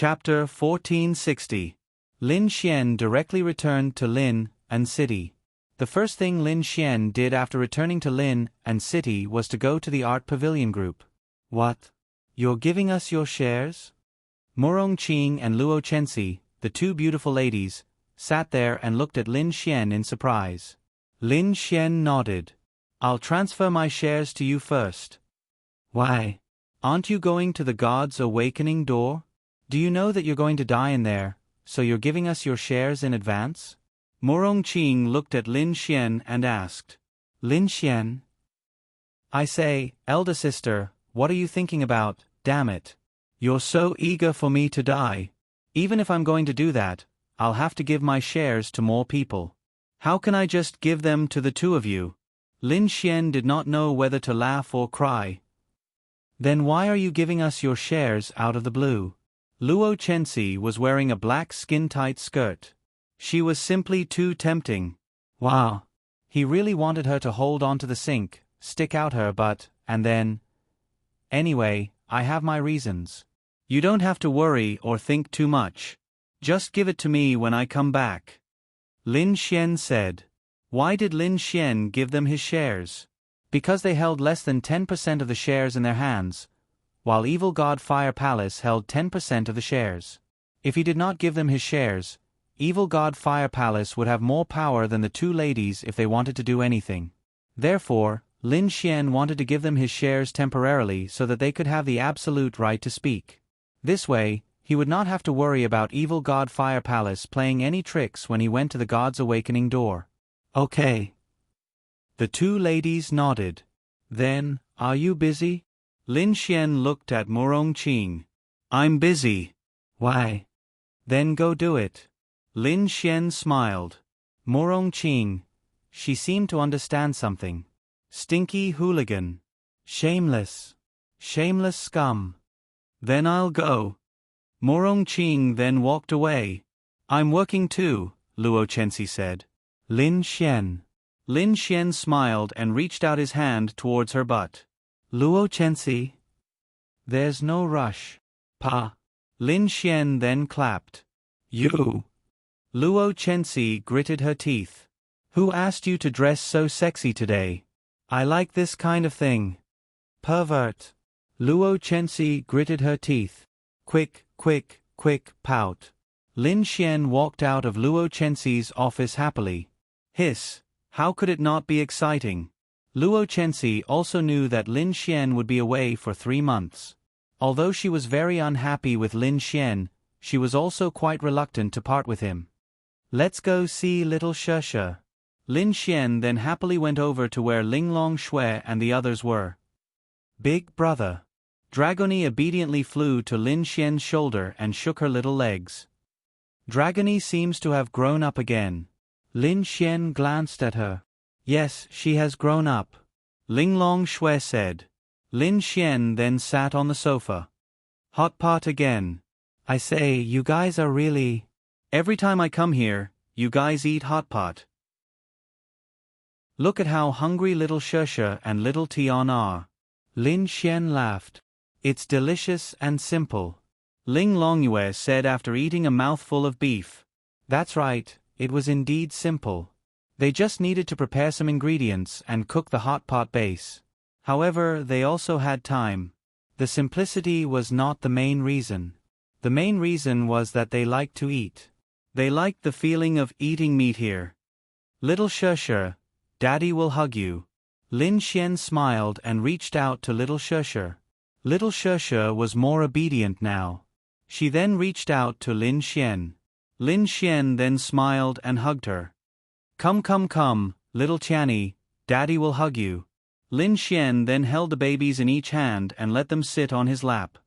Chapter 1460. Lin Xian directly returned to Lin and City. The first thing Lin Xian did after returning to Lin and City was to go to the Art Pavilion group. What? You're giving us your shares? Murong Qing and Luo Chenxi, the two beautiful ladies, sat there and looked at Lin Xian in surprise. Lin Xian nodded. I'll transfer my shares to you first. Why? Aren't you going to the God's Awakening door? Do you know that you're going to die in there, so you're giving us your shares in advance? Murong Qing looked at Lin Xian and asked. Lin Xian? I say, elder sister, what are you thinking about, damn it? You're so eager for me to die. Even if I'm going to do that, I'll have to give my shares to more people. How can I just give them to the two of you? Lin Xian did not know whether to laugh or cry. Then why are you giving us your shares out of the blue? Luo Chenxi was wearing a black skin-tight skirt. She was simply too tempting. Wow. He really wanted her to hold onto the sink, stick out her butt, and then… Anyway, I have my reasons. You don't have to worry or think too much. Just give it to me when I come back. Lin Xian said. Why did Lin Xian give them his shares? Because they held less than 10% of the shares in their hands, while Evil God Fire Palace held 10% of the shares. If he did not give them his shares, Evil God Fire Palace would have more power than the two ladies if they wanted to do anything. Therefore, Lin Xian wanted to give them his shares temporarily so that they could have the absolute right to speak. This way, he would not have to worry about Evil God Fire Palace playing any tricks when he went to the God's Awakening door. Okay. The two ladies nodded. Then, are you busy? Lin Xian looked at Murong Qing. I'm busy. Why? Then go do it. Lin Xian smiled. Murong Qing. She seemed to understand something. Stinky hooligan. Shameless. Shameless scum. Then I'll go. Murong Qing then walked away. I'm working too, Luo Chenxi said. Lin Xian. Lin Xian smiled and reached out his hand towards her butt. Luo Chenxi. There's no rush. Pa. Lin Xian then clapped. You. Luo Chenxi gritted her teeth. Who asked you to dress so sexy today? I like this kind of thing. Pervert. Luo Chenxi gritted her teeth. Quick, quick, quick, pout. Lin Xian walked out of Luo Chenxi's office happily. Hiss. How could it not be exciting? Luo Chenxi also knew that Lin Xian would be away for 3 months. Although she was very unhappy with Lin Xian, she was also quite reluctant to part with him. Let's go see little Sheshe. Lin Xian then happily went over to where Linglong Shui and the others were. Big brother. Dragony obediently flew to Lin Xian's shoulder and shook her little legs. Dragony seems to have grown up again. Lin Xian glanced at her. Yes, she has grown up. Linglong Shui said. Lin Xian then sat on the sofa. Hot pot again. I say, you guys are really… Every time I come here, you guys eat hot pot. Look at how hungry little Sheshe and little Tian are. Lin Xian laughed. It's delicious and simple. Ling Longyue said after eating a mouthful of beef. That's right, it was indeed simple. They just needed to prepare some ingredients and cook the hot pot base. However, they also had time. The simplicity was not the main reason. The main reason was that they liked to eat. They liked the feeling of eating meat here. Little Sheshe, Daddy will hug you. Lin Xian smiled and reached out to little Sheshe. Little Sheshe was more obedient now. She then reached out to Lin Xian. Lin Xian then smiled and hugged her. Come come come, little Tianny, Daddy will hug you. Lin Xian then held the babies in each hand and let them sit on his lap.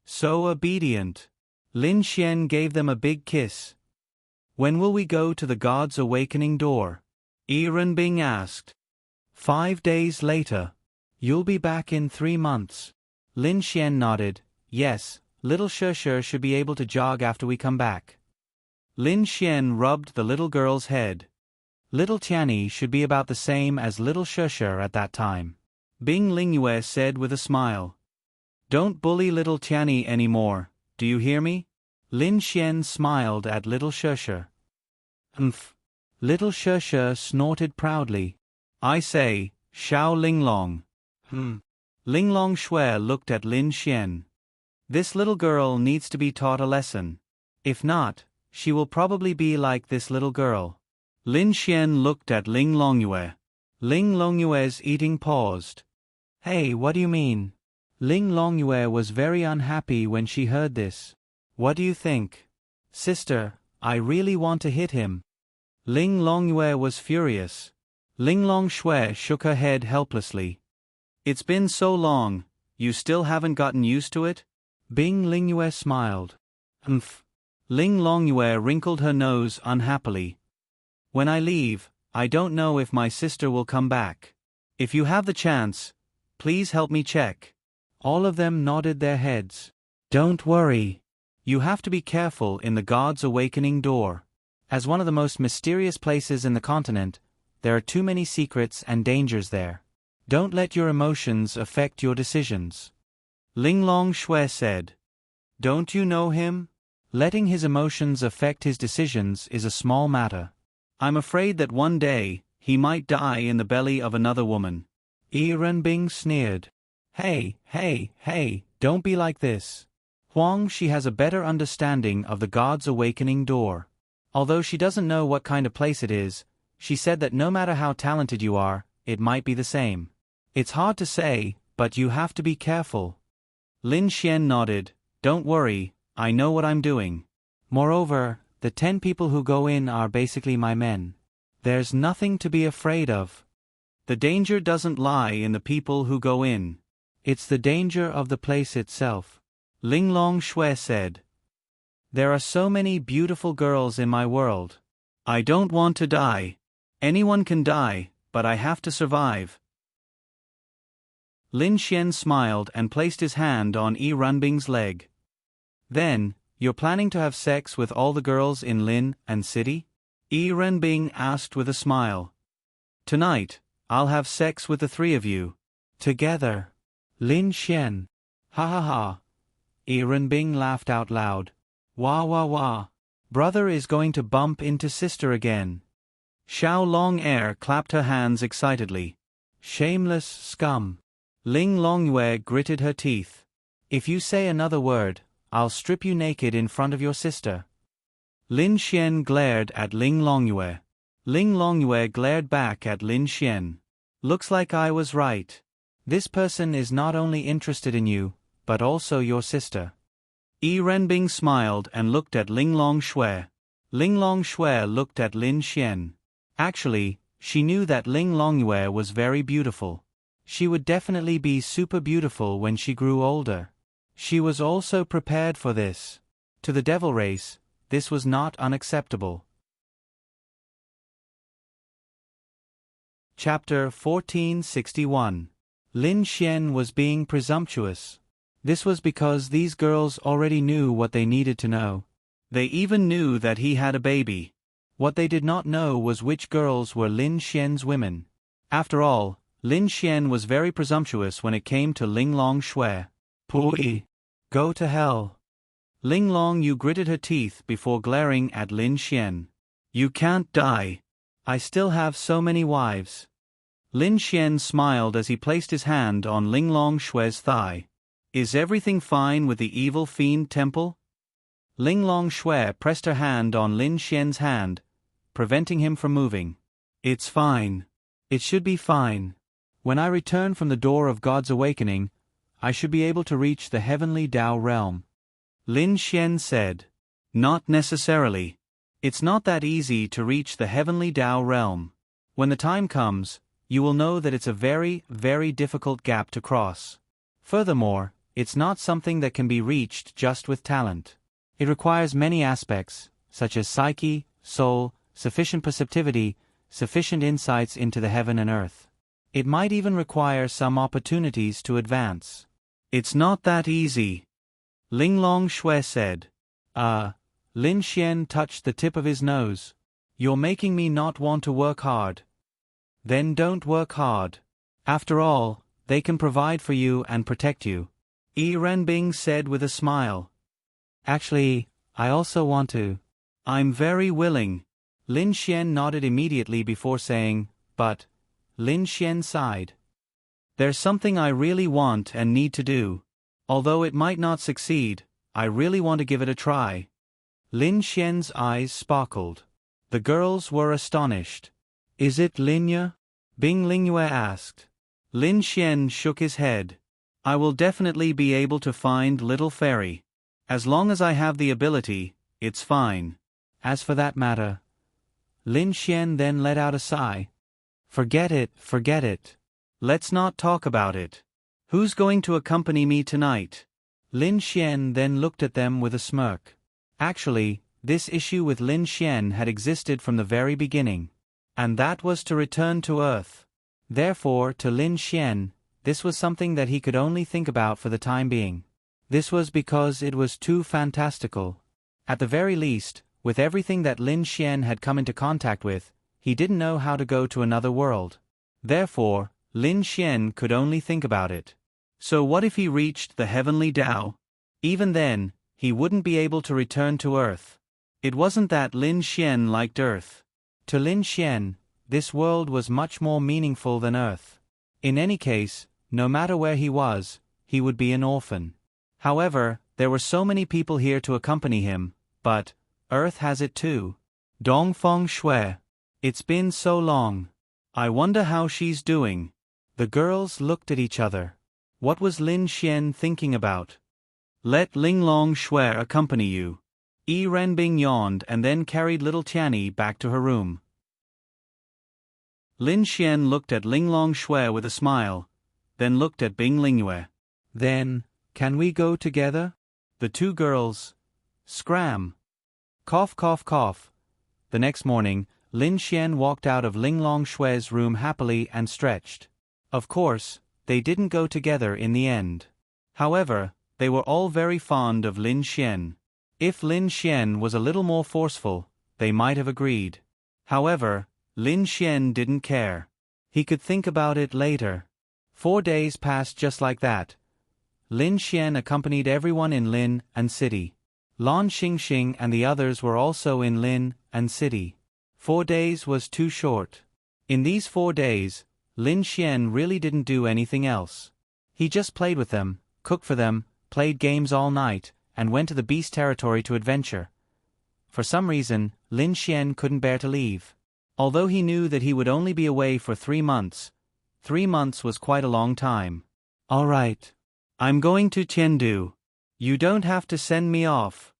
So obedient. Lin Xian gave them a big kiss. When will we go to the God's Awakening door? Yi Renbing asked. 5 days later. You'll be back in 3 months. Lin Xian nodded. Yes, little Sheshe should be able to jog after we come back. Lin Xian rubbed the little girl's head. Little Tianny should be about the same as little Sheshe at that time. Bing Lingyue said with a smile. Don't bully little Tianny anymore, do you hear me? Lin Xian smiled at little Sheshe. Umph. Little Sheshe snorted proudly. I say, Xiao Linglong. Linglong Shui looked at Lin Xian. This little girl needs to be taught a lesson. If not, she will probably be like this little girl. Lin Xian looked at Ling Longyue. Ling Longyue's eating paused. Hey, what do you mean? Ling Longyue was very unhappy when she heard this. What do you think? Sister, I really want to hit him. Ling Longyue was furious. Ling Longshui shook her head helplessly. It's been so long, you still haven't gotten used to it? Bing Lingyue smiled. Umph. Ling Longyue wrinkled her nose unhappily. When I leave, I don't know if my sister will come back. If you have the chance, please help me check. All of them nodded their heads. Don't worry. You have to be careful in the God's Awakening door. As one of the most mysterious places in the continent, there are too many secrets and dangers there. Don't let your emotions affect your decisions. Ling Longshui said. Don't you know him? Letting his emotions affect his decisions is a small matter. I'm afraid that one day, he might die in the belly of another woman. Yi Renbing sneered. Hey, don't be like this. Huang, she has a better understanding of the God's Awakening door. Although she doesn't know what kind of place it is, she said that no matter how talented you are, it might be the same. It's hard to say, but you have to be careful. Lin Xian nodded. Don't worry, I know what I'm doing. Moreover, the 10 people who go in are basically my men. There's nothing to be afraid of. The danger doesn't lie in the people who go in. It's the danger of the place itself. Ling Longshui said. There are so many beautiful girls in my world. I don't want to die. Anyone can die, but I have to survive. Lin Xian smiled and placed his hand on Yi Renbing's leg. Then, you're planning to have sex with all the girls in Lin and City? Yi Renbing asked with a smile. Tonight, I'll have sex with the 3 of you. Together. Lin Xian. Ha ha ha. Yi Renbing laughed out loud. Wah wah wah. Brother is going to bump into sister again. Xiao Long clapped her hands excitedly. Shameless scum. Ling Longyue gritted her teeth. If you say another word, I'll strip you naked in front of your sister. Lin Xian glared at Ling Longyue. Ling Longyue glared back at Lin Xian. Looks like I was right. This person is not only interested in you, but also your sister. Yi Renbing smiled and looked at Ling Longshui. Ling Longshui looked at Lin Xian. Actually, she knew that Ling Longyue was very beautiful. She would definitely be super beautiful when she grew older. She was also prepared for this. To the devil race, this was not unacceptable. Chapter 1461. Lin Xian was being presumptuous. This was because these girls already knew what they needed to know. They even knew that he had a baby. What they did not know was which girls were Lin Xian's women. After all, Lin Xian was very presumptuous when it came to Ling Longshui. Pui! Go to hell! Ling Longyu gritted her teeth before glaring at Lin Xian. You can't die. I still have so many wives. Lin Xian smiled as he placed his hand on Ling Longshui's thigh. Is everything fine with the evil fiend temple? Ling Longshui pressed her hand on Lin Xian's hand, preventing him from moving. It's fine. It should be fine. When I return from the door of God's Awakening, I should be able to reach the heavenly Tao realm. Lin Xian said. Not necessarily. It's not that easy to reach the heavenly Tao realm. When the time comes, you will know that it's a very, very difficult gap to cross. Furthermore, it's not something that can be reached just with talent. It requires many aspects, such as psyche, soul, sufficient perceptivity, sufficient insights into the heaven and earth. It might even require some opportunities to advance. It's not that easy. Ling Longshui said. Lin Xian touched the tip of his nose. You're making me not want to work hard. Then don't work hard. After all, they can provide for you and protect you. Yi Renbing said with a smile. Actually, I also want to. I'm very willing. Lin Xian nodded immediately before saying, but. Lin Xian sighed. There's something I really want and need to do. Although it might not succeed, I really want to give it a try. Lin Xian's eyes sparkled. The girls were astonished. Is it Linya? Bing Lingyue asked. Lin Xian shook his head. I will definitely be able to find Little Fairy. As long as I have the ability, it's fine. As for that matter. Lin Xian then let out a sigh. Forget it, forget it. Let's not talk about it. Who's going to accompany me tonight? Lin Xian then looked at them with a smirk. Actually, this issue with Lin Xian had existed from the very beginning. And that was to return to Earth. Therefore, to Lin Xian, this was something that he could only think about for the time being. This was because it was too fantastical. At the very least, with everything that Lin Xian had come into contact with, he didn't know how to go to another world. Therefore, Lin Xian could only think about it. So what if he reached the heavenly Tao? Even then, he wouldn't be able to return to Earth. It wasn't that Lin Xian liked Earth. To Lin Xian, this world was much more meaningful than Earth. In any case, no matter where he was, he would be an orphan. However, there were so many people here to accompany him, but Earth has it too. Dongfeng Shui. It's been so long. I wonder how she's doing. The girls looked at each other. What was Lin Xian thinking about? Let Linglong Shui accompany you. Yi Renbing yawned and then carried little Tianyi back to her room. Lin Xian looked at Linglong Shui with a smile, then looked at Bing Lingyue. Then, can we go together? The two girls. Scram. Cough cough cough. The next morning, Lin Xian walked out of Linglong Shui's room happily and stretched. Of course, they didn't go together in the end. However, they were all very fond of Lin Xian. If Lin Xian was a little more forceful, they might have agreed. However, Lin Xian didn't care. He could think about it later. 4 days passed just like that. Lin Xian accompanied everyone in Lin and City. Lan Xingxing and the others were also in Lin and City. 4 days was too short. In these 4 days, Lin Xian really didn't do anything else. He just played with them, cooked for them, played games all night, and went to the beast territory to adventure. For some reason, Lin Xian couldn't bear to leave. Although he knew that he would only be away for 3 months. 3 months was quite a long time. All right. I'm going to Chengdu. You don't have to send me off.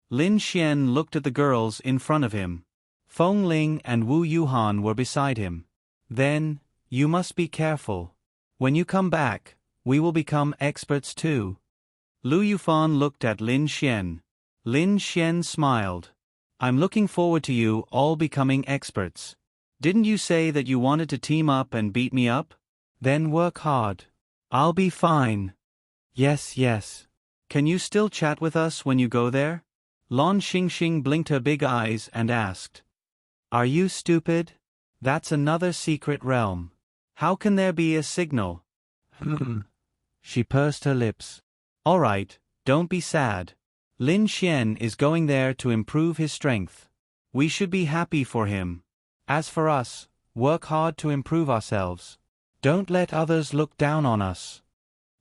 Lin Xian looked at the girls in front of him. Feng Ling and Wu Yuhan were beside him. Then, you must be careful. When you come back, we will become experts too. Lu Yufan looked at Lin Xian. Lin Xian smiled. I'm looking forward to you all becoming experts. Didn't you say that you wanted to team up and beat me up? Then work hard. I'll be fine. Yes, yes. Can you still chat with us when you go there? Lan Xingxing blinked her big eyes and asked. Are you stupid? That's another secret realm. How can there be a signal? She pursed her lips. All right, don't be sad. Lin Xian is going there to improve his strength. We should be happy for him. As for us, work hard to improve ourselves. Don't let others look down on us.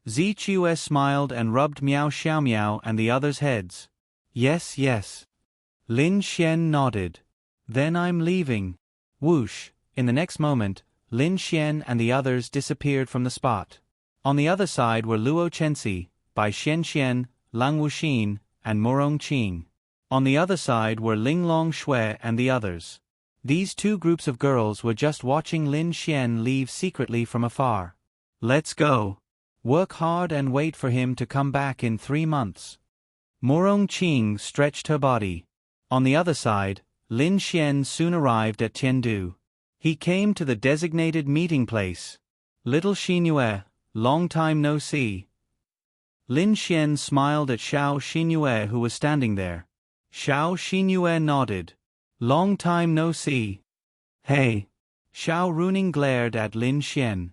Zi Chue smiled and rubbed Miao Xiaomiao and the others' heads. Yes, yes. Lin Xian nodded. Then I'm leaving. Whoosh, in the next moment, Lin Xian and the others disappeared from the spot. On the other side were Luo Chenxi, Bai Xianxian, Lang Wuxin, and Murong Qing. On the other side were Linglong Shui and the others. These two groups of girls were just watching Lin Xian leave secretly from afar. Let's go. Work hard and wait for him to come back in 3 months. Murong Qing stretched her body. On the other side, Lin Xian soon arrived at Chengdu. He came to the designated meeting place. Little Xinyue, long time no see. Lin Xian smiled at Xiao Xinyue who was standing there. Xiao Xinyue nodded. Long time no see. Hey. Xiao Runing glared at Lin Xian.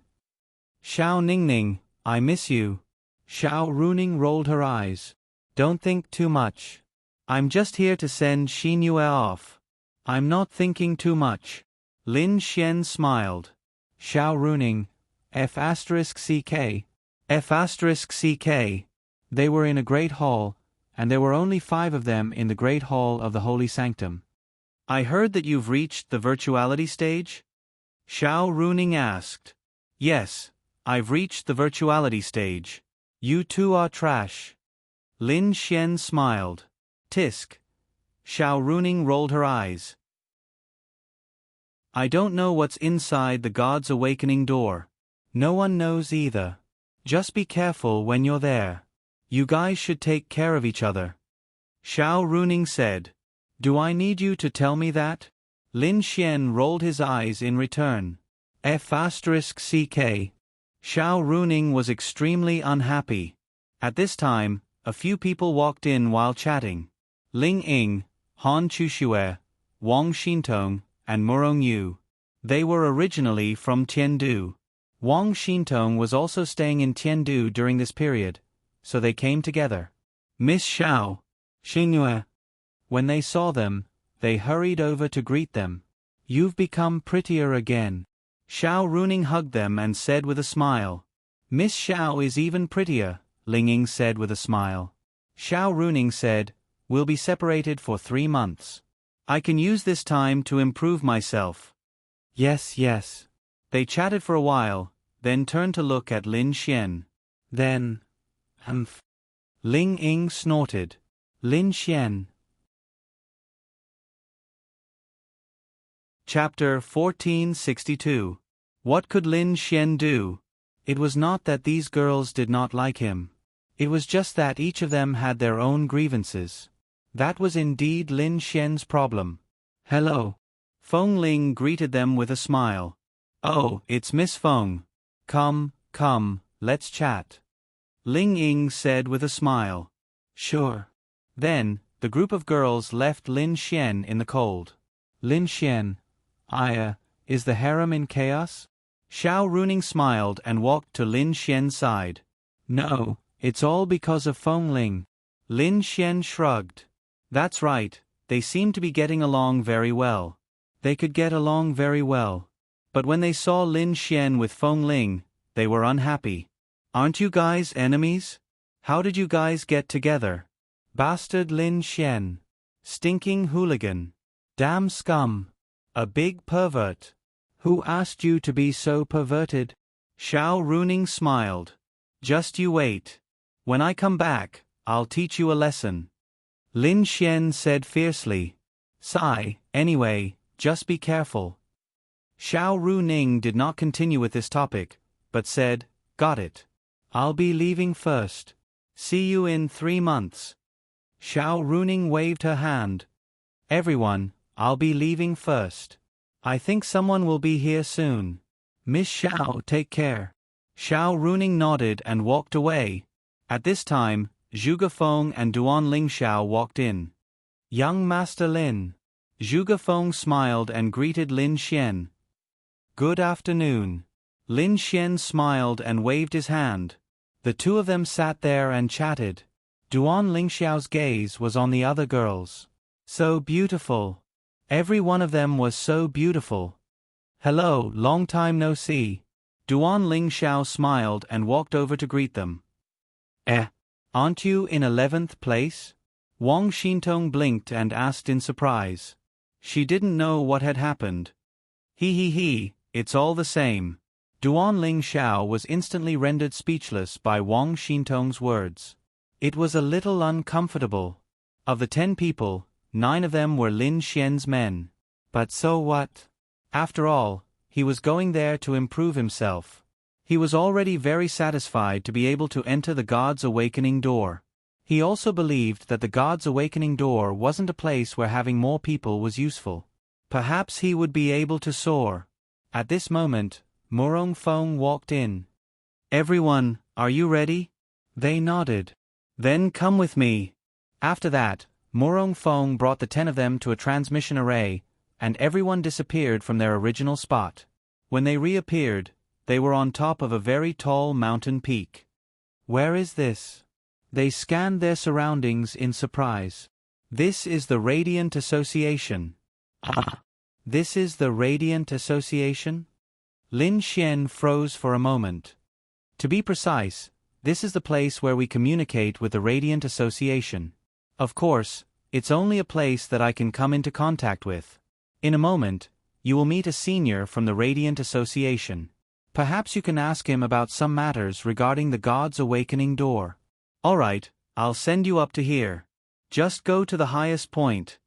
Xiao Ningning, I miss you. Xiao Runing rolled her eyes. Don't think too much. I'm just here to send Xinyue off. I'm not thinking too much. Lin Xian smiled. Xiao Runing, F***CK. F***CK. They were in a great hall, and there were only 5 of them in the great hall of the Holy Sanctum. I heard that you've reached the virtuality stage? Xiao Runing asked. Yes, I've reached the virtuality stage. You two are trash. Lin Xian smiled. Tisk. Xiao Runing rolled her eyes. I don't know what's inside the God's Awakening door. No one knows either. Just be careful when you're there. You guys should take care of each other. Xiao Runing said. Do I need you to tell me that? Lin Xian rolled his eyes in return. F***CK. Xiao Runing was extremely unhappy. At this time, a few people walked in while chatting. Ling Ying, Han Chuxue, Wang Xintong, and Murong Yu. They were originally from Tiandu. Wang Xintong was also staying in Tiandu during this period, so they came together. Miss Xiao, Xinyue. When they saw them, they hurried over to greet them. You've become prettier again. Xiao Runing hugged them and said with a smile. Miss Xiao is even prettier, Ling Ying said with a smile. Xiao Runing said, We'll be separated for 3 months. I can use this time to improve myself. Yes, yes. They chatted for a while, then turned to look at Lin Xian. Then, Ling Ying snorted. Lin Xian. Chapter 1462. What could Lin Xian do? It was not that these girls did not like him. It was just that each of them had their own grievances. That was indeed Lin Xian's problem. Hello. Feng Ling greeted them with a smile. Oh, it's Miss Feng. Come, let's chat. Ling Ying said with a smile. Sure. Then, the group of girls left Lin Xian in the cold. Lin Xian. Is the harem in chaos? Xiao Runing smiled and walked to Lin Xian's side. No, it's all because of Feng Ling. Lin Xian shrugged. That's right, they seem to be getting along very well. They could get along very well. But when they saw Lin Xian with Feng Ling, they were unhappy. Aren't you guys enemies? How did you guys get together? Bastard Lin Xian. Stinking hooligan. Damn scum. A big pervert. Who asked you to be so perverted? Xiao Runing smiled. Just you wait. When I come back, I'll teach you a lesson. Lin Xian said fiercely. Sigh, anyway, just be careful. Xiao Runing did not continue with this topic, but said, Got it. I'll be leaving first. See you in 3 months. Xiao Runing waved her hand. Everyone, I'll be leaving first. I think someone will be here soon. Miss Xiao, take care. Xiao Runing nodded and walked away. At this time, Zhuge Feng and Duan Lingxiao walked in. Young Master Lin. Zhuge Feng smiled and greeted Lin Xian. Good afternoon. Lin Xian smiled and waved his hand. The two of them sat there and chatted. Duan Lingxiao's gaze was on the other girls. So beautiful. Every one of them was so beautiful. Hello, long time no see. Duan Lingxiao smiled and walked over to greet them. Aren't you in 11th place? Wang Xintong blinked and asked in surprise. She didn't know what had happened. He, it's all the same. Duan Lingxiao was instantly rendered speechless by Wang Xintong's words. It was a little uncomfortable. Of the 10 people, 9 of them were Lin Xian's men. But so what? After all, he was going there to improve himself. He was already very satisfied to be able to enter the God's Awakening door. He also believed that the God's Awakening door wasn't a place where having more people was useful. Perhaps he would be able to soar. At this moment, Murong Feng walked in. Everyone, are you ready? They nodded. Then come with me. After that, Murong Feng brought the 10 of them to a transmission array, and everyone disappeared from their original spot. When they reappeared, they were on top of a very tall mountain peak. Where is this? They scanned their surroundings in surprise. This is the Radiant Association. Ah. This is the Radiant Association? Lin Xian froze for a moment. To be precise, this is the place where we communicate with the Radiant Association. Of course, it's only a place that I can come into contact with. In a moment, you will meet a senior from the Radiant Association. Perhaps you can ask him about some matters regarding the God's Awakening Door. All right, I'll send you up to here. Just go to the highest point.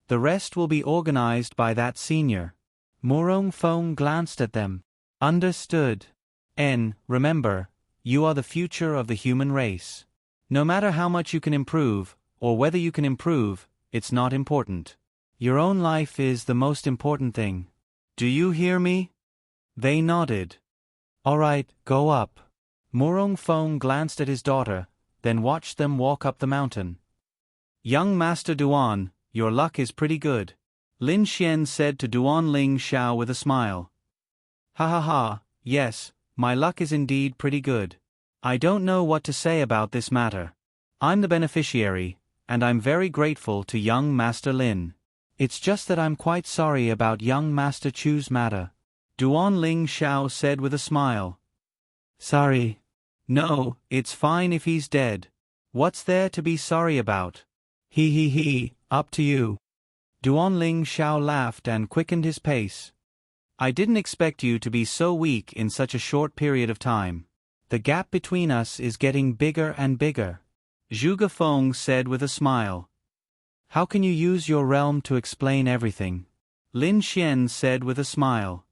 The rest will be organized by that senior. Murong Feng glanced at them. Understood. Remember, you are the future of the human race. No matter how much you can improve, or whether you can improve, it's not important. Your own life is the most important thing. Do you hear me? They nodded. All right, go up. Murong Feng glanced at his daughter, then watched them walk up the mountain. Young Master Duan, your luck is pretty good. Lin Xian said to Duan Ling Xiao with a smile. Ha ha ha, yes, my luck is indeed pretty good. I don't know what to say about this matter. I'm the beneficiary, and I'm very grateful to young Master Lin. It's just that I'm quite sorry about young Master Chu's matter. Duan Ling Xiao said with a smile. Sorry. No, it's fine if he's dead. What's there to be sorry about? He, up to you. Duan Ling Xiao laughed and quickened his pace. I didn't expect you to be so weak in such a short period of time. The gap between us is getting bigger and bigger. Zhuge Feng said with a smile. How can you use your realm to explain everything? Lin Xian said with a smile.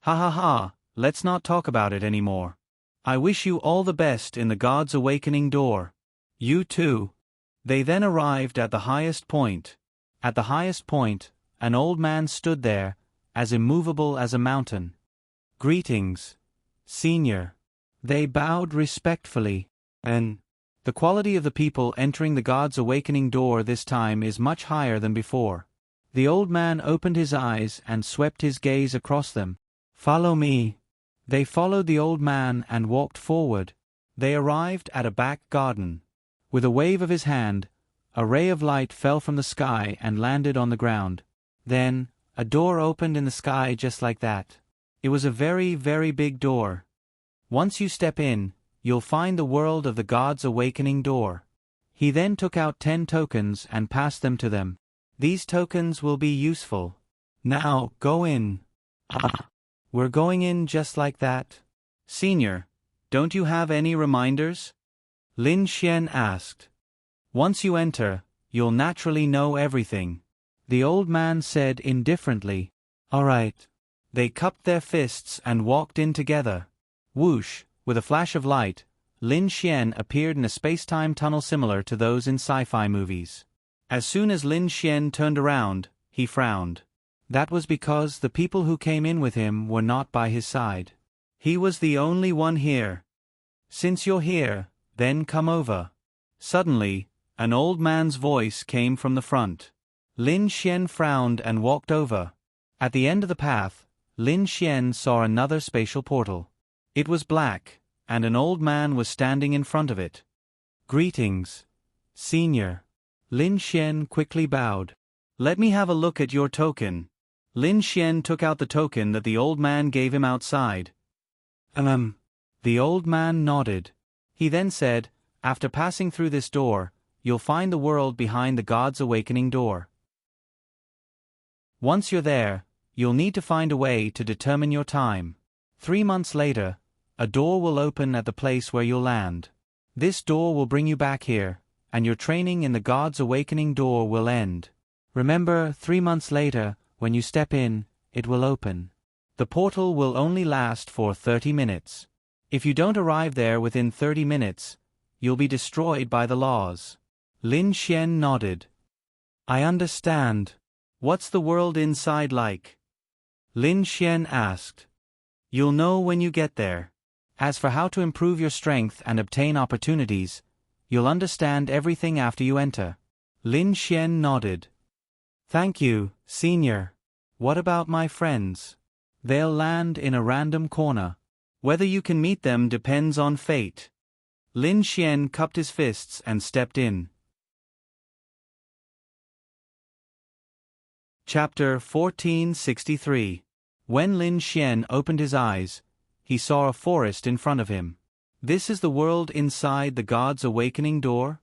Ha ha ha, let's not talk about it anymore. I wish you all the best in the God's Awakening Door. You too. They then arrived at the highest point. At the highest point, an old man stood there, as immovable as a mountain. Greetings, Senior. They bowed respectfully. And the quality of the people entering the God's Awakening Door this time is much higher than before. The old man opened his eyes and swept his gaze across them. Follow me. They followed the old man and walked forward. They arrived at a back garden. With a wave of his hand, a ray of light fell from the sky and landed on the ground. Then, a door opened in the sky just like that. It was a very, very big door. Once you step in, you'll find the world of the God's Awakening Door. He then took out 10 tokens and passed them to them. These tokens will be useful. Now, go in. We're going in just like that? Senior, don't you have any reminders? Lin Xian asked. Once you enter, you'll naturally know everything. The old man said indifferently. All right. They cupped their fists and walked in together. Whoosh, with a flash of light, Lin Xian appeared in a space-time tunnel similar to those in sci-fi movies. As soon as Lin Xian turned around, he frowned. That was because the people who came in with him were not by his side. He was the only one here. Since you're here, then come over. Suddenly, an old man's voice came from the front. Lin Xian frowned and walked over. At the end of the path, Lin Xian saw another spatial portal. It was black, and an old man was standing in front of it. Greetings, Senior. Lin Xian quickly bowed. Let me have a look at your token. Lin Xian took out the token that the old man gave him outside. The old man nodded. He then said, after passing through this door, you'll find the world behind the God's Awakening Door. Once you're there, you'll need to find a way to determine your time. 3 months later, a door will open at the place where you'll land. This door will bring you back here, and your training in the God's Awakening Door will end. Remember, 3 months later, when you step in, it will open. The portal will only last for 30 minutes. If you don't arrive there within 30 minutes, you'll be destroyed by the laws. Lin Xian nodded. I understand. What's the world inside like? Lin Xian asked. You'll know when you get there. As for how to improve your strength and obtain opportunities, you'll understand everything after you enter. Lin Xian nodded. Thank you, Senior. What about my friends? They'll land in a random corner. Whether you can meet them depends on fate. Lin Xian cupped his fists and stepped in. Chapter 1463. When Lin Xian opened his eyes, he saw a forest in front of him. This is the world inside the God's awakening door?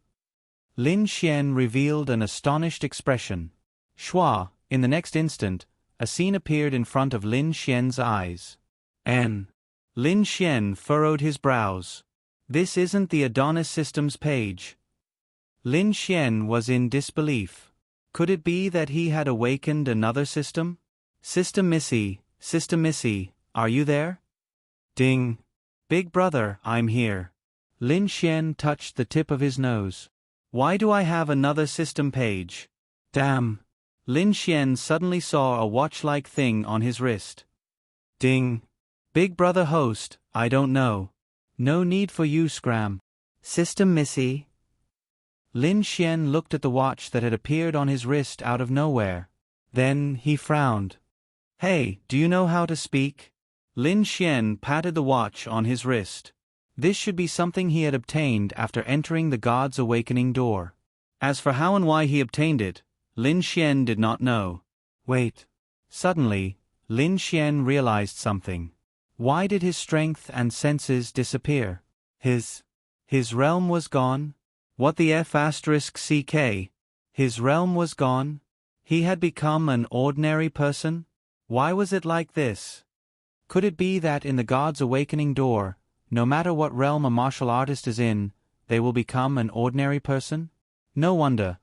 Lin Xian revealed an astonished expression. Shua, in the next instant, a scene appeared in front of Lin Xian's eyes. Lin Xian furrowed his brows. This isn't the Adonis Systems page. Lin Xian was in disbelief. Could it be that he had awakened another system? Sister Missy, are you there? Ding. Big brother, I'm here. Lin Xian touched the tip of his nose. Why do I have another system page? Damn. Lin Xian suddenly saw a watch-like thing on his wrist. Ding. Big brother host, I don't know. No need for you, Scram. System Missy. Lin Xian looked at the watch that had appeared on his wrist out of nowhere. Then he frowned. Hey, do you know how to speak? Lin Xian patted the watch on his wrist. This should be something he had obtained after entering the God's awakening door. As for how and why he obtained it, Lin Xian did not know. Wait. Suddenly, Lin Xian realized something. Why did his strength and senses disappear? His realm was gone? What the F***? His realm was gone? He had become an ordinary person? Why was it like this? Could it be that in the God's awakening door, no matter what realm a martial artist is in, they will become an ordinary person? No wonder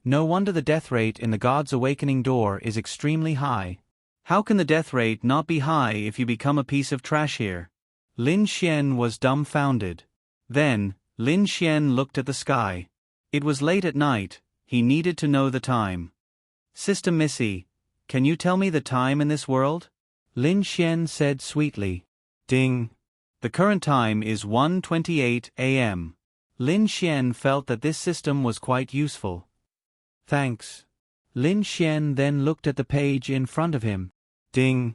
the death rate in the God's awakening door is extremely high. How can the death rate not be high if you become a piece of trash here? Lin Xian was dumbfounded. Then, Lin Xian looked at the sky. It was late at night, he needed to know the time. Sister Missy, can you tell me the time in this world? Lin Xian said sweetly. Ding. The current time is 1:28 a.m. Lin Xian felt that this system was quite useful. Thanks. Lin Xian then looked at the page in front of him. Ding.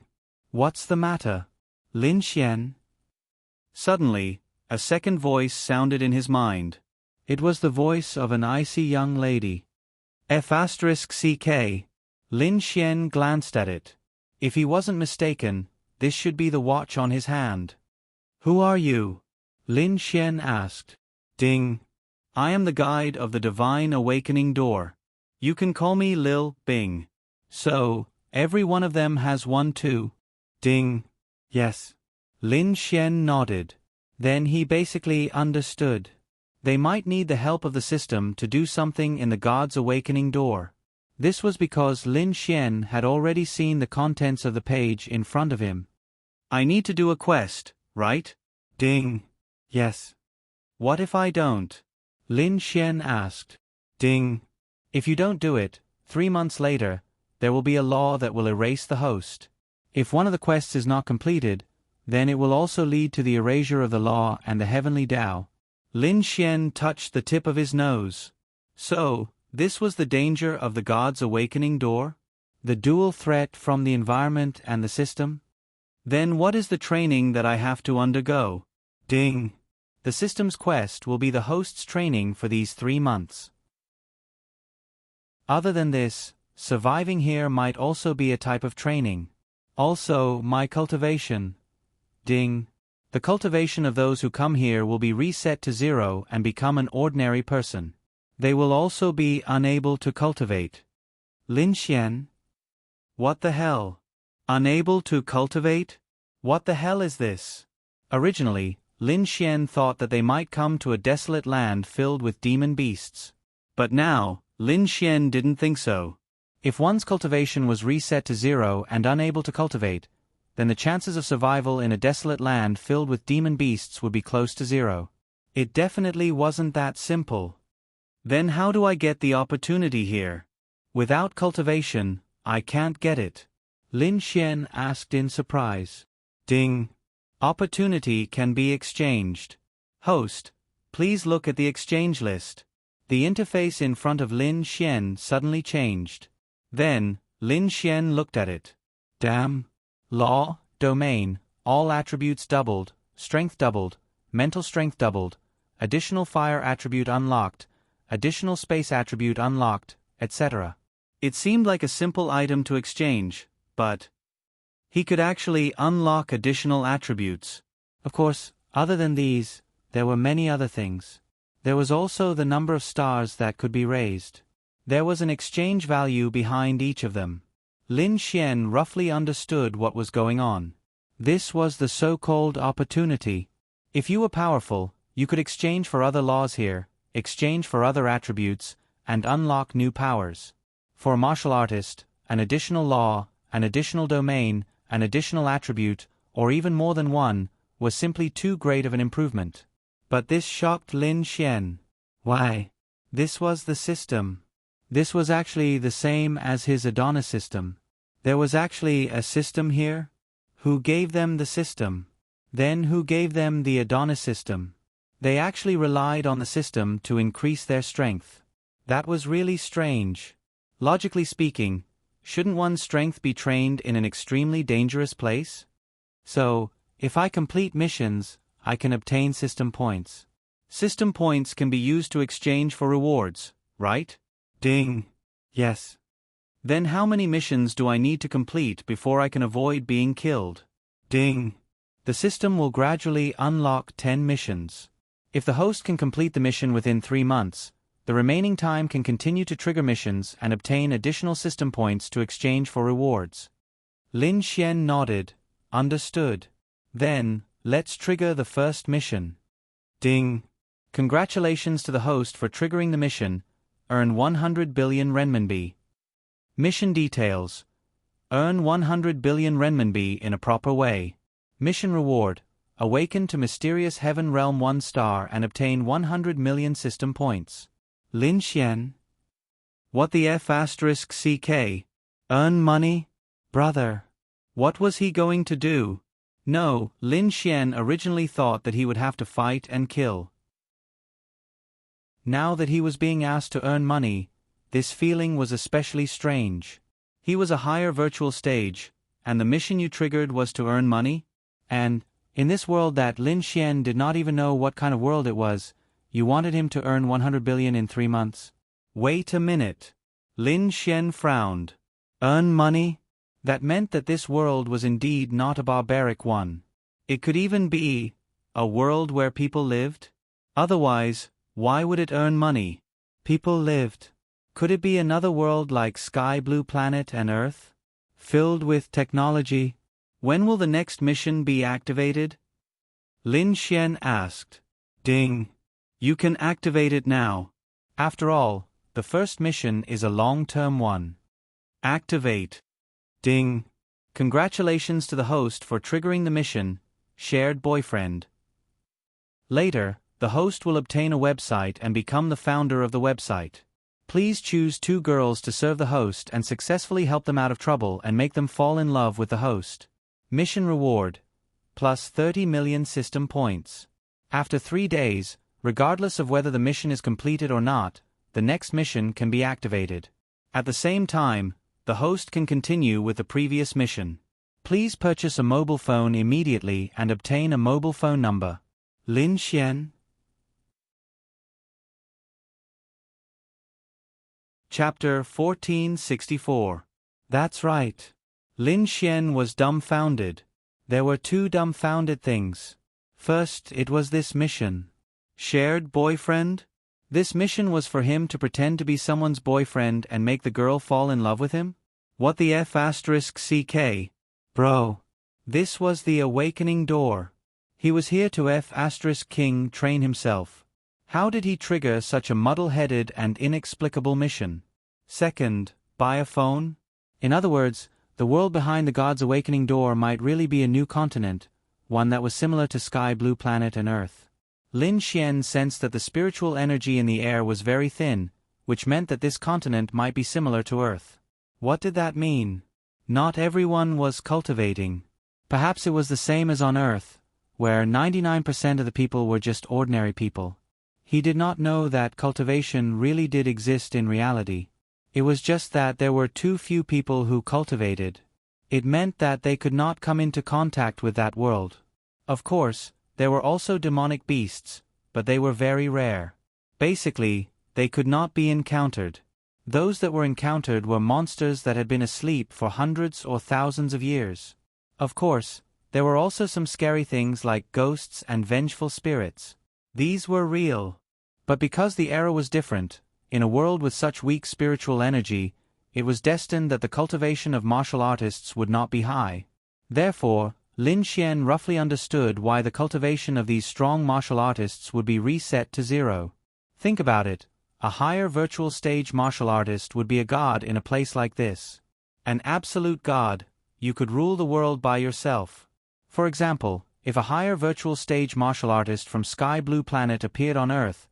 What's the matter? Lin Xian? Suddenly, a second voice sounded in his mind. It was the voice of an icy young lady. F***. Lin Xian glanced at it. If he wasn't mistaken, this should be the watch on his hand. Who are you? Lin Xian asked. Ding. I am the guide of the Divine Awakening Door. You can call me Lil Bing. So, every one of them has one too? Ding. Yes. Lin Xian nodded. Then he basically understood. They might need the help of the system to do something in the God's awakening door. This was because Lin Xian had already seen the contents of the page in front of him. I need to do a quest, right? Ding. Yes. What if I don't? Lin Xian asked. Ding. If you don't do it, 3 months later, there will be a law that will erase the host. If one of the quests is not completed, then it will also lead to the erasure of the law and the heavenly Tao. Lin Xian touched the tip of his nose. So, this was the danger of the God's awakening door? The dual threat from the environment and the system? Then what is the training that I have to undergo? Ding. The system's quest will be the host's training for these 3 months. Other than this, surviving here might also be a type of training. Also, my cultivation. Ding. The cultivation of those who come here will be reset to 0 and become an ordinary person. They will also be unable to cultivate. Lin Xian? What the hell? Unable to cultivate? What the hell is this? Originally, Lin Xian thought that they might come to a desolate land filled with demon beasts. But now, Lin Xian didn't think so. If one's cultivation was reset to 0 and unable to cultivate, then the chances of survival in a desolate land filled with demon beasts would be close to 0. It definitely wasn't that simple. Then how do I get the opportunity here? Without cultivation, I can't get it. Lin Xian asked in surprise. Ding. Opportunity can be exchanged. Host, please look at the exchange list. The interface in front of Lin Xian suddenly changed. Then, Lin Xian looked at it. Damn. Law, domain, all attributes doubled, strength doubled, mental strength doubled, additional fire attribute unlocked, additional space attribute unlocked, etc. It seemed like a simple item to exchange, but he could actually unlock additional attributes. Of course, other than these, there were many other things. There was also the number of stars that could be raised. There was an exchange value behind each of them. Lin Xian roughly understood what was going on. This was the so-called opportunity. If you were powerful, you could exchange for other laws here, exchange for other attributes, and unlock new powers. For a martial artist, an additional law, an additional domain, an additional attribute, or even more than one, was simply too great of an improvement. But this shocked Lin Xian. Why? This was the system. This was actually the same as his Adonis system. There was actually a system here? Who gave them the system? Then who gave them the Adonis system? They actually relied on the system to increase their strength. That was really strange. Logically speaking, shouldn't one's strength be trained in an extremely dangerous place? So, if I complete missions, I can obtain system points. System points can be used to exchange for rewards, right? Ding. Yes. Then how many missions do I need to complete before I can avoid being killed? Ding. The system will gradually unlock 10 missions. If the host can complete the mission within 3 months, the remaining time can continue to trigger missions and obtain additional system points to exchange for rewards. Lin Xian nodded. Understood. Then, let's trigger the first mission. Ding. Congratulations to the host for triggering the mission. Earn 100 billion renminbi. Mission details. Earn 100 billion renminbi in a proper way. Mission reward. Awaken to mysterious heaven realm 1 star and obtain 100 million system points. Lin Xian. What the F***CK? Earn money? Brother. What was he going to do? No, Lin Xian originally thought that he would have to fight and kill. Now that he was being asked to earn money, this feeling was especially strange. He was a higher virtual stage, and the mission you triggered was to earn money? And, in this world that Lin Xian did not even know what kind of world it was, you wanted him to earn 100 billion in 3 months? Wait a minute. Lin Xian frowned. Earn money? That meant that this world was indeed not a barbaric one. It could even be a world where people lived? Otherwise, why would it earn money? People lived. Could it be another world like Sky Blue Planet and Earth? Filled with technology? When will the next mission be activated? Lin Xian asked. Ding. You can activate it now. After all, the first mission is a long-term one. Activate. Ding. Congratulations to the host for triggering the mission, shared boyfriend. Later, the host will obtain a website and become the founder of the website. Please choose 2 girls to serve the host and successfully help them out of trouble and make them fall in love with the host. Mission reward. Plus 30 million system points. After 3 days, regardless of whether the mission is completed or not, the next mission can be activated. At the same time, the host can continue with the previous mission. Please purchase a mobile phone immediately and obtain a mobile phone number. Lin Xian. Chapter 1464. That's right. Lin Xian was dumbfounded. There were 2 dumbfounded things. First, it was this mission. Shared boyfriend? This mission was for him to pretend to be someone's boyfriend and make the girl fall in love with him? What the F***CK? Bro. This was the awakening door. He was here to F***King train himself. How did he trigger such a muddle-headed and inexplicable mission? Second, buy a phone? In other words, the world behind the God's awakening door might really be a new continent, one that was similar to Sky Blue Planet and Earth. Lin Xian sensed that the spiritual energy in the air was very thin, which meant that this continent might be similar to Earth. What did that mean? Not everyone was cultivating. Perhaps it was the same as on Earth, where 99% of the people were just ordinary people. He did not know that cultivation really did exist in reality. It was just that there were too few people who cultivated. It meant that they could not come into contact with that world. Of course, there were also demonic beasts, but they were very rare. Basically, they could not be encountered. Those that were encountered were monsters that had been asleep for hundreds or thousands of years. Of course, there were also some scary things like ghosts and vengeful spirits. These were real. But because the era was different, in a world with such weak spiritual energy, it was destined that the cultivation of martial artists would not be high. Therefore, Lin Xian roughly understood why the cultivation of these strong martial artists would be reset to 0. Think about it. A higher virtual stage martial artist would be a god in a place like this. An absolute god. You could rule the world by yourself. For example, if a higher virtual stage martial artist from Sky Blue Planet appeared on Earth,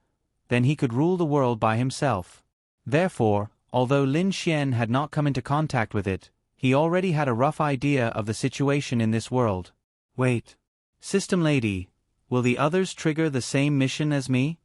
then he could rule the world by himself. Therefore, although Lin Xian had not come into contact with it, he already had a rough idea of the situation in this world. Wait. System Lady, will the others trigger the same mission as me?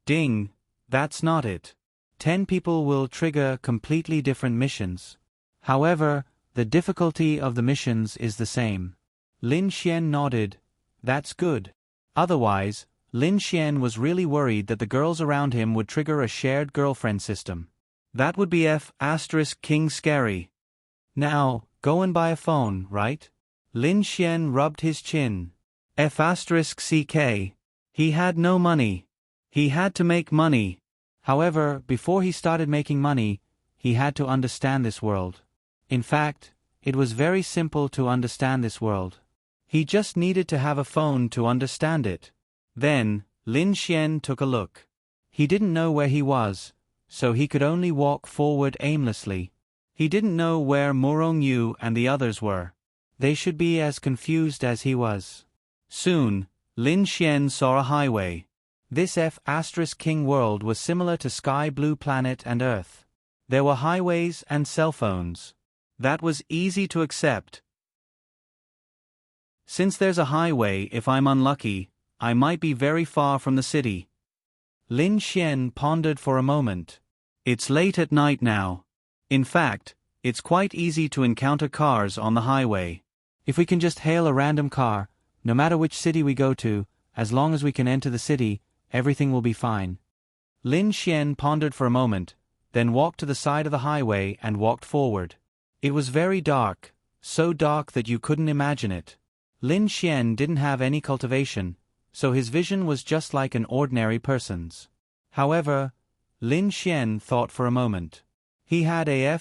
Ding, that's not it. 10 people will trigger completely different missions. However, the difficulty of the missions is the same. Lin Xian nodded. That's good. Otherwise, Lin Xian was really worried that the girls around him would trigger a shared girlfriend system. That would be King scary. Now, go and buy a phone, right? Lin Xian rubbed his chin. CK. He had no money. He had to make money. However, before he started making money, he had to understand this world. In fact, it was very simple to understand this world. He just needed to have a phone to understand it. Then, Lin Xian took a look. He didn't know where he was, so he could only walk forward aimlessly. He didn't know where Murong Yu and the others were. They should be as confused as he was. Soon, Lin Xian saw a highway. This King world was similar to Sky Blue Planet and Earth. There were highways and cell phones. That was easy to accept. Since there's a highway, if I'm unlucky, I might be very far from the city. Lin Xian pondered for a moment. It's late at night now. In fact, it's quite easy to encounter cars on the highway. If we can just hail a random car, no matter which city we go to, as long as we can enter the city, everything will be fine. Lin Xian pondered for a moment, then walked to the side of the highway and walked forward. It was very dark, so dark that you couldn't imagine it. Lin Xian didn't have any cultivation, so his vision was just like an ordinary person's. However, Lin Xian thought for a moment. He had a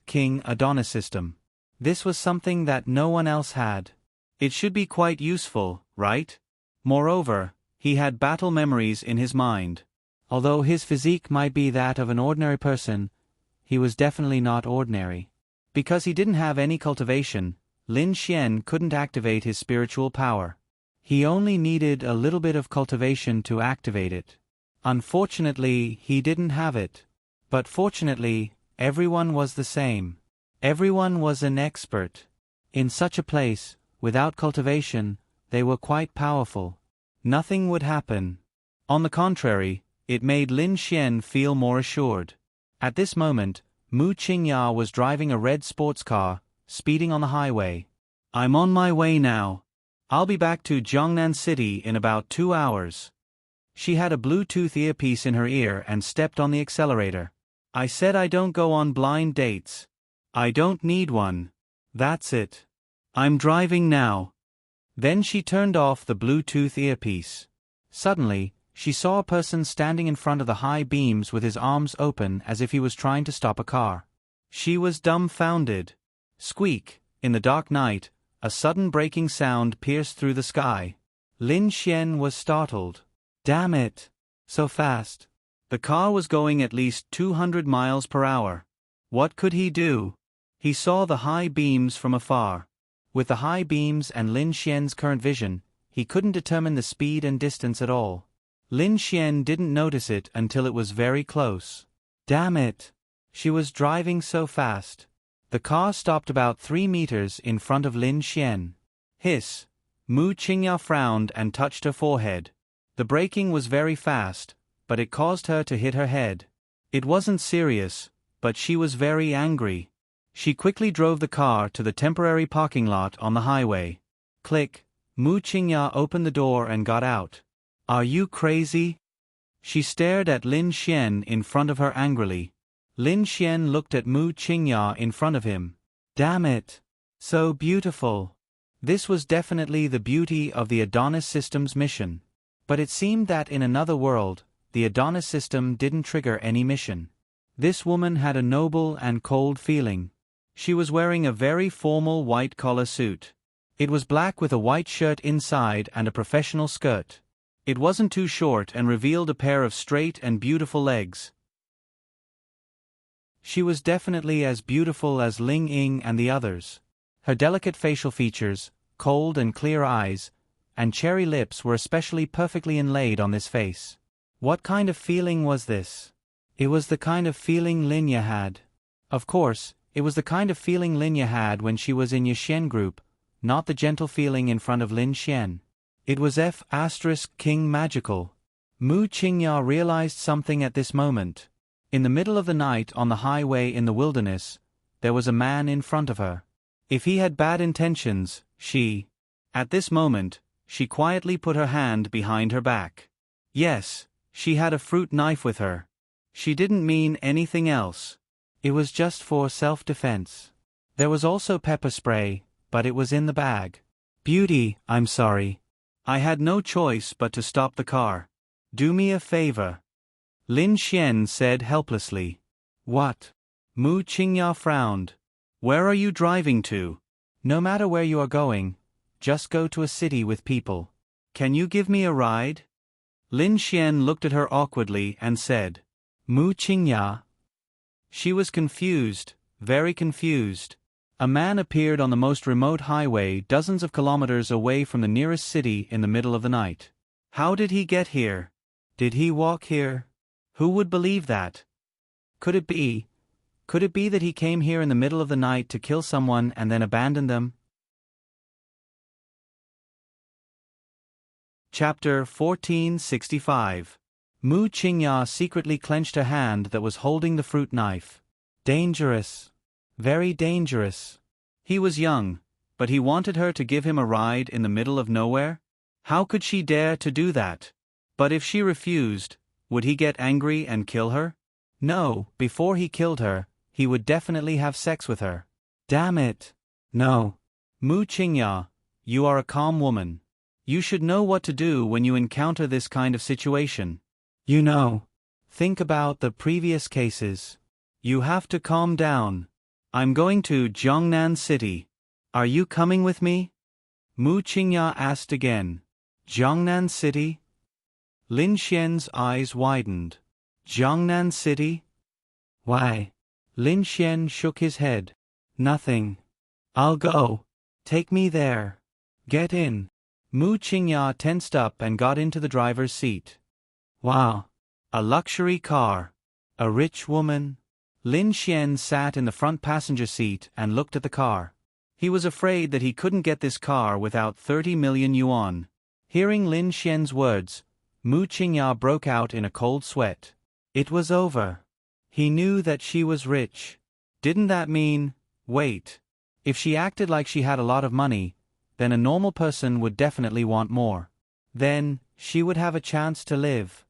King Adonis system. This was something that no one else had. It should be quite useful, right? Moreover, he had battle memories in his mind. Although his physique might be that of an ordinary person, he was definitely not ordinary. Because he didn't have any cultivation, Lin Xian couldn't activate his spiritual power. He only needed a little bit of cultivation to activate it. Unfortunately, he didn't have it. But fortunately, everyone was the same. Everyone was an expert. In such a place, without cultivation, they were quite powerful. Nothing would happen. On the contrary, it made Lin Xian feel more assured. At this moment, Mu Qingya was driving a red sports car, speeding on the highway. I'm on my way now. I'll be back to Jiangnan City in about 2 hours. She had a Bluetooth earpiece in her ear and stepped on the accelerator. I said I don't go on blind dates. I don't need one. That's it. I'm driving now. Then she turned off the Bluetooth earpiece. Suddenly, she saw a person standing in front of the high beams with his arms open as if he was trying to stop a car. She was dumbfounded. Squeak! In the dark night, a sudden breaking sound pierced through the sky. Lin Xian was startled. Damn it! So fast. The car was going at least 200 miles per hour. What could he do? He saw the high beams from afar. With the high beams and Lin Xian's current vision, he couldn't determine the speed and distance at all. Lin Xian didn't notice it until it was very close. Damn it! She was driving so fast. The car stopped about 3 meters in front of Lin Xian. Hiss! Mu Qingya frowned and touched her forehead. The braking was very fast, but it caused her to hit her head. It wasn't serious, but she was very angry. She quickly drove the car to the temporary parking lot on the highway. Click! Mu Qingya opened the door and got out. Are you crazy? She stared at Lin Xian in front of her angrily. Lin Xian looked at Mu Qingya in front of him. Damn it! So beautiful! This was definitely the beauty of the Adonis system's mission. But it seemed that in another world, the Adonis system didn't trigger any mission. This woman had a noble and cold feeling. She was wearing a very formal white-collar suit. It was black with a white shirt inside and a professional skirt. It wasn't too short and revealed a pair of straight and beautiful legs. She was definitely as beautiful as Ling Ying and the others. Her delicate facial features, cold and clear eyes, and cherry lips were especially perfectly inlaid on this face. What kind of feeling was this? It was the kind of feeling Linya had. Of course, it was the kind of feeling Linya had when she was in Yixin group, not the gentle feeling in front of Lin Xian. It was King magical. Mu Qingya realized something at this moment. In the middle of the night on the highway in the wilderness, there was a man in front of her. If he had bad intentions, at this moment, she quietly put her hand behind her back. Yes, she had a fruit knife with her. She didn't mean anything else. It was just for self-defense. There was also pepper spray, but it was in the bag. Beauty, I'm sorry. I had no choice but to stop the car. Do me a favor. Lin Xian said helplessly. What? Mu Qingya frowned. Where are you driving to? No matter where you are going, just go to a city with people. Can you give me a ride? Lin Xian looked at her awkwardly and said. Mu Qingya. She was confused, very confused. A man appeared on the most remote highway dozens of kilometers away from the nearest city in the middle of the night. How did he get here? Did he walk here? Who would believe that? Could it be that he came here in the middle of the night to kill someone and then abandon them? Chapter 1465. Mu Qingya secretly clenched her hand that was holding the fruit knife. Dangerous. Very dangerous. He was young, but he wanted her to give him a ride in the middle of nowhere? How could she dare to do that? But if she refused, would he get angry and kill her? No, before he killed her, he would definitely have sex with her. Damn it. No. Mu Qingya, you are a calm woman. You should know what to do when you encounter this kind of situation. You know. Think about the previous cases. You have to calm down. I'm going to Jiangnan City. Are you coming with me? Mu Qingya asked again. Jiangnan City? Lin Xian's eyes widened. Jiangnan City? Why? Lin Xian shook his head. Nothing. I'll go. Take me there. Get in. Mu Qingya tensed up and got into the driver's seat. Wow. A luxury car. A rich woman. Lin Xian sat in the front passenger seat and looked at the car. He was afraid that he couldn't get this car without 30 million yuan. Hearing Lin Xian's words, Mu Qingya broke out in a cold sweat. It was over. He knew that she was rich. Didn't that mean, wait, if she acted like she had a lot of money, then a normal person would definitely want more. Then, she would have a chance to live.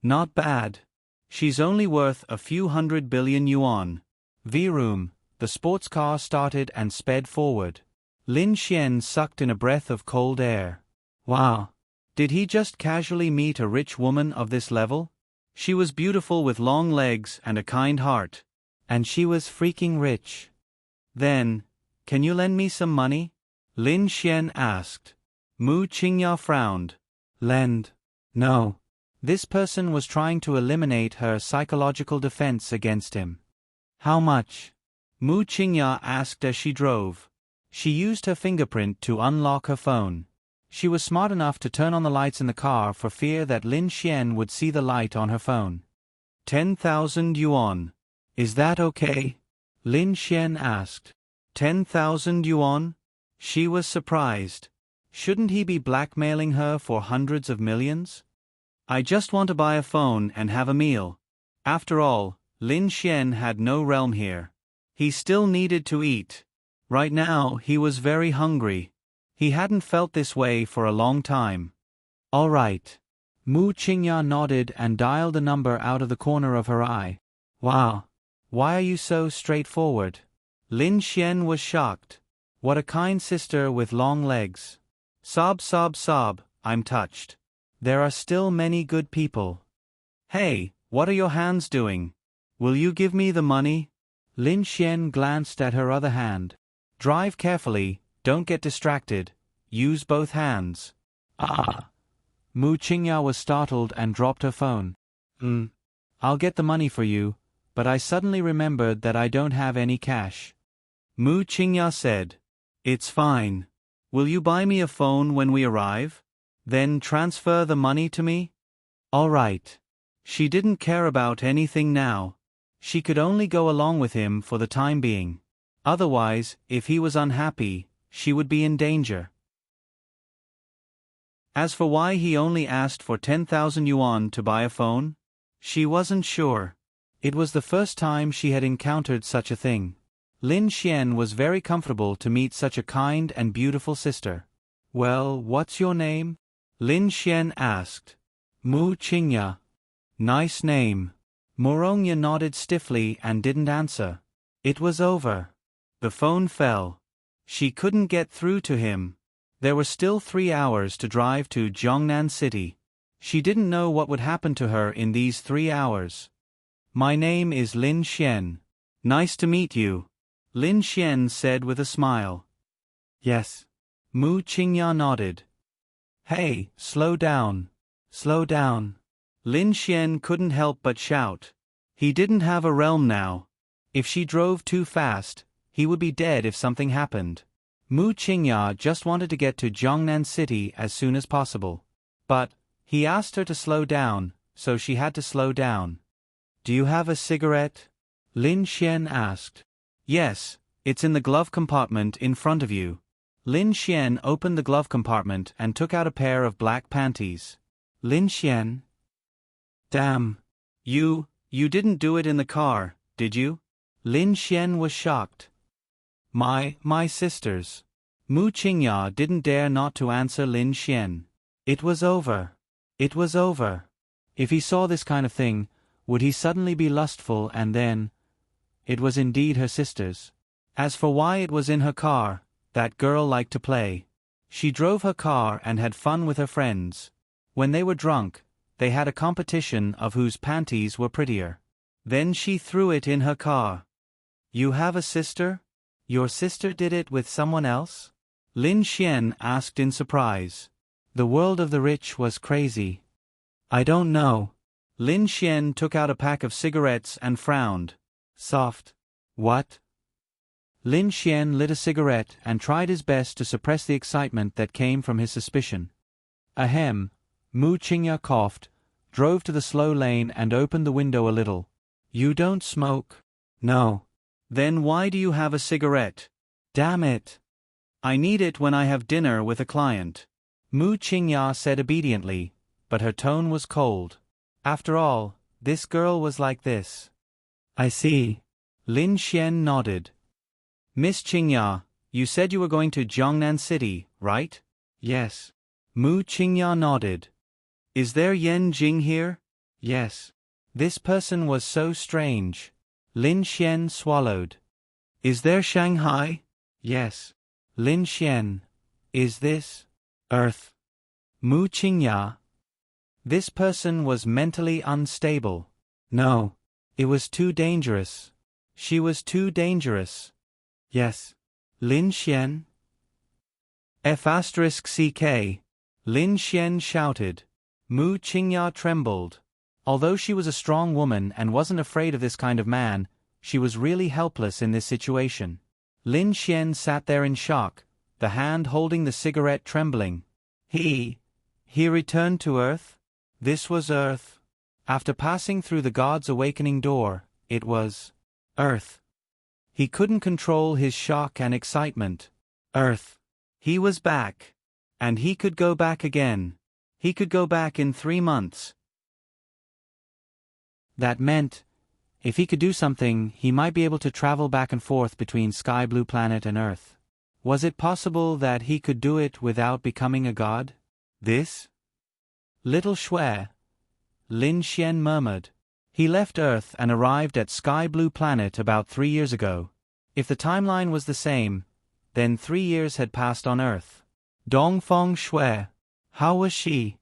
Not bad. She's only worth a few 100 billion yuan. Vroom, the sports car started and sped forward. Lin Xian sucked in a breath of cold air. Wow. Did he just casually meet a rich woman of this level? She was beautiful with long legs and a kind heart. And she was freaking rich. Then, can you lend me some money? Lin Xian asked. Mu Qingya frowned. Lend? No. This person was trying to eliminate her psychological defense against him. How much? Mu Qingya asked as she drove. She used her fingerprint to unlock her phone. She was smart enough to turn on the lights in the car for fear that Lin Xian would see the light on her phone. 10,000 yuan. Is that okay? Lin Xian asked. 10,000 yuan? She was surprised. Shouldn't he be blackmailing her for hundreds of millions? I just want to buy a phone and have a meal. After all, Lin Xian had no realm here. He still needed to eat. Right now he was very hungry. He hadn't felt this way for a long time. All right. Mu Qingya nodded and dialed a number out of the corner of her eye. Wow. Why are you so straightforward? Lin Xian was shocked. What a kind sister with long legs. Sob, sob, sob, I'm touched. There are still many good people. Hey, what are your hands doing? Will you give me the money? Lin Xian glanced at her other hand. Drive carefully, don't get distracted. Use both hands. Ah. Mu Qingya was startled and dropped her phone. I'll get the money for you, but I suddenly remembered that I don't have any cash. Mu Qingya said, It's fine. Will you buy me a phone when we arrive? Then transfer the money to me? All right. She didn't care about anything now. She could only go along with him for the time being. Otherwise, if he was unhappy, she would be in danger. As for why he only asked for 10,000 yuan to buy a phone, she wasn't sure. It was the first time she had encountered such a thing. Lin Xian was very comfortable to meet such a kind and beautiful sister. Well, what's your name? Lin Xian asked. Mu Qingya. Nice name. Morongya nodded stiffly and didn't answer. It was over. The phone fell. She couldn't get through to him. There were still 3 hours to drive to Jiangnan City. She didn't know what would happen to her in these 3 hours. My name is Lin Xian. Nice to meet you. Lin Xian said with a smile. Yes. Mu Qingya nodded. Hey, slow down. Slow down. Lin Xian couldn't help but shout. He didn't have a realm now. If she drove too fast, he would be dead if something happened. Mu Qingya just wanted to get to Jiangnan City as soon as possible. But he asked her to slow down, so she had to slow down. Do you have a cigarette? Lin Xian asked. Yes, it's in the glove compartment in front of you. Lin Xian opened the glove compartment and took out a pair of black panties. Lin Xian? Damn. You didn't do it in the car, did you? Lin Xian was shocked. My sisters. Mu Qingya didn't dare not to answer Lin Xian. It was over. It was over. If he saw this kind of thing, would he suddenly be lustful and then... It was indeed her sisters. As for why it was in her car, that girl liked to play. She drove her car and had fun with her friends. When they were drunk, they had a competition of whose panties were prettier. Then she threw it in her car. You have a sister? Your sister did it with someone else? Lin Xian asked in surprise. The world of the rich was crazy. I don't know. Lin Xian took out a pack of cigarettes and frowned. Soft. What? Lin Xian lit a cigarette and tried his best to suppress the excitement that came from his suspicion. Ahem. Mu Qingya coughed, drove to the slow lane and opened the window a little. You don't smoke? No. Then why do you have a cigarette? Damn it. I need it when I have dinner with a client. Mu Qingya said obediently, but her tone was cold. After all, this girl was like this. I see. Lin Xian nodded. Miss Qingya, you said you were going to Jiangnan City, right? Yes. Mu Qingya nodded. Is there Yan Jing here? Yes. This person was so strange. Lin Xian swallowed. Is there Shanghai? Yes. Lin Xian. Is this Earth? Mu Qingya. This person was mentally unstable. No. It was too dangerous. She was too dangerous. Yes. Lin Xian. F*CK. Lin Xian shouted. Mu Qingya trembled. Although she was a strong woman and wasn't afraid of this kind of man, she was really helpless in this situation. Lin Xian sat there in shock, the hand holding the cigarette trembling. He returned to Earth? This was Earth. After passing through the God's awakening door, it was Earth. He couldn't control his shock and excitement. Earth. He was back. And he could go back again. He could go back in 3 months. That meant, if he could do something, he might be able to travel back and forth between Sky Blue Planet and Earth. Was it possible that he could do it without becoming a god? This? Little Shui. Lin Xian murmured. He left Earth and arrived at Sky Blue Planet about 3 years ago. If the timeline was the same, then 3 years had passed on Earth. Dongfeng Shui. How was she?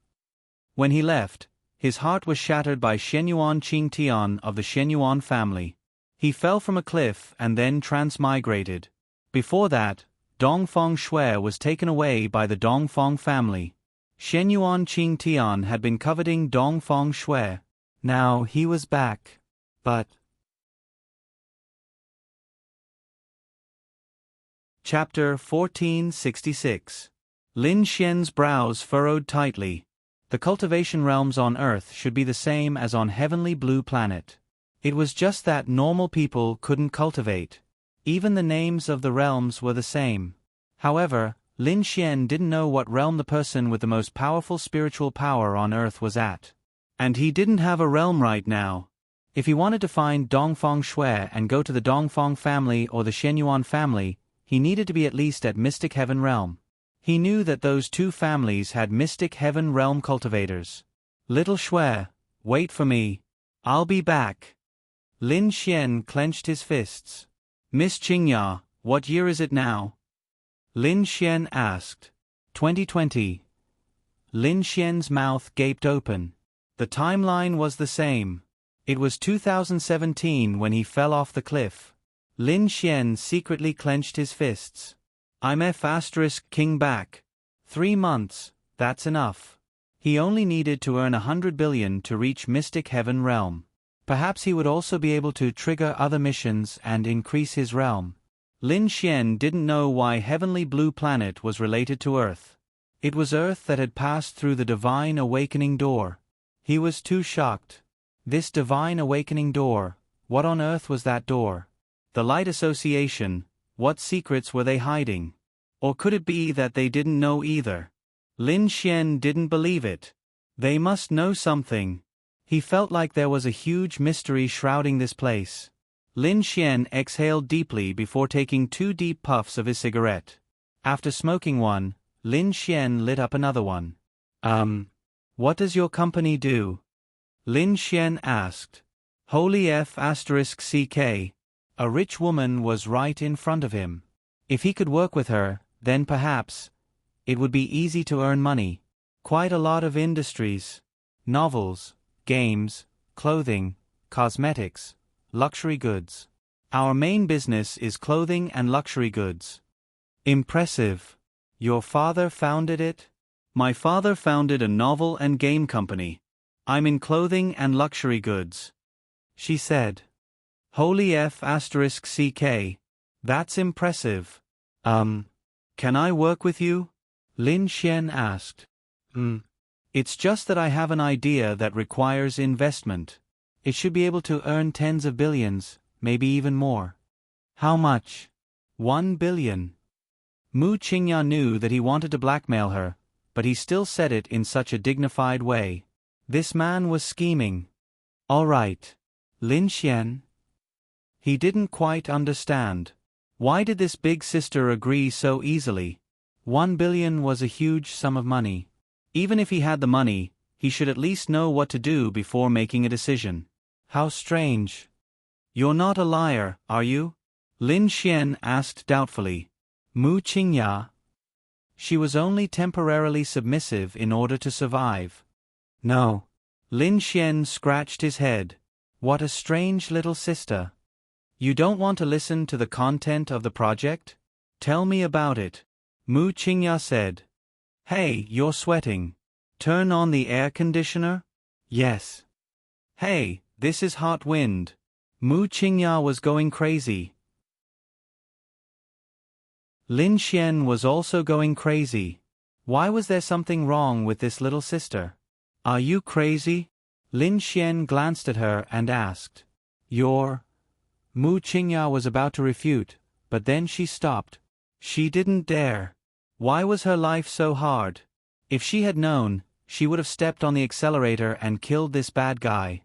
When he left, his heart was shattered by Shenyuan Qingtian of the Shenyuan family. He fell from a cliff and then transmigrated. Before that, Dongfeng Shui was taken away by the Dongfeng family. Shenyuan Qingtian had been coveting Dongfeng Shui. Now he was back. But Chapter 1466. Lin Xian's brows furrowed tightly. The cultivation realms on Earth should be the same as on Heavenly Blue Planet. It was just that normal people couldn't cultivate. Even the names of the realms were the same. However, Lin Xian didn't know what realm the person with the most powerful spiritual power on Earth was at. And he didn't have a realm right now. If he wanted to find Dongfeng Shui and go to the Dongfeng family or the Shenyuan family, he needed to be at least at Mystic Heaven Realm. He knew that those two families had Mystic Heaven Realm cultivators. Little Shui, wait for me. I'll be back. Lin Xian clenched his fists. Miss Qingya, what year is it now? Lin Xian asked. 2020. Lin Xian's mouth gaped open. The timeline was the same. It was 2017 when he fell off the cliff. Lin Xian secretly clenched his fists. I'm F*King back. 3 months, that's enough. He only needed to earn 100 billion to reach Mystic Heaven Realm. Perhaps he would also be able to trigger other missions and increase his realm. Lin Xian didn't know why Heavenly Blue Planet was related to Earth. It was Earth that had passed through the Divine Awakening Door. He was too shocked. This Divine Awakening Door, what on earth was that door? The Light Association, what secrets were they hiding? Or could it be that they didn't know either? Lin Xian didn't believe it. They must know something. He felt like there was a huge mystery shrouding this place. Lin Xian exhaled deeply before taking 2 deep puffs of his cigarette. After smoking one, Lin Xian lit up another one. What does your company do? Lin Xian asked. Holy F*CK. A rich woman was right in front of him. If he could work with her, then perhaps it would be easy to earn money. Quite a lot of industries. Novels, games, clothing, cosmetics, luxury goods. Our main business is clothing and luxury goods. Impressive. Your father founded it? My father founded a novel and game company. I'm in clothing and luxury goods. She said. Holy F*CK. That's impressive. Can I work with you? Lin Xian asked. It's just that I have an idea that requires investment. It should be able to earn tens of billions, maybe even more. How much? 1 billion. Mu Qingya knew that he wanted to blackmail her, but he still said it in such a dignified way. This man was scheming. All right. Lin Xian. He didn't quite understand. Why did this big sister agree so easily? 1 billion was a huge sum of money. Even if he had the money, he should at least know what to do before making a decision. How strange. You're not a liar, are you? Lin Xian asked doubtfully. Mu Qingya. She was only temporarily submissive in order to survive. No. Lin Xian scratched his head. What a strange little sister. You don't want to listen to the content of the project? Tell me about it. Mu Qingya said. Hey, you're sweating. Turn on the air conditioner? Yes. Hey, this is hot wind. Mu Qingya was going crazy. Lin Xian was also going crazy. Why was there something wrong with this little sister? Are you crazy? Lin Xian glanced at her and asked. You're... Mu Qingya was about to refute, but then she stopped. She didn't dare. Why was her life so hard? If she had known, she would have stepped on the accelerator and killed this bad guy.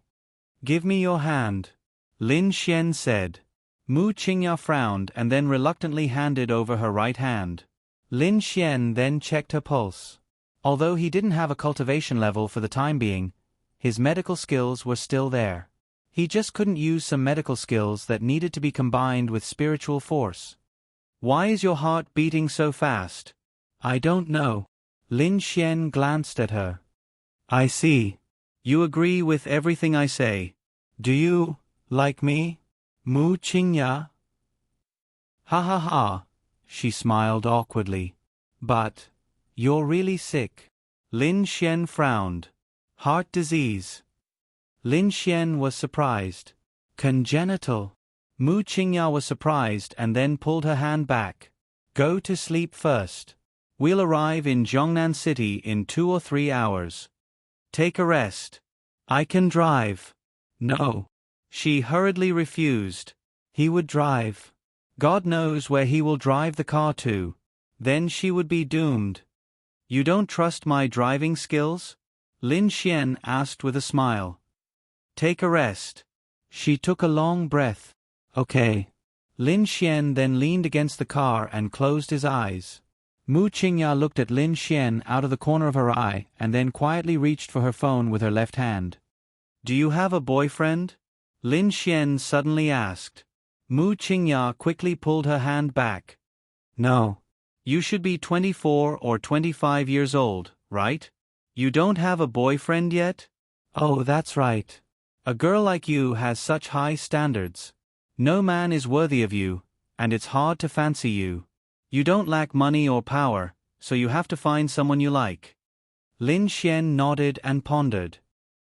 Give me your hand. Lin Xian said. Mu Qingya frowned and then reluctantly handed over her right hand. Lin Xian then checked her pulse. Although he didn't have a cultivation level for the time being, his medical skills were still there. He just couldn't use some medical skills that needed to be combined with spiritual force. Why is your heart beating so fast? I don't know. Lin Xian glanced at her. I see. You agree with everything I say. Do you like me? Mu Qingya? Ha ha ha. She smiled awkwardly. But you're really sick. Lin Xian frowned. Heart disease. Lin Xian was surprised. Congenital. Mu Qingya was surprised and then pulled her hand back. Go to sleep first. We'll arrive in Zhongnan City in 2 or 3 hours. Take a rest. I can drive. No. She hurriedly refused. He would drive. God knows where he will drive the car to. Then she would be doomed. You don't trust my driving skills? Lin Xian asked with a smile. Take a rest. She took a long breath. Okay. Lin Xian then leaned against the car and closed his eyes. Mu Qingya looked at Lin Xian out of the corner of her eye and then quietly reached for her phone with her left hand. Do you have a boyfriend? Lin Xian suddenly asked. Mu Qingya quickly pulled her hand back. No. You should be 24 or 25 years old, right? You don't have a boyfriend yet? Oh, that's right. A girl like you has such high standards. No man is worthy of you, and it's hard to fancy you. You don't lack money or power, so you have to find someone you like. Lin Xian nodded and pondered.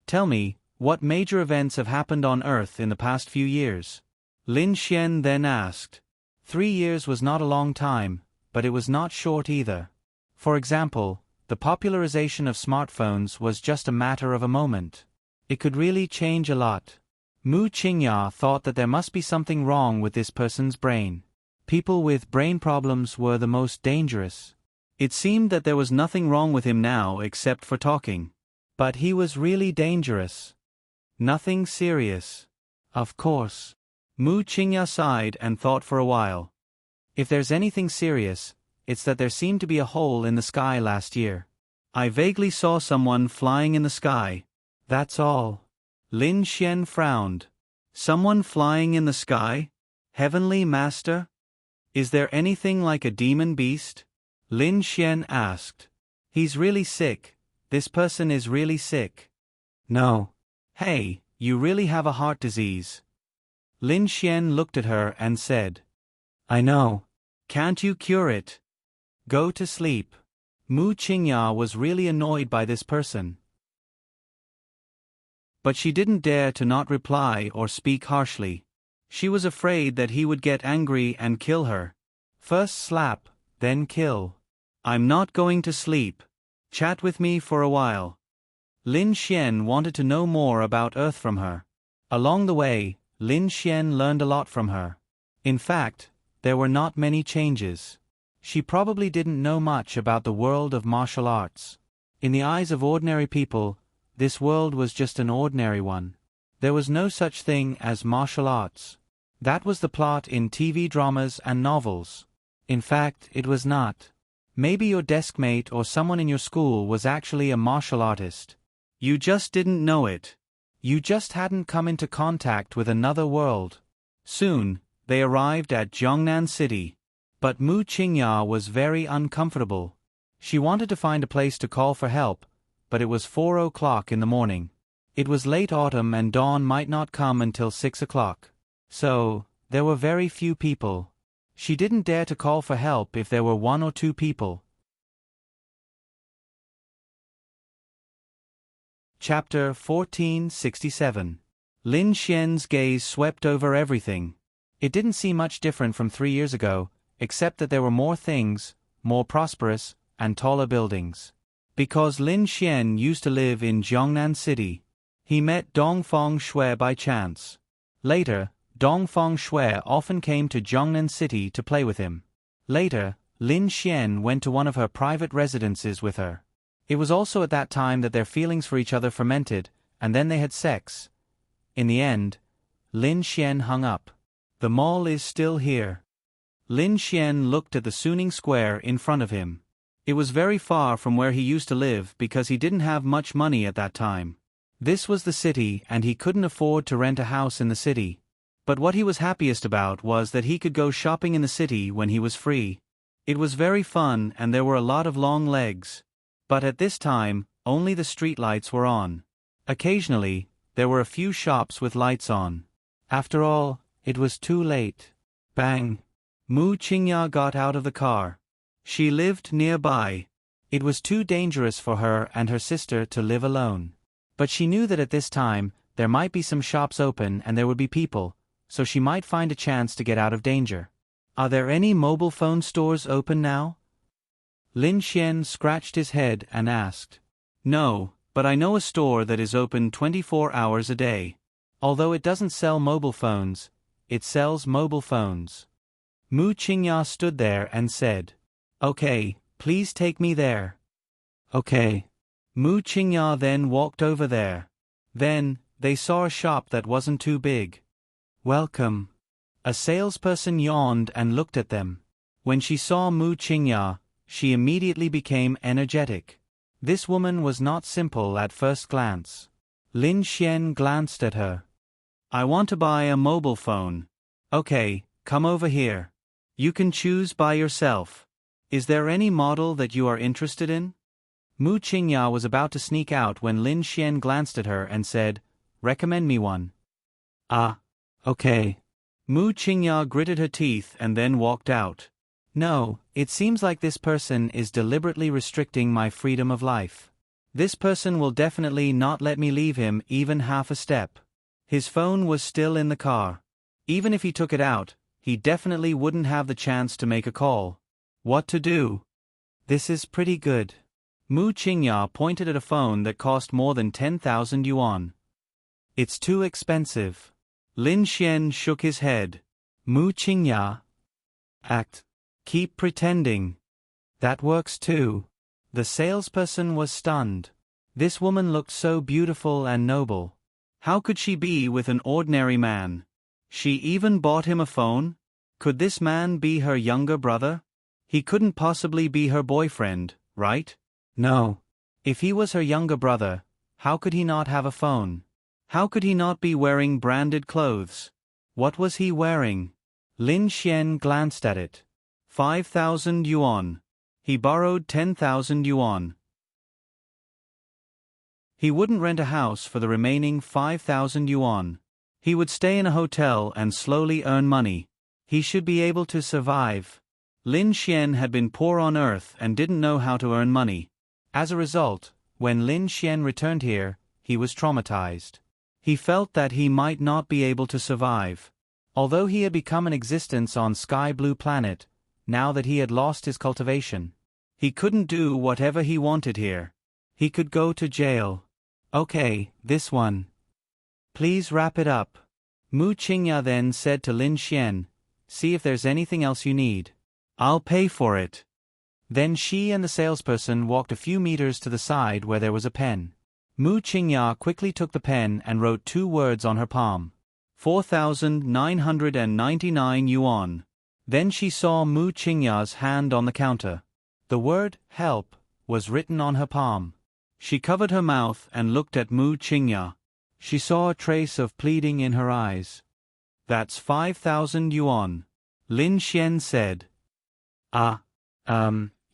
Tell me, what major events have happened on Earth in the past few years? Lin Xian then asked. 3 years was not a long time, but it was not short either. For example, the popularization of smartphones was just a matter of a moment. It could really change a lot. Mu Qingya thought that there must be something wrong with this person's brain. People with brain problems were the most dangerous. It seemed that there was nothing wrong with him now except for talking. But he was really dangerous. Nothing serious. Of course. Mu Qingya sighed and thought for a while. If there's anything serious, it's that there seemed to be a hole in the sky last year. I vaguely saw someone flying in the sky. That's all. Lin Xian frowned. Someone flying in the sky? Heavenly Master? Is there anything like a demon beast? Lin Xian asked. He's really sick. This person is really sick. No. Hey, you really have a heart disease. Lin Xian looked at her and said. I know. Can't you cure it? Go to sleep. Mu Qingya was really annoyed by this person. But she didn't dare to not reply or speak harshly. She was afraid that he would get angry and kill her. First slap, then kill. I'm not going to sleep. Chat with me for a while. Lin Xian wanted to know more about Earth from her. Along the way, Lin Xian learned a lot from her. In fact, there were not many changes. She probably didn't know much about the world of martial arts. In the eyes of ordinary people, this world was just an ordinary one. There was no such thing as martial arts. That was the plot in TV dramas and novels. In fact, it was not. Maybe your deskmate or someone in your school was actually a martial artist. You just didn't know it. You just hadn't come into contact with another world. Soon, they arrived at Zhongnan City. But Mu Qingya was very uncomfortable. She wanted to find a place to call for help, but it was 4 o'clock in the morning. It was late autumn and dawn might not come until 6 o'clock. So, there were very few people. She didn't dare to call for help if there were 1 or 2 people. Chapter 1467. Lin Xian's gaze swept over everything. It didn't seem much different from 3 years ago, except that there were more things, more prosperous, and taller buildings. Because Lin Xian used to live in Zhongnan City, he met Dongfang Shui by chance. Later, Dongfang Shui often came to Zhongnan City to play with him. Later, Lin Xian went to one of her private residences with her. It was also at that time that their feelings for each other fermented, and then they had sex. In the end, Lin Xian hung up. The mall is still here. Lin Xian looked at the Suning Square in front of him. It was very far from where he used to live because he didn't have much money at that time. This was the city and he couldn't afford to rent a house in the city. But what he was happiest about was that he could go shopping in the city when he was free. It was very fun and there were a lot of long legs. But at this time, only the streetlights were on. Occasionally, there were a few shops with lights on. After all, it was too late. Bang! Mu Qingya got out of the car. She lived nearby. It was too dangerous for her and her sister to live alone. But she knew that at this time, there might be some shops open and there would be people, so she might find a chance to get out of danger. Are there any mobile phone stores open now? Lin Xian scratched his head and asked. No, but I know a store that is open 24 hours a day. Although it doesn't sell mobile phones, it sells mobile phones. Mu Qingya stood there and said, Okay, please take me there. Okay. Mu Qingya then walked over there. Then, they saw a shop that wasn't too big. Welcome. A salesperson yawned and looked at them. When she saw Mu Qingya, she immediately became energetic. This woman was not simple at first glance. Lin Xian glanced at her. I want to buy a mobile phone. Okay, come over here. You can choose by yourself. Is there any model that you are interested in? Mu Qingya was about to sneak out when Lin Xian glanced at her and said, Recommend me one. Ah, okay. Mu Qingya gritted her teeth and then walked out. No, it seems like this person is deliberately restricting my freedom of life. This person will definitely not let me leave him even half a step. His phone was still in the car. Even if he took it out, he definitely wouldn't have the chance to make a call. What to do? This is pretty good. Mu Qingya pointed at a phone that cost more than 10,000 yuan. It's too expensive. Lin Xian shook his head. Mu Qingya. Keep pretending. That works too. The salesperson was stunned. This woman looked so beautiful and noble. How could she be with an ordinary man? She even bought him a phone? Could this man be her younger brother? He couldn't possibly be her boyfriend, right? No. If he was her younger brother, how could he not have a phone? How could he not be wearing branded clothes? What was he wearing? Lin Xian glanced at it. 5,000 yuan. He borrowed 10,000 yuan. He wouldn't rent a house for the remaining 5,000 yuan. He would stay in a hotel and slowly earn money. He should be able to survive. Lin Xian had been poor on earth and didn't know how to earn money. As a result, when Lin Xian returned here, he was traumatized. He felt that he might not be able to survive. Although he had become an existence on Sky Blue Planet, now that he had lost his cultivation, he couldn't do whatever he wanted here. He could go to jail. Okay, this one. Please wrap it up. Mu Qingya then said to Lin Xian, See if there's anything else you need. I'll pay for it. Then she and the salesperson walked a few meters to the side where there was a pen. Mu Qingya quickly took the pen and wrote 2 words on her palm. 4,999 yuan. Then she saw Mu Qingya's hand on the counter. The word, help, was written on her palm. She covered her mouth and looked at Mu Qingya. She saw a trace of pleading in her eyes. That's 5,000 yuan. Lin Xian said.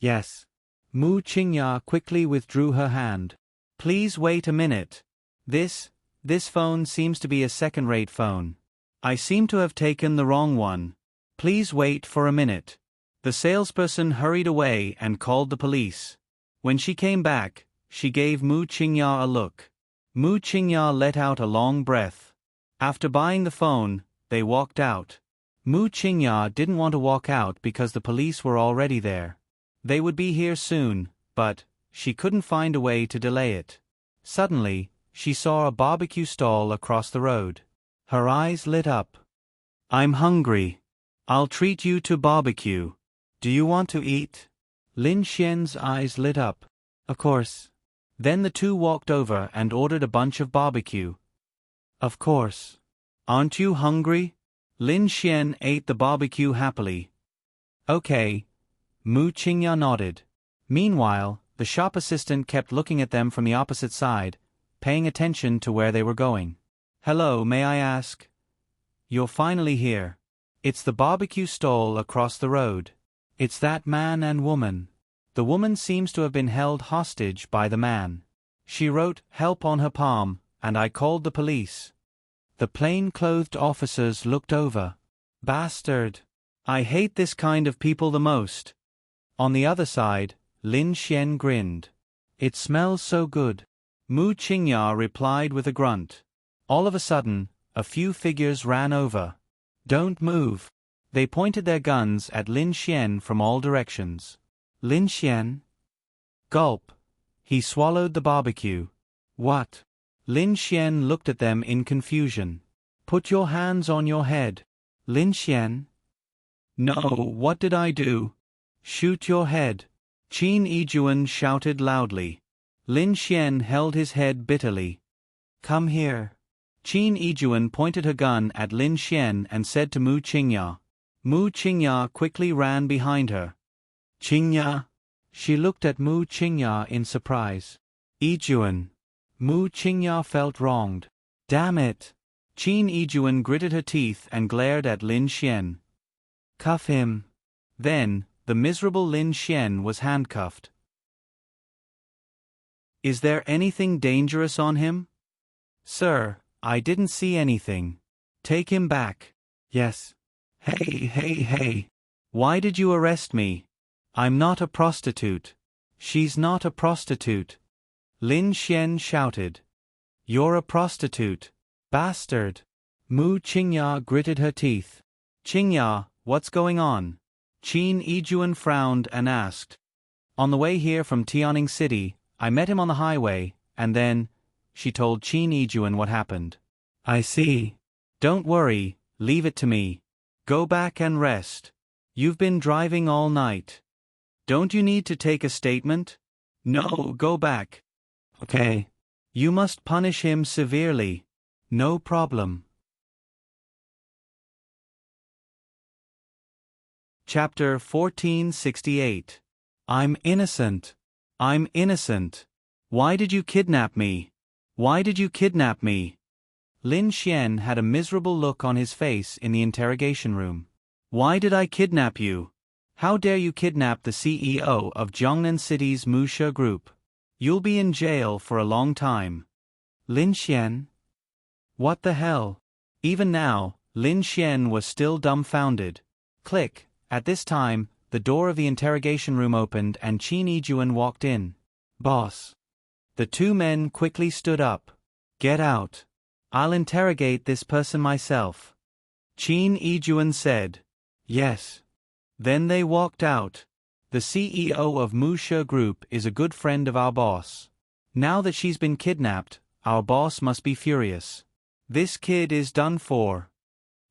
Yes. Mu Qingya quickly withdrew her hand. Please wait a minute. This phone seems to be a second-rate phone. I seem to have taken the wrong one. Please wait for a minute. The salesperson hurried away and called the police. When she came back, she gave Mu Qingya a look. Mu Qingya let out a long breath. After buying the phone, they walked out. Mu Qingya didn't want to walk out because the police were already there. They would be here soon, but she couldn't find a way to delay it. Suddenly, she saw a barbecue stall across the road. Her eyes lit up. I'm hungry. I'll treat you to barbecue. Do you want to eat? Lin Xian's eyes lit up. Of course. Then the two walked over and ordered a bunch of barbecue. Of course. Aren't you hungry? Lin Xian ate the barbecue happily. Okay. Mu Qingya nodded. Meanwhile, the shop assistant kept looking at them from the opposite side, paying attention to where they were going. "Hello, may I ask?" "You're finally here. It's the barbecue stall across the road. It's that man and woman." The woman seems to have been held hostage by the man. She wrote "help" on her palm, and I called the police. The plain-clothed officers looked over. "Bastard. I hate this kind of people the most." On the other side, Lin Xian grinned. "It smells so good." Mu Qingya replied with a grunt. All of a sudden, a few figures ran over. "Don't move." They pointed their guns at Lin Xian from all directions. Lin Xian? Gulp. He swallowed the barbecue. "What?" Lin Xian looked at them in confusion. "Put your hands on your head." Lin Xian? "No, what did I do?" "Shoot your head." Qin Yijuan shouted loudly. Lin Xian held his head bitterly. "Come here." Qin Yijuan pointed her gun at Lin Xian and said to Mu Qingya. Mu Qingya quickly ran behind her. "Qingya?" She looked at Mu Qingya in surprise. "Yijuan." Mu Qingya felt wronged. "Damn it." Qin Yijuan gritted her teeth and glared at Lin Xian. "Cuff him." Then, the miserable Lin Xian was handcuffed. "Is there anything dangerous on him?" "Sir, I didn't see anything." "Take him back." "Yes." Hey. Why did you arrest me?" "I'm not a prostitute." "She's not a prostitute." Lin Xian shouted. "You're a prostitute. Bastard." Mu Qingya gritted her teeth. "Qingya, what's going on?" Qin Yijuan frowned and asked. "On the way here from Tianning City, I met him on the highway, and then," she told Qin Yijuan what happened. "I see." "Don't worry, leave it to me. Go back and rest. You've been driving all night. Don't you need to take a statement?" "No, go back." "Okay. You must punish him severely." "No problem." Chapter 1468. I'm innocent. I'm innocent. Why did you kidnap me? Why did you kidnap me? Lin Xian had a miserable look on his face in the interrogation room. "Why did I kidnap you? How dare you kidnap the CEO of Jiangnan City's Musha Group? You'll be in jail for a long time." "Lin Xian? What the hell?" Even now, Lin Xian was still dumbfounded. Click. At this time, the door of the interrogation room opened and Qin Yijuan walked in. "Boss." The two men quickly stood up. "Get out. I'll interrogate this person myself." Qin Yijuan said. "Yes." Then they walked out. "The CEO of Musha Group is a good friend of our boss. Now that she's been kidnapped, our boss must be furious. This kid is done for."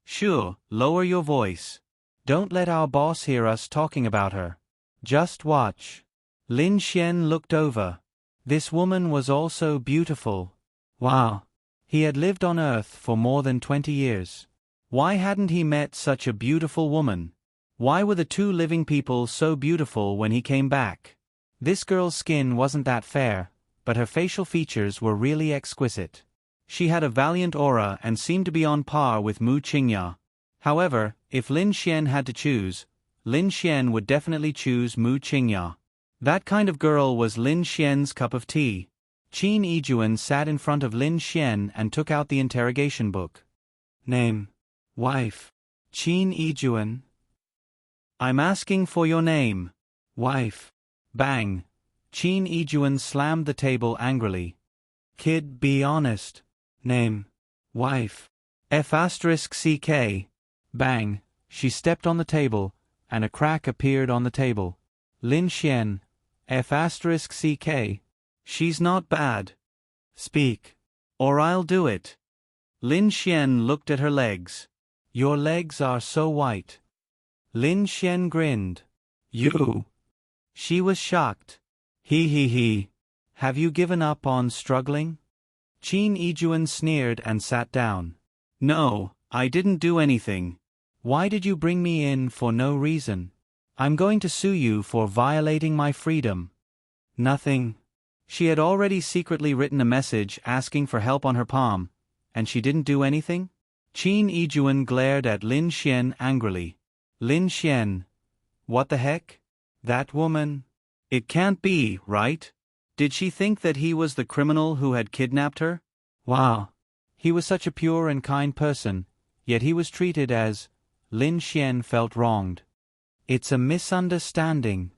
"Sure, lower your voice. Don't let our boss hear us talking about her. Just watch." Lin Xian looked over. This woman was also beautiful. Wow. He had lived on Earth for more than 20 years. Why hadn't he met such a beautiful woman? Why were the two living people so beautiful when he came back? This girl's skin wasn't that fair, but her facial features were really exquisite. She had a valiant aura and seemed to be on par with Mu Qingya. However, if Lin Xian had to choose, Lin Xian would definitely choose Mu Qingya. That kind of girl was Lin Xian's cup of tea. Qin Yijuan sat in front of Lin Xian and took out the interrogation book. "Name." "Wife." "Qin Yijuan." "I'm asking for your name." "Wife." Bang. Qin Yijuan slammed the table angrily. "Kid, be honest." "Name." "Wife." F***CK. Bang. She stepped on the table, and a crack appeared on the table. Lin Xian. F***CK. She's not bad. Speak. Or I'll do it. Lin Xian looked at her legs. "Your legs are so white." Lin Xian grinned. "You." She was shocked. He. Have you given up on struggling?" Qin Yijuan sneered and sat down. "No, I didn't do anything." "Why did you bring me in for no reason?" "I'm going to sue you for violating my freedom." "Nothing." She had already secretly written a message asking for help on her palm, and she didn't do anything? Qin Yijuan glared at Lin Xian angrily. Lin Xian. What the heck? That woman? It can't be, right? Did she think that he was the criminal who had kidnapped her? Wow. He was such a pure and kind person, yet he was treated as... Lin Xian felt wronged. It's a misunderstanding.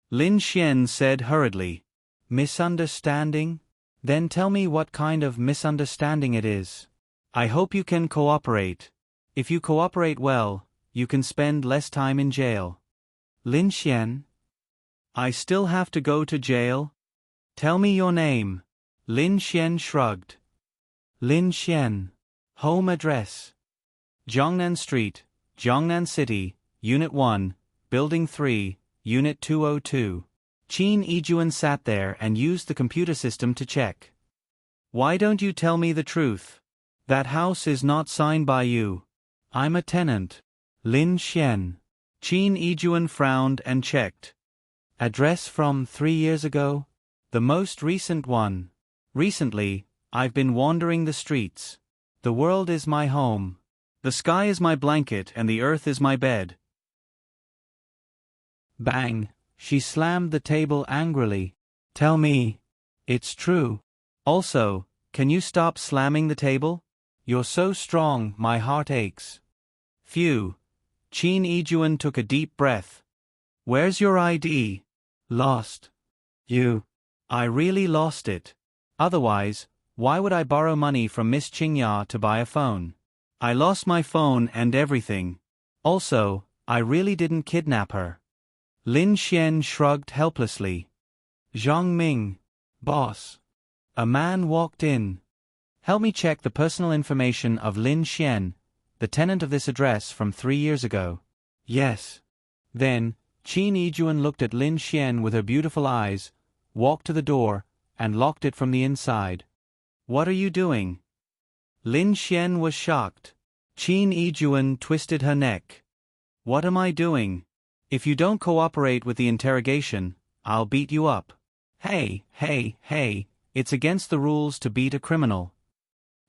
Lin Xian said hurriedly. Misunderstanding? Then tell me what kind of misunderstanding it is. I hope you can cooperate. If you cooperate well, you can spend less time in jail. Lin Xian? I still have to go to jail? Tell me your name. Lin Xian shrugged. Lin Xian. Home address. Jiangnan Street, Jiangnan City, Unit 1, Building 3, Unit 202. Qin Yijuan sat there and used the computer system to check. Why don't you tell me the truth? That house is not signed by you. I'm a tenant. Lin Xian. Qin Yijuan frowned and checked. Address from 3 years ago? The most recent one. Recently, I've been wandering the streets. The world is my home. The sky is my blanket and the earth is my bed. Bang! She slammed the table angrily. Tell me. It's true. Also, can you stop slamming the table? You're so strong, my heart aches. Phew. Qin Yijuan took a deep breath. Where's your ID? Lost. You. I really lost it. Otherwise, why would I borrow money from Miss Qingya to buy a phone? I lost my phone and everything. Also, I really didn't kidnap her. Lin Xian shrugged helplessly. Zhang Ming. Boss. A man walked in. Help me check the personal information of Lin Xian, the tenant of this address from 3 years ago. Yes. Then, Qin Yijuan looked at Lin Xian with her beautiful eyes, walked to the door, and locked it from the inside. What are you doing? Lin Xian was shocked. Qin Yijuan twisted her neck. What am I doing? If you don't cooperate with the interrogation, I'll beat you up. Hey, it's against the rules to beat a criminal.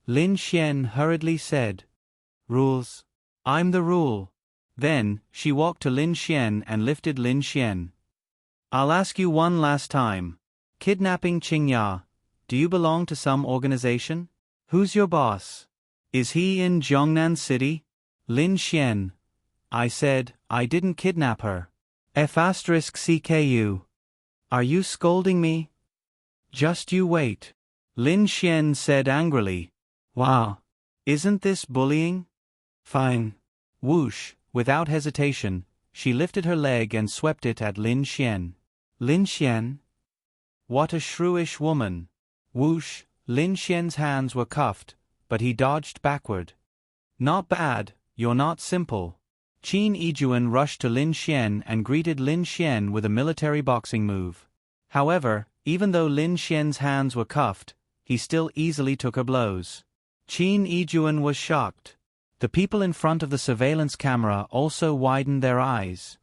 Lin Xian hurriedly said. Rules? I'm the rule. Then, she walked to Lin Xian and lifted Lin Xian. I'll ask you one last time. Kidnapping Qingya. Do you belong to some organization? Who's your boss? Is he in Jiangnan City? Lin Xian. I said, I didn't kidnap her. F*CKU. Are you scolding me? Just you wait. Lin Xian said angrily. Wow. Isn't this bullying? Fine. Whoosh, without hesitation, she lifted her leg and swept it at Lin Xian. Lin Xian? What a shrewish woman. Whoosh, Lin Xian's hands were cuffed, but he dodged backward. Not bad, you're not simple. Qin Yijuan rushed to Lin Xian and greeted Lin Xian with a military boxing move. However, even though Lin Xian's hands were cuffed, he still easily took her blows. Qin Yijuan was shocked. The people in front of the surveillance camera also widened their eyes.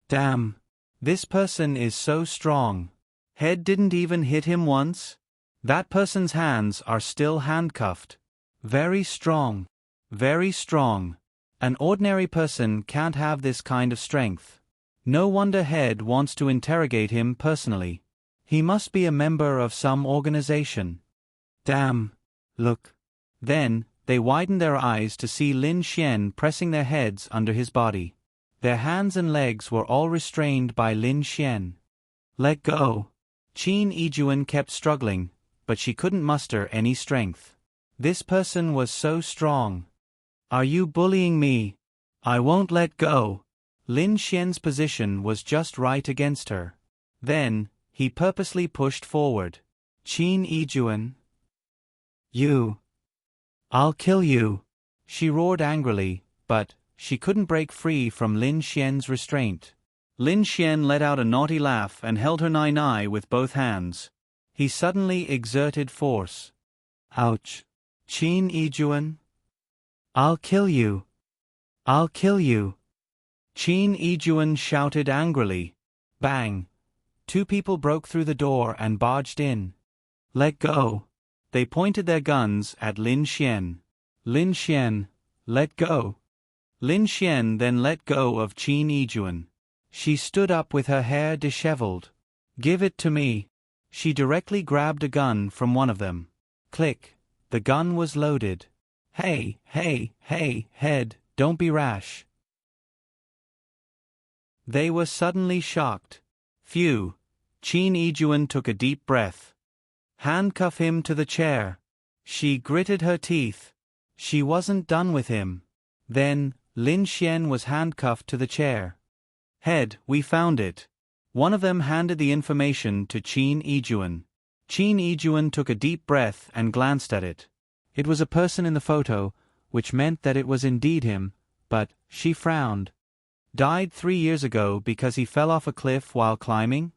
Damn. This person is so strong. Head didn't even hit him once? That person's hands are still handcuffed. Very strong. Very strong. An ordinary person can't have this kind of strength. No wonder Head wants to interrogate him personally. He must be a member of some organization. Damn. Look. Then, they widened their eyes to see Lin Xian pressing their heads under his body. Their hands and legs were all restrained by Lin Xian. Let go. Qin Yijuan kept struggling, but she couldn't muster any strength. This person was so strong. Are you bullying me? I won't let go. Lin Xian's position was just right against her. Then, he purposely pushed forward. Qin Yijuan. You. I'll kill you. She roared angrily, but she couldn't break free from Lin Xian's restraint. Lin Xian let out a naughty laugh and held her nai with both hands. He suddenly exerted force. Ouch. Qin Yijuan. I'll kill you. I'll kill you. Qin Yijuan shouted angrily. Bang. 2 people broke through the door and barged in. Let go. They pointed their guns at Lin Xian. Lin Xian, let go. Lin Xian then let go of Qin Yijuan. She stood up with her hair disheveled. Give it to me. She directly grabbed a gun from one of them. Click. The gun was loaded. Hey, head, don't be rash. They were suddenly shocked. Phew. Qin Yijuan took a deep breath. Handcuff him to the chair. She gritted her teeth. She wasn't done with him. Then, Lin Xian was handcuffed to the chair. Head, we found it. One of them handed the information to Qin Yijuan. Qin Yijuan took a deep breath and glanced at it. It was a person in the photo, which meant that it was indeed him, but she frowned. Died 3 years ago because he fell off a cliff while climbing?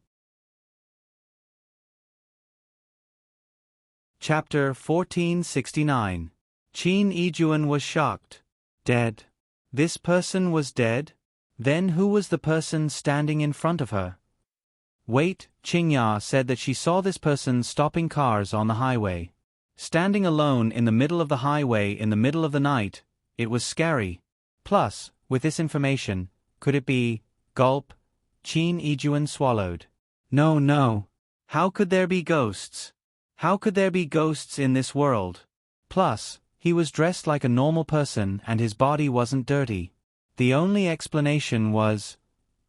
Chapter 1469. Qin Yijuan was shocked. Dead. This person was dead? Then who was the person standing in front of her? Wait, Qingya said that she saw this person stopping cars on the highway. Standing alone in the middle of the highway in the middle of the night, it was scary. Plus, with this information, could it be, gulp, Qin Yijuan swallowed. No. How could there be ghosts? How could there be ghosts in this world? Plus, he was dressed like a normal person and his body wasn't dirty. The only explanation was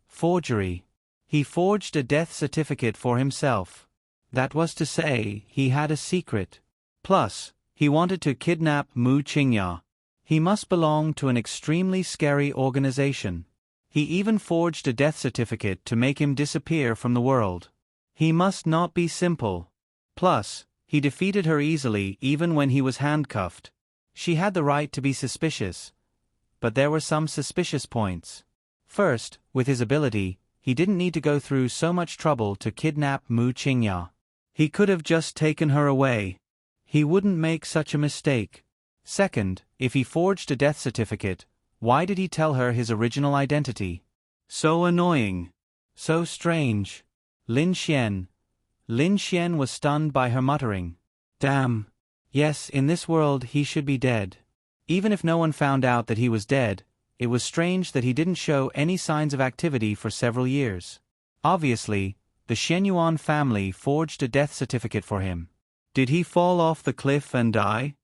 forgery. He forged a death certificate for himself. That was to say, he had a secret. Plus, he wanted to kidnap Mu Qingya. He must belong to an extremely scary organization. He even forged a death certificate to make him disappear from the world. He must not be simple. Plus, he defeated her easily even when he was handcuffed. She had the right to be suspicious. But there were some suspicious points. First, with his ability, he didn't need to go through so much trouble to kidnap Mu Qingya. He could have just taken her away. He wouldn't make such a mistake. Second, if he forged a death certificate, why did he tell her his original identity? So annoying. So strange. Lin Xian. Lin Xian was stunned by her muttering. Damn. Yes, in this world he should be dead. Even if no one found out that he was dead, it was strange that he didn't show any signs of activity for several years. Obviously, the Shenyuan family forged a death certificate for him. Did he fall off the cliff and die?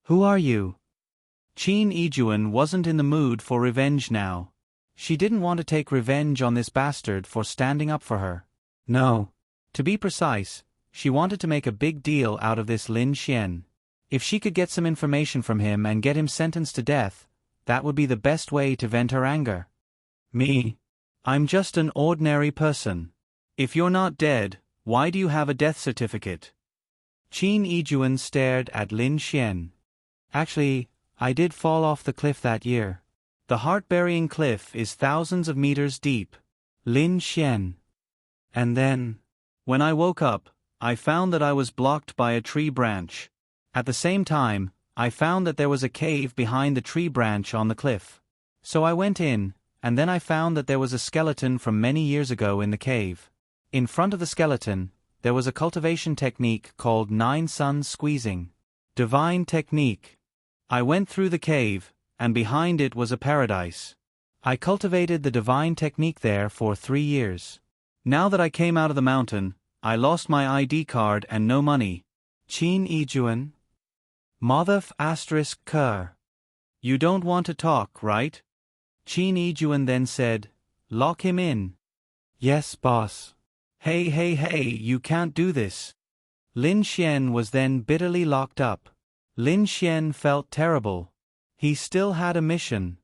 Who are you? Qin Yijuan wasn't in the mood for revenge now. She didn't want to take revenge on this bastard for standing up for her. No. To be precise, she wanted to make a big deal out of this Lin Xian. If she could get some information from him and get him sentenced to death, that would be the best way to vent her anger. Me? I'm just an ordinary person. If you're not dead, why do you have a death certificate? Qin Yijuan stared at Lin Xian. Actually, I did fall off the cliff that year. The heart-burying cliff is thousands of meters deep. Lin Xian. And then, when I woke up, I found that I was blocked by a tree branch. At the same time, I found that there was a cave behind the tree branch on the cliff. So I went in, and then I found that there was a skeleton from many years ago in the cave. In front of the skeleton, there was a cultivation technique called 9 suns squeezing. Divine technique. I went through the cave, and behind it was a paradise. I cultivated the divine technique there for 3 years. Now that I came out of the mountain, I lost my ID card and no money. Qin Yijuan. Modif ** Ker. You don't want to talk, right? Qin Yijuan then said, lock him in. Yes, boss. Hey, you can't do this. Lin Xian was then bitterly locked up. Lin Xian felt terrible. He still had a mission.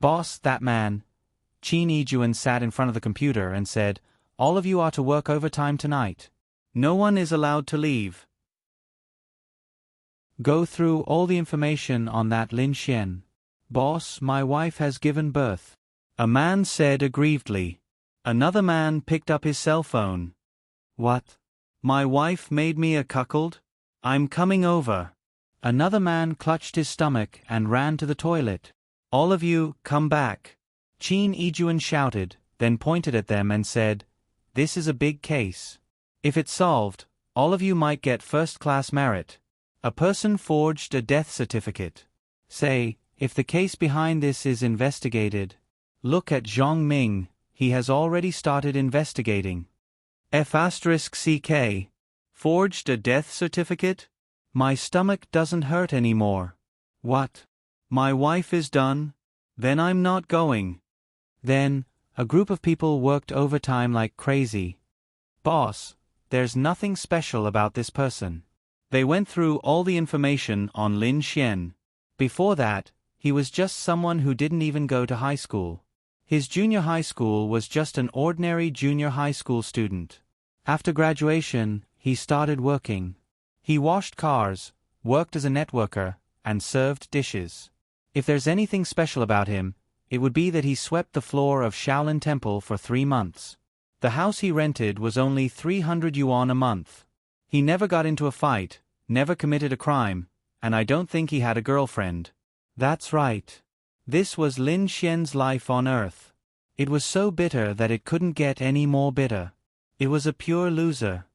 Boss, that man. Qin Yijuan sat in front of the computer and said, all of you are to work overtime tonight. No one is allowed to leave. Go through all the information on that Lin Xian. Boss, my wife has given birth. A man said aggrievedly. Another man picked up his cell phone. What? My wife made me a cuckold? I'm coming over. Another man clutched his stomach and ran to the toilet. All of you, come back. Qin Yijuan shouted, then pointed at them and said, This is a big case. If it's solved, all of you might get first-class merit. A person forged a death certificate. Say, if the case behind this is investigated. Look at Zhang Ming, he has already started investigating. F***CK. Forged a death certificate? My stomach doesn't hurt anymore. What? My wife is done? Then I'm not going. Then, a group of people worked overtime like crazy. Boss, there's nothing special about this person. They went through all the information on Lin Xian. Before that, he was just someone who didn't even go to high school. His junior high school was just an ordinary junior high school student. After graduation, he started working. He washed cars, worked as a networker, and served dishes. If there's anything special about him, it would be that he swept the floor of Shaolin Temple for 3 months. The house he rented was only 300 yuan a month. He never got into a fight, never committed a crime, and I don't think he had a girlfriend. That's right. This was Lin Xian's life on Earth. It was so bitter that it couldn't get any more bitter. It was a pure loser.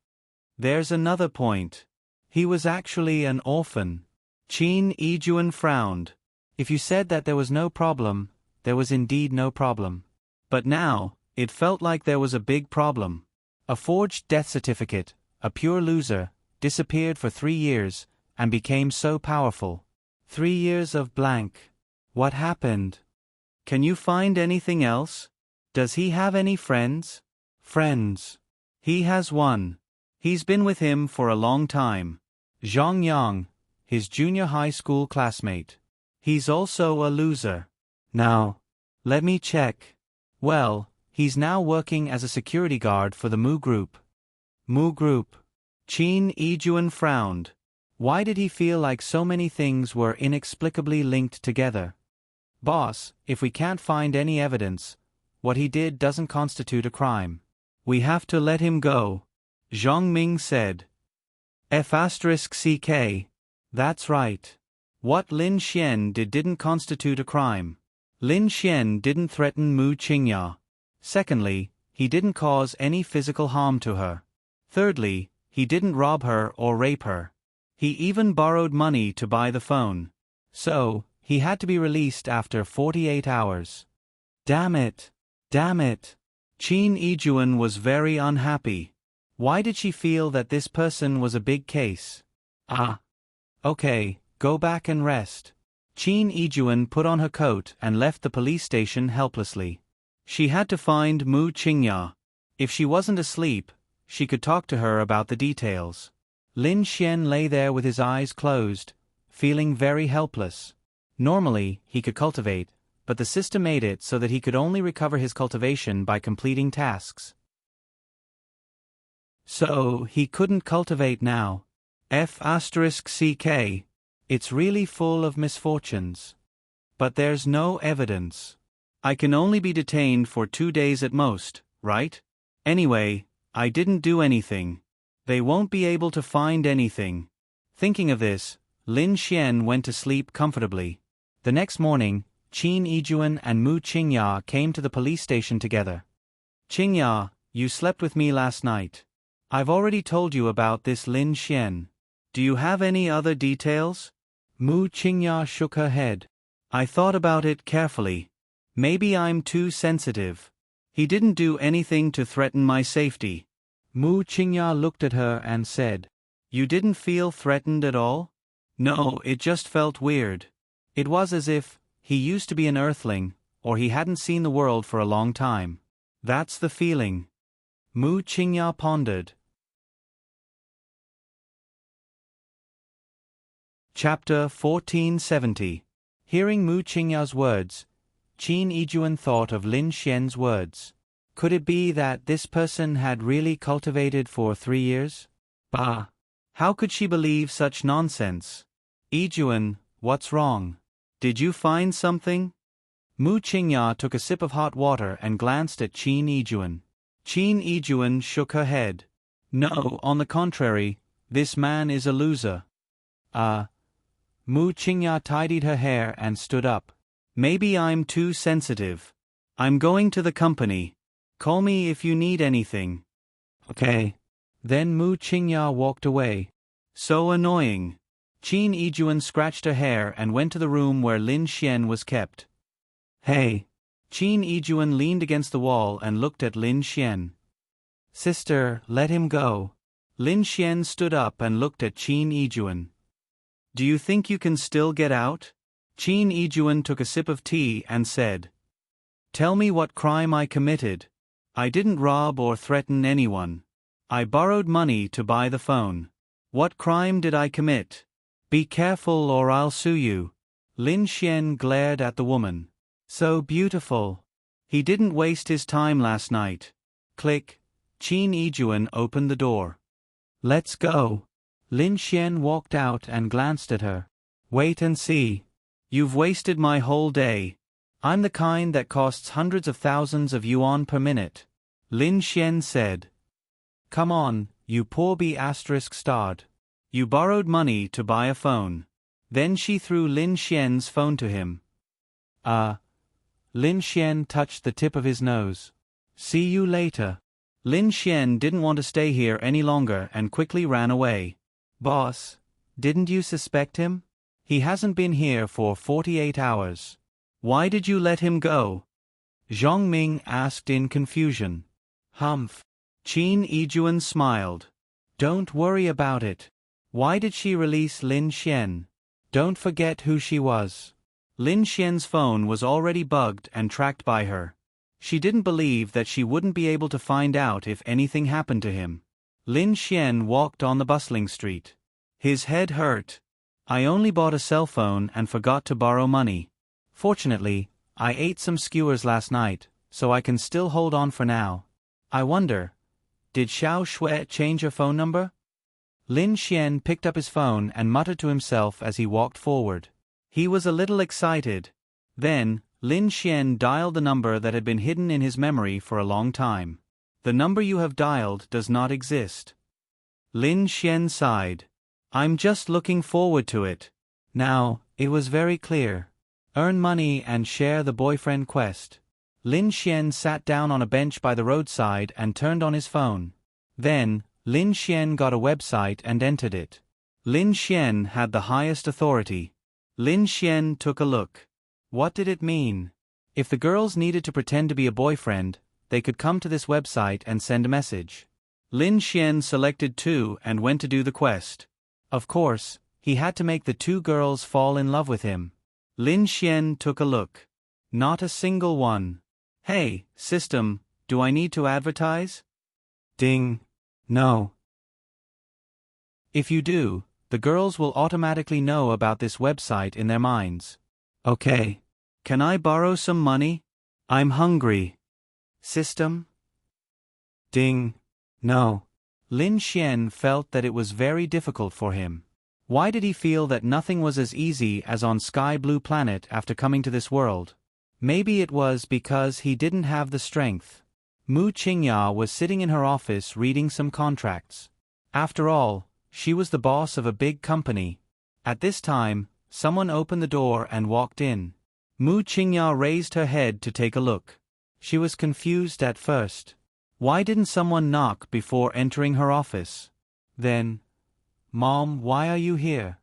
There's another point. He was actually an orphan. Qin Yijuan frowned. If you said that there was no problem, there was indeed no problem. But now, it felt like there was a big problem. A forged death certificate, a pure loser, disappeared for 3 years, and became so powerful. 3 years of blank. What happened? Can you find anything else? Does he have any friends? Friends. He has one. He's been with him for a long time. Zhang Yang, his junior high school classmate. He's also a loser. Now, let me check. Well, he's now working as a security guard for the Mu Group. Mu Group. Qin Yijuan frowned. Why did he feel like so many things were inexplicably linked together? Boss, if we can't find any evidence, what he did doesn't constitute a crime. We have to let him go, Zhang Ming said. F***CK. That's right. What Lin Xian did didn't constitute a crime. Lin Xian didn't threaten Mu Qingya. Secondly, he didn't cause any physical harm to her. Thirdly, he didn't rob her or rape her. He even borrowed money to buy the phone. So, he had to be released after 48 hours. Damn it. Damn it. Qin Yijuan was very unhappy. Why did she feel that this person was a big case? Okay, go back and rest. Qin Yijuan put on her coat and left the police station helplessly. She had to find Mu Qingya. If she wasn't asleep, she could talk to her about the details. Lin Xian lay there with his eyes closed, feeling very helpless. Normally, he could cultivate, but the system made it so that he could only recover his cultivation by completing tasks. So, he couldn't cultivate now. F***CK. It's really full of misfortunes. But there's no evidence. I can only be detained for 2 days at most, right? Anyway, I didn't do anything. They won't be able to find anything. Thinking of this, Lin Xian went to sleep comfortably. The next morning, Qin Yijuan and Mu Qingya came to the police station together. Qingya, you slept with me last night. I've already told you about this Lin Xian. Do you have any other details? Mu Qingya shook her head. I thought about it carefully. Maybe I'm too sensitive. He didn't do anything to threaten my safety. Mu Qingya looked at her and said, You didn't feel threatened at all? No, it just felt weird. It was as if he used to be an earthling, or he hadn't seen the world for a long time. That's the feeling. Mu Qingya pondered. Chapter 1470. Hearing Mu Qingya's words, Qin Yijuan thought of Lin Xian's words. Could it be that this person had really cultivated for 3 years? Bah! How could she believe such nonsense? Yijuan, what's wrong? Did you find something? Mu Qingya took a sip of hot water and glanced at Qin Yijuan. Qin Yijuan shook her head. No, on the contrary, this man is a loser. Mu Qingya tidied her hair and stood up. Maybe I'm too sensitive. I'm going to the company. Call me if you need anything. Okay. Then Mu Qingya walked away. So annoying. Qin Yijuan scratched her hair and went to the room where Lin Xian was kept. Hey. Qin Yijuan leaned against the wall and looked at Lin Xian. Sister, let him go. Lin Xian stood up and looked at Qin Yijuan. Do you think you can still get out? Qin Yijuan took a sip of tea and said. Tell me what crime I committed. I didn't rob or threaten anyone. I borrowed money to buy the phone. What crime did I commit? Be careful or I'll sue you. Lin Xian glared at the woman. So beautiful. He didn't waste his time last night. Click. Qin Yijuan opened the door. Let's go. Lin Xian walked out and glanced at her. Wait and see. You've wasted my whole day. I'm the kind that costs hundreds of thousands of yuan per minute. Lin Xian said. Come on, you poor B*****. You borrowed money to buy a phone. Then she threw Lin Xian's phone to him. Lin Xian touched the tip of his nose. See you later. Lin Xian didn't want to stay here any longer and quickly ran away. Boss, didn't you suspect him? He hasn't been here for 48 hours. Why did you let him go? Zhang Ming asked in confusion. Humph. Qin Yijuan smiled. Don't worry about it. Why did she release Lin Xian? Don't forget who she was. Lin Xian's phone was already bugged and tracked by her. She didn't believe that she wouldn't be able to find out if anything happened to him. Lin Xian walked on the bustling street. His head hurt. I only bought a cell phone and forgot to borrow money. Fortunately, I ate some skewers last night, so I can still hold on for now. I wonder, did Xiao Shui change her phone number? Lin Xian picked up his phone and muttered to himself as he walked forward. He was a little excited. Then, Lin Xian dialed the number that had been hidden in his memory for a long time. The number you have dialed does not exist. Lin Xian sighed. I'm just looking forward to it. Now, it was very clear. Earn money and share the boyfriend quest. Lin Xian sat down on a bench by the roadside and turned on his phone. Then, Lin Xian got a website and entered it. Lin Xian had the highest authority. Lin Xian took a look. What did it mean? If the girls needed to pretend to be a boyfriend, they could come to this website and send a message. Lin Xian selected 2 and went to do the quest. Of course, he had to make the 2 girls fall in love with him. Lin Xian took a look. Not a single one. Hey, system, do I need to advertise? Ding. No. If you do, the girls will automatically know about this website in their minds. Okay. Can I borrow some money? I'm hungry. System? Ding. No. Lin Xian felt that it was very difficult for him. Why did he feel that nothing was as easy as on Sky Blue Planet after coming to this world? Maybe it was because he didn't have the strength. Mu Qingya was sitting in her office reading some contracts. After all, she was the boss of a big company. At this time, someone opened the door and walked in. Mu Qingya raised her head to take a look. She was confused at first. Why didn't someone knock before entering her office? Then, Mom, why are you here?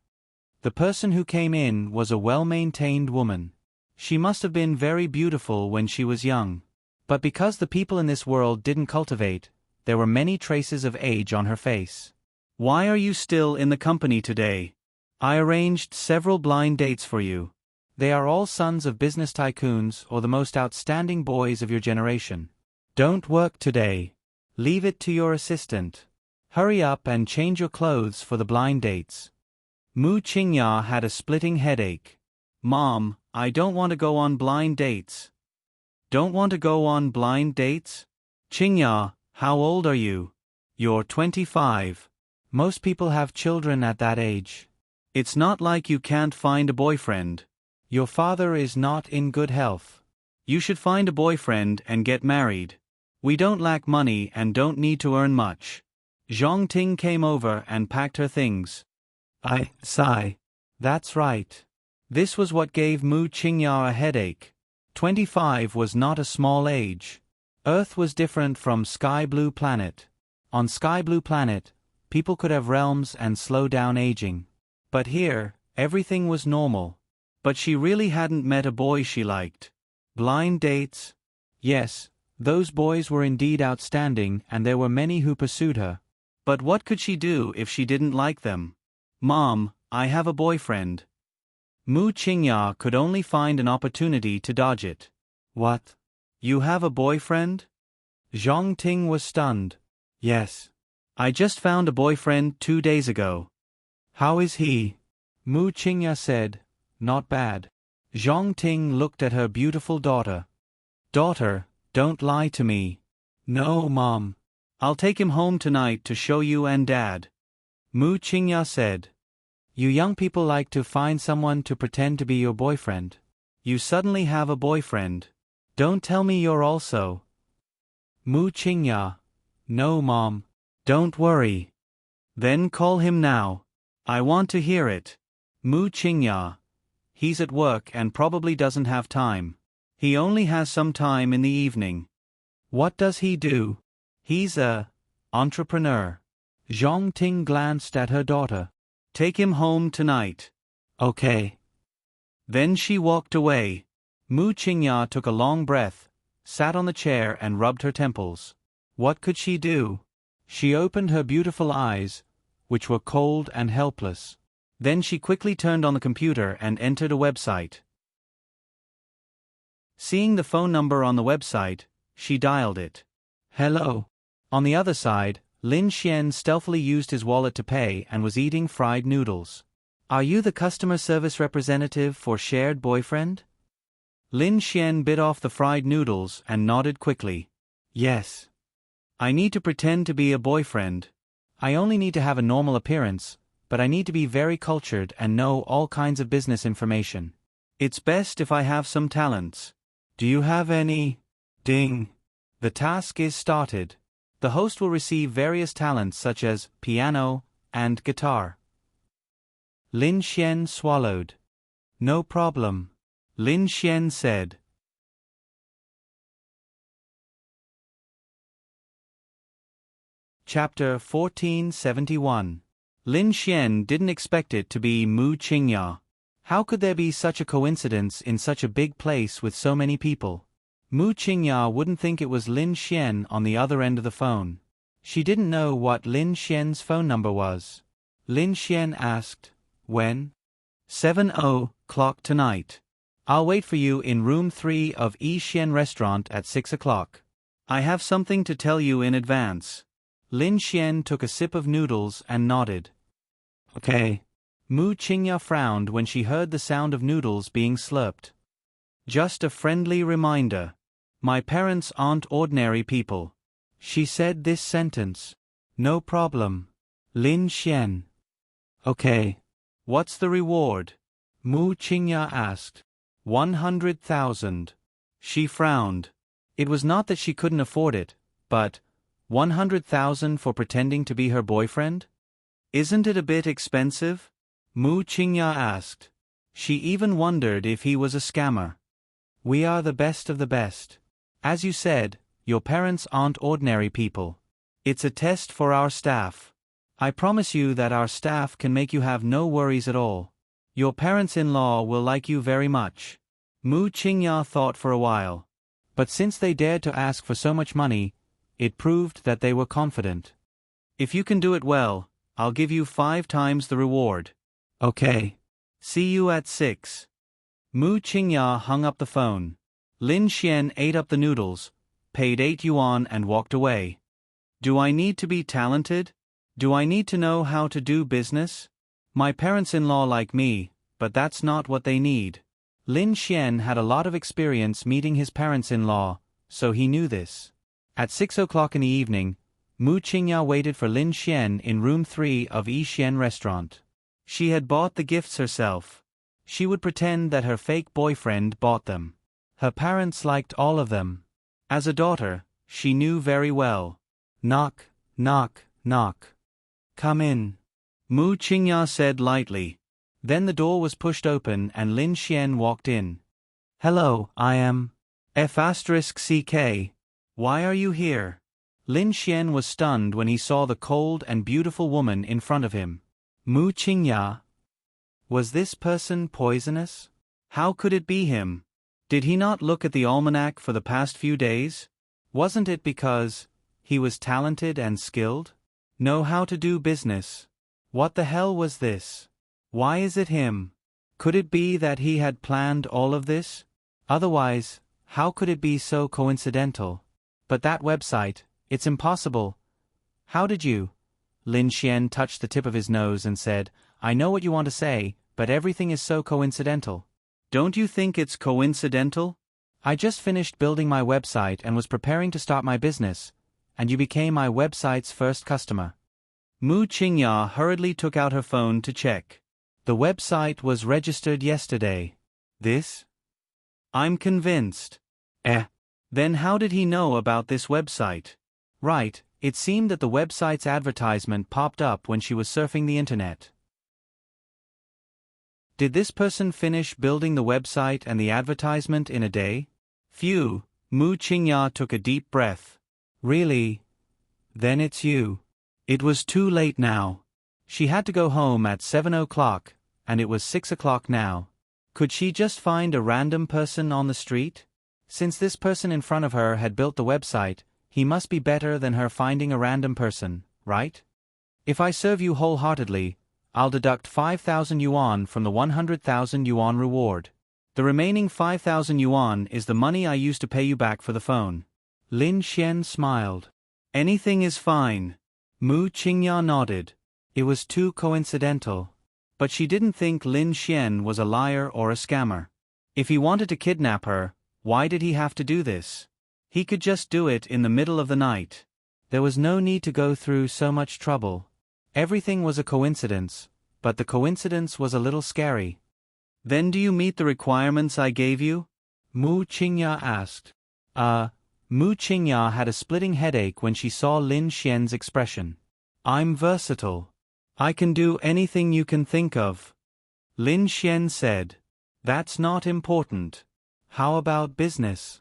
The person who came in was a well-maintained woman. She must have been very beautiful when she was young. But because the people in this world didn't cultivate, there were many traces of age on her face. Why are you still in the company today? I arranged several blind dates for you. They are all sons of business tycoons or the most outstanding boys of your generation. Don't work today. Leave it to your assistant. Hurry up and change your clothes for the blind dates. Mu Qingya had a splitting headache. Mom, I don't want to go on blind dates. Don't want to go on blind dates? Qingya, how old are you? You're 25. Most people have children at that age. It's not like you can't find a boyfriend. Your father is not in good health. You should find a boyfriend and get married. We don't lack money and don't need to earn much. Zhang Ting came over and packed her things. I sigh. That's right. This was what gave Mu Qingya a headache. 25 was not a small age. Earth was different from Sky Blue Planet. On Sky Blue Planet, people could have realms and slow down aging. But here, everything was normal. But she really hadn't met a boy she liked. Blind dates? Yes, those boys were indeed outstanding and there were many who pursued her. But what could she do if she didn't like them? Mom, I have a boyfriend. Mu Qingya could only find an opportunity to dodge it. What? You have a boyfriend? Zhang Ting was stunned. Yes. I just found a boyfriend 2 days ago. How is he? Mu Qingya said, not bad. Zhang Ting looked at her beautiful daughter. Daughter, don't lie to me. No, Mom. I'll take him home tonight to show you and Dad. Mu Qingya said. You young people like to find someone to pretend to be your boyfriend. You suddenly have a boyfriend. Don't tell me you're also. Mu Qingya. No, Mom. Don't worry. Then call him now. I want to hear it. Mu Qingya. He's at work and probably doesn't have time. He only has some time in the evening. What does he do? He's a entrepreneur. Zhang Ting glanced at her daughter. Take him home tonight. Okay. Then she walked away. Mu Qingya took a long breath, sat on the chair and rubbed her temples. What could she do? She opened her beautiful eyes, which were cold and helpless. Then she quickly turned on the computer and entered a website. Seeing the phone number on the website, she dialed it. Hello. On the other side, Lin Xian stealthily used his wallet to pay and was eating fried noodles. Are you the customer service representative for Shared Boyfriend? Lin Xian bit off the fried noodles and nodded quickly. Yes. I need to pretend to be a boyfriend. I only need to have a normal appearance, but I need to be very cultured and know all kinds of business information. It's best if I have some talents. Do you have any? Ding. The task is started. The host will receive various talents such as piano and guitar. Lin Xian swallowed. No problem. Lin Xian said. Chapter 1471. Lin Xian didn't expect it to be Mu Qingya. How could there be such a coincidence in such a big place with so many people? Mu Qingya wouldn't think it was Lin Xian on the other end of the phone. She didn't know what Lin Xian's phone number was. Lin Xian asked, when? 7:00 tonight. I'll wait for you in room 3 of Yi Xian restaurant at 6 o'clock. I have something to tell you in advance. Lin Xian took a sip of noodles and nodded. Okay. Mu Qingya frowned when she heard the sound of noodles being slurped. Just a friendly reminder. My parents aren't ordinary people. She said this sentence. No problem. Lin Xian. Okay. What's the reward? Mu Qingya asked. 100,000. She frowned. It was not that she couldn't afford it, but 100,000 for pretending to be her boyfriend? Isn't it a bit expensive? Mu Qingya asked. She even wondered if he was a scammer. We are the best of the best. As you said, your parents aren't ordinary people. It's a test for our staff. I promise you that our staff can make you have no worries at all. Your parents-in-law will like you very much. Mu Qingya thought for a while. But since they dared to ask for so much money, it proved that they were confident. If you can do it well, I'll give you 5 times the reward. Okay. See you at 6. Mu Qingya hung up the phone. Lin Xian ate up the noodles, paid 8 yuan and walked away. Do I need to be talented? Do I need to know how to do business? My parents-in-law like me, but that's not what they need. Lin Xian had a lot of experience meeting his parents-in-law, so he knew this. At 6 o'clock in the evening, Mu Qingya waited for Lin Xian in room 3 of Yi Xian restaurant. She had bought the gifts herself. She would pretend that her fake boyfriend bought them. Her parents liked all of them. As a daughter, she knew very well. Knock, knock, knock. Come in. Mu Qingya said lightly. Then the door was pushed open and Lin Xian walked in. Hello, I am F*CK. Why are you here? Lin Xian was stunned when he saw the cold and beautiful woman in front of him. Mu Qingya? Was this person poisonous? How could it be him? Did he not look at the almanac for the past few days? Wasn't it because he was talented and skilled? Know how to do business. What the hell was this? Why is it him? Could it be that he had planned all of this? Otherwise, how could it be so coincidental? But that website, it's impossible. How did you? Lin Xian touched the tip of his nose and said, I know what you want to say, but everything is so coincidental. Don't you think it's coincidental? I just finished building my website and was preparing to start my business, and you became my website's first customer. Mu Qingya hurriedly took out her phone to check. The website was registered yesterday. This? I'm convinced. Then how did he know about this website? Right, it seemed that the website's advertisement popped up when she was surfing the internet. Did this person finish building the website and the advertisement in a day? Phew, Mu Qingya took a deep breath. Really? Then it's you. It was too late now. She had to go home at 7 o'clock, and it was 6 o'clock now. Could she just find a random person on the street? Since this person in front of her had built the website, he must be better than her finding a random person, right? If I serve you wholeheartedly, I'll deduct 5,000 yuan from the 100,000 yuan reward. The remaining 5,000 yuan is the money I used to pay you back for the phone. Lin Xian smiled. Anything is fine. Mu Qingya nodded. It was too coincidental. But she didn't think Lin Xian was a liar or a scammer. If he wanted to kidnap her, why did he have to do this? He could just do it in the middle of the night. There was no need to go through so much trouble. Everything was a coincidence, but the coincidence was a little scary. Then do you meet the requirements I gave you? Mu Qingya asked. Mu Qingya had a splitting headache when she saw Lin Xian's expression. I'm versatile. I can do anything you can think of. Lin Xian said. That's not important. How about business?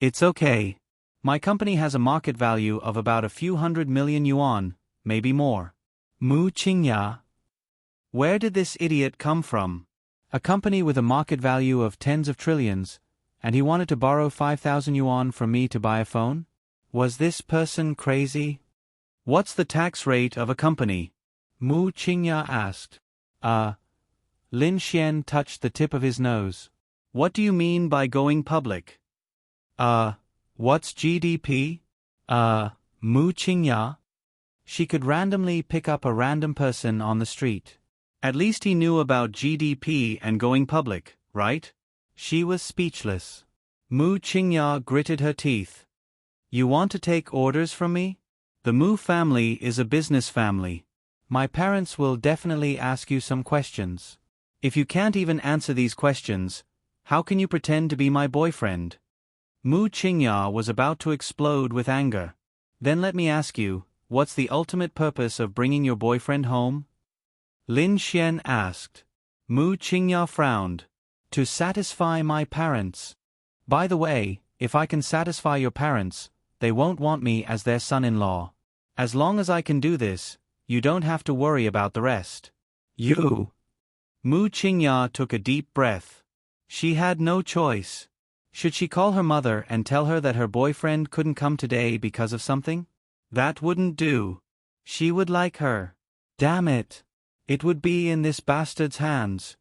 It's okay. My company has a market value of about a few 100 million yuan, maybe more. Mu Qingya? Where did this idiot come from? A company with a market value of tens of trillions, and he wanted to borrow 5,000 yuan from me to buy a phone? Was this person crazy? What's the tax rate of a company? Mu Qingya asked. Lin Xian touched the tip of his nose. What do you mean by going public? What's GDP? Mu Qingya? She could randomly pick up a random person on the street. At least he knew about GDP and going public, right? She was speechless. Mu Qingya gritted her teeth. You want to take orders from me? The Mu family is a business family. My parents will definitely ask you some questions. If you can't even answer these questions, how can you pretend to be my boyfriend? Mu Qingya was about to explode with anger. Then let me ask you, what's the ultimate purpose of bringing your boyfriend home? Lin Xian asked. Mu Qingya frowned. To satisfy my parents. By the way, if I can satisfy your parents, they won't want me as their son-in-law. As long as I can do this, you don't have to worry about the rest. You. Mu Qingya took a deep breath. She had no choice. Should she call her mother and tell her that her boyfriend couldn't come today because of something? That wouldn't do. She would like her. Damn it. It would be in this bastard's hands.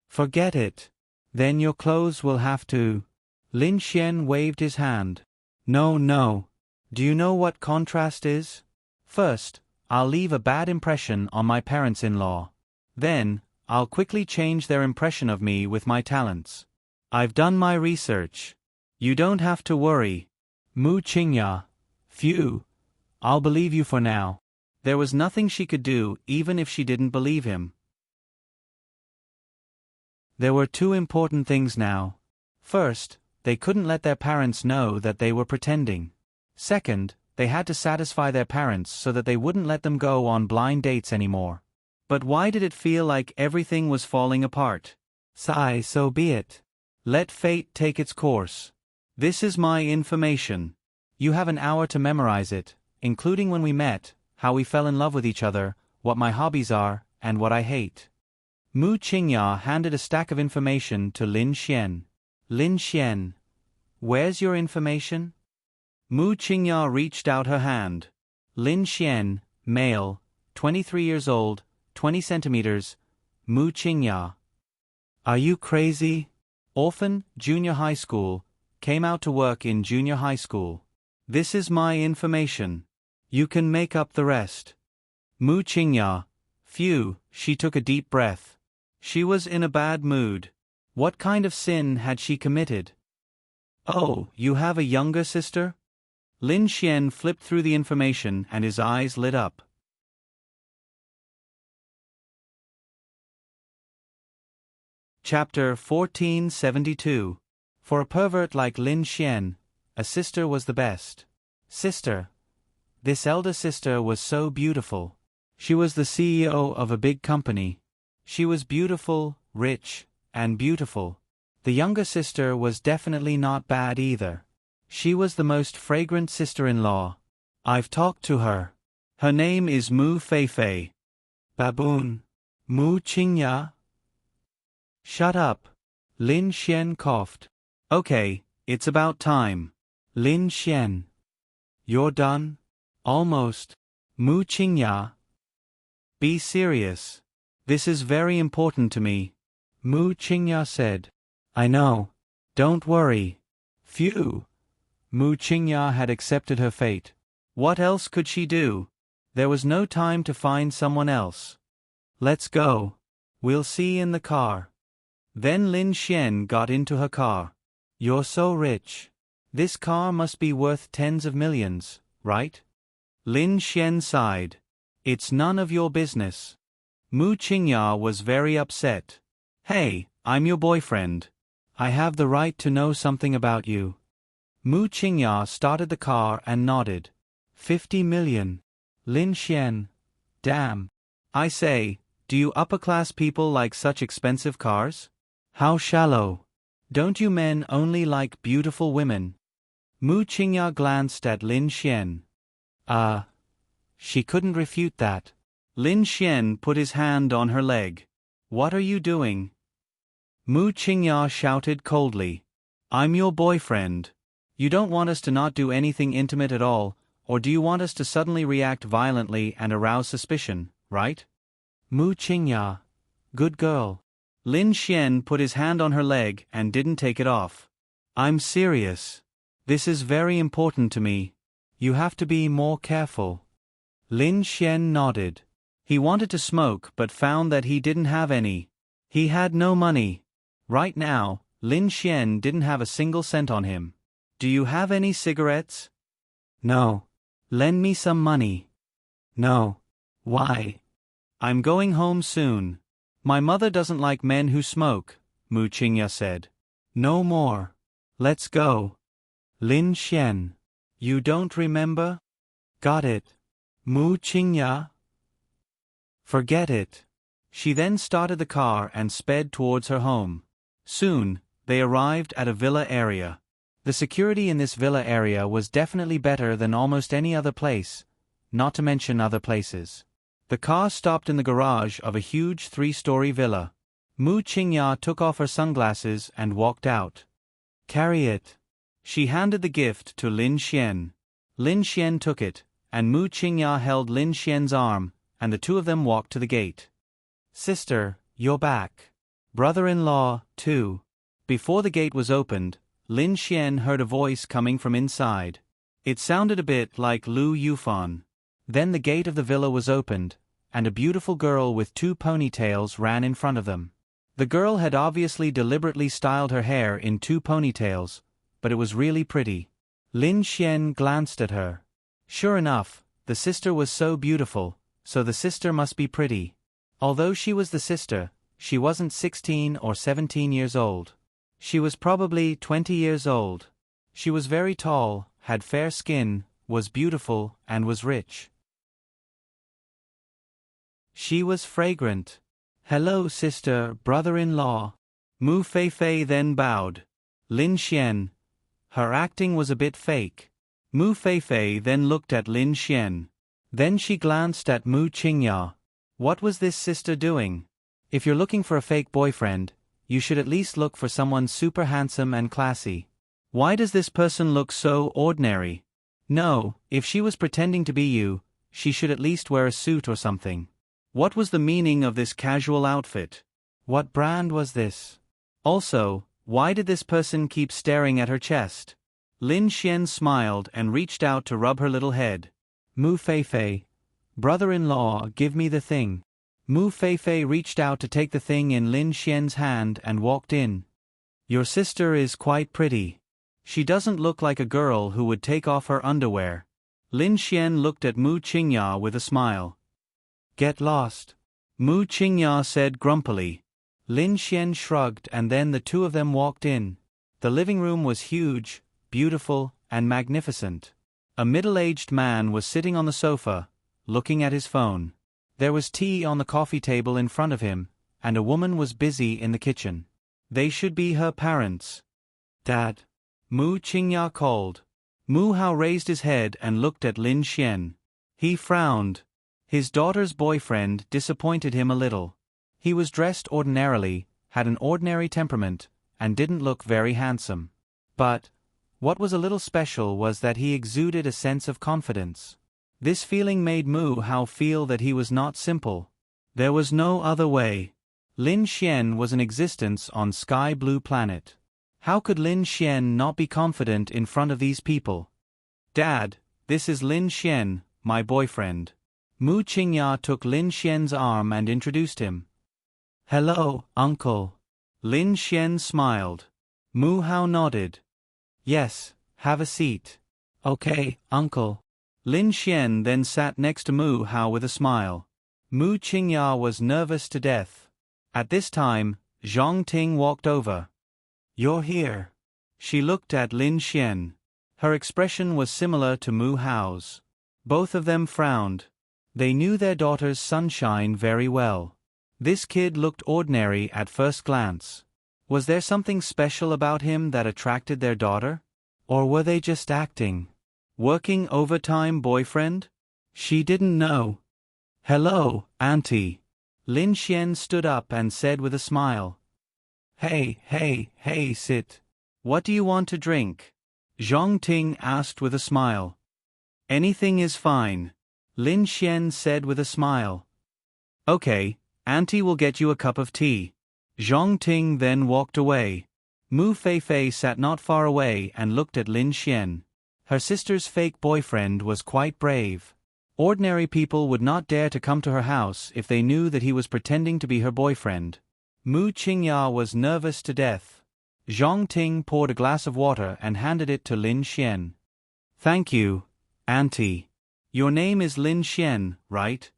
Forget it. Then your clothes will have to. Lin Xian waved his hand. No. Do you know what contrast is? First, I'll leave a bad impression on my parents-in-law. Then, I'll quickly change their impression of me with my talents. I've done my research. You don't have to worry. Mu Qingya. Phew. I'll believe you for now. There was nothing she could do even if she didn't believe him. There were two important things now. First, they couldn't let their parents know that they were pretending. Second, they had to satisfy their parents so that they wouldn't let them go on blind dates anymore. But why did it feel like everything was falling apart? Sigh, so be it. Let fate take its course. This is my information. You have an hour to memorize it, including when we met, how we fell in love with each other, what my hobbies are, and what I hate. Mu Qingya handed a stack of information to Lin Xian. Lin Xian, where's your information? Mu Qingya reached out her hand. Lin Xian, male, 23 years old, 20 centimeters, Mu Qingya. Are you crazy? Orphan, junior high school, came out to work in junior high school. This is my information. You can make up the rest. Mu Qingya. Phew, she took a deep breath. She was in a bad mood. What kind of sin had she committed? Oh, you have a younger sister? Lin Xian flipped through the information and his eyes lit up. Chapter 1472. For a pervert like Lin Xian, a sister was the best. Sister. This elder sister was so beautiful. She was the CEO of a big company. She was beautiful, rich, and beautiful. The younger sister was definitely not bad either. She was the most fragrant sister-in-law. I've talked to her. Her name is Mu Feifei. Baboon. Mu Qingya? Shut up. Lin Xian coughed. Okay, it's about time. Lin Xian. You're done? Almost. Mu Qingya. Be serious. This is very important to me. Mu Qingya said. I know. Don't worry. Phew. Mu Qingya had accepted her fate. What else could she do? There was no time to find someone else. Let's go. We'll see in the car. Then Lin Xian got into her car. You're so rich. This car must be worth tens of millions, right? Lin Xian sighed. It's none of your business. Mu Qingya was very upset. Hey, I'm your boyfriend. I have the right to know something about you. Mu Qingya started the car and nodded. 50 million. Lin Xian. Damn. I say, do you upper-class people like such expensive cars? How shallow. Don't you men only like beautiful women? Mu Qingya glanced at Lin Xian. She couldn't refute that. Lin Xian put his hand on her leg. What are you doing? Mu Qingya shouted coldly. I'm your boyfriend. You don't want us to not do anything intimate at all, or do you want us to suddenly react violently and arouse suspicion, right? Mu Qingya. Good girl. Lin Xian put his hand on her leg and didn't take it off. I'm serious. This is very important to me. You have to be more careful. Lin Xian nodded. He wanted to smoke but found that he didn't have any. He had no money. Right now, Lin Xian didn't have a single cent on him. Do you have any cigarettes? No. Lend me some money. No. Why? I'm going home soon. My mother doesn't like men who smoke, Mu Qingya said. No more. Let's go. Lin Xian. You don't remember? Got it. Mu Qingya. Forget it. She then started the car and sped towards her home. Soon, they arrived at a villa area. The security in this villa area was definitely better than almost any other place, not to mention other places. The car stopped in the garage of a huge 3-story villa. Mu Qingya took off her sunglasses and walked out. Carry it. She handed the gift to Lin Xian. Lin Xian took it, and Mu Qingya held Lin Xian's arm, and the two of them walked to the gate. Sister, you're back. Brother-in-law, too. Before the gate was opened, Lin Xian heard a voice coming from inside. It sounded a bit like Lu Yufan. Then the gate of the villa was opened, and a beautiful girl with 2 ponytails ran in front of them. The girl had obviously deliberately styled her hair in 2 ponytails, but it was really pretty. Lin Xian glanced at her. Sure enough, the sister was so beautiful, so the sister must be pretty. Although she was the sister, she wasn't 16 or 17 years old. She was probably 20 years old. She was very tall, had fair skin, was beautiful, and was rich. She was fragrant. Hello, sister, brother-in-law. Mu Feifei then bowed. Lin Xian. Her acting was a bit fake. Mu Feifei then looked at Lin Xian. Then she glanced at Mu Qingya. What was this sister doing? If you're looking for a fake boyfriend, you should at least look for someone super handsome and classy. Why does this person look so ordinary? No, if she was pretending to be you, she should at least wear a suit or something. What was the meaning of this casual outfit? What brand was this? Also, why did this person keep staring at her chest? Lin Xian smiled and reached out to rub her little head. Mu Feifei, brother-in-law, give me the thing. Mu Feifei reached out to take the thing in Lin Xian's hand and walked in. Your sister is quite pretty. She doesn't look like a girl who would take off her underwear. Lin Xian looked at Mu Qingya with a smile. Get lost. Mu Qingya said grumpily. Lin Xian shrugged and then the two of them walked in. The living room was huge, beautiful, and magnificent. A middle-aged man was sitting on the sofa, looking at his phone. There was tea on the coffee table in front of him, and a woman was busy in the kitchen. They should be her parents. Dad. Mu Qingya called. Mu Hao raised his head and looked at Lin Xian. He frowned. His daughter's boyfriend disappointed him a little. He was dressed ordinarily, had an ordinary temperament, and didn't look very handsome. But what was a little special was that he exuded a sense of confidence. This feeling made Mu Hao feel that he was not simple. There was no other way. Lin Xian was an existence on Sky Blue Planet. How could Lin Xian not be confident in front of these people? Dad, this is Lin Xian, my boyfriend. Mu Qingya took Lin Xian's arm and introduced him. Hello, uncle. Lin Xian smiled. Mu Hao nodded. Yes, have a seat. Okay, uncle. Lin Xian then sat next to Mu Hao with a smile. Mu Qingya was nervous to death. At this time, Zhang Ting walked over. You're here. She looked at Lin Xian. Her expression was similar to Mu Hao's. Both of them frowned. They knew their daughter's sunshine very well. This kid looked ordinary at first glance. Was there something special about him that attracted their daughter? Or were they just acting? Working overtime boyfriend? She didn't know. Hello, Auntie. Lin Xian stood up and said with a smile. Hey, sit. What do you want to drink? Zhang Ting asked with a smile. Anything is fine. Lin Xian said with a smile. Okay, Auntie will get you a cup of tea. Zhang Ting then walked away. Mu Feifei sat not far away and looked at Lin Xian. Her sister's fake boyfriend was quite brave. Ordinary people would not dare to come to her house if they knew that he was pretending to be her boyfriend. Mu Qingya was nervous to death. Zhang Ting poured a glass of water and handed it to Lin Xian. Thank you, Auntie. Your name is Lin Xian, right?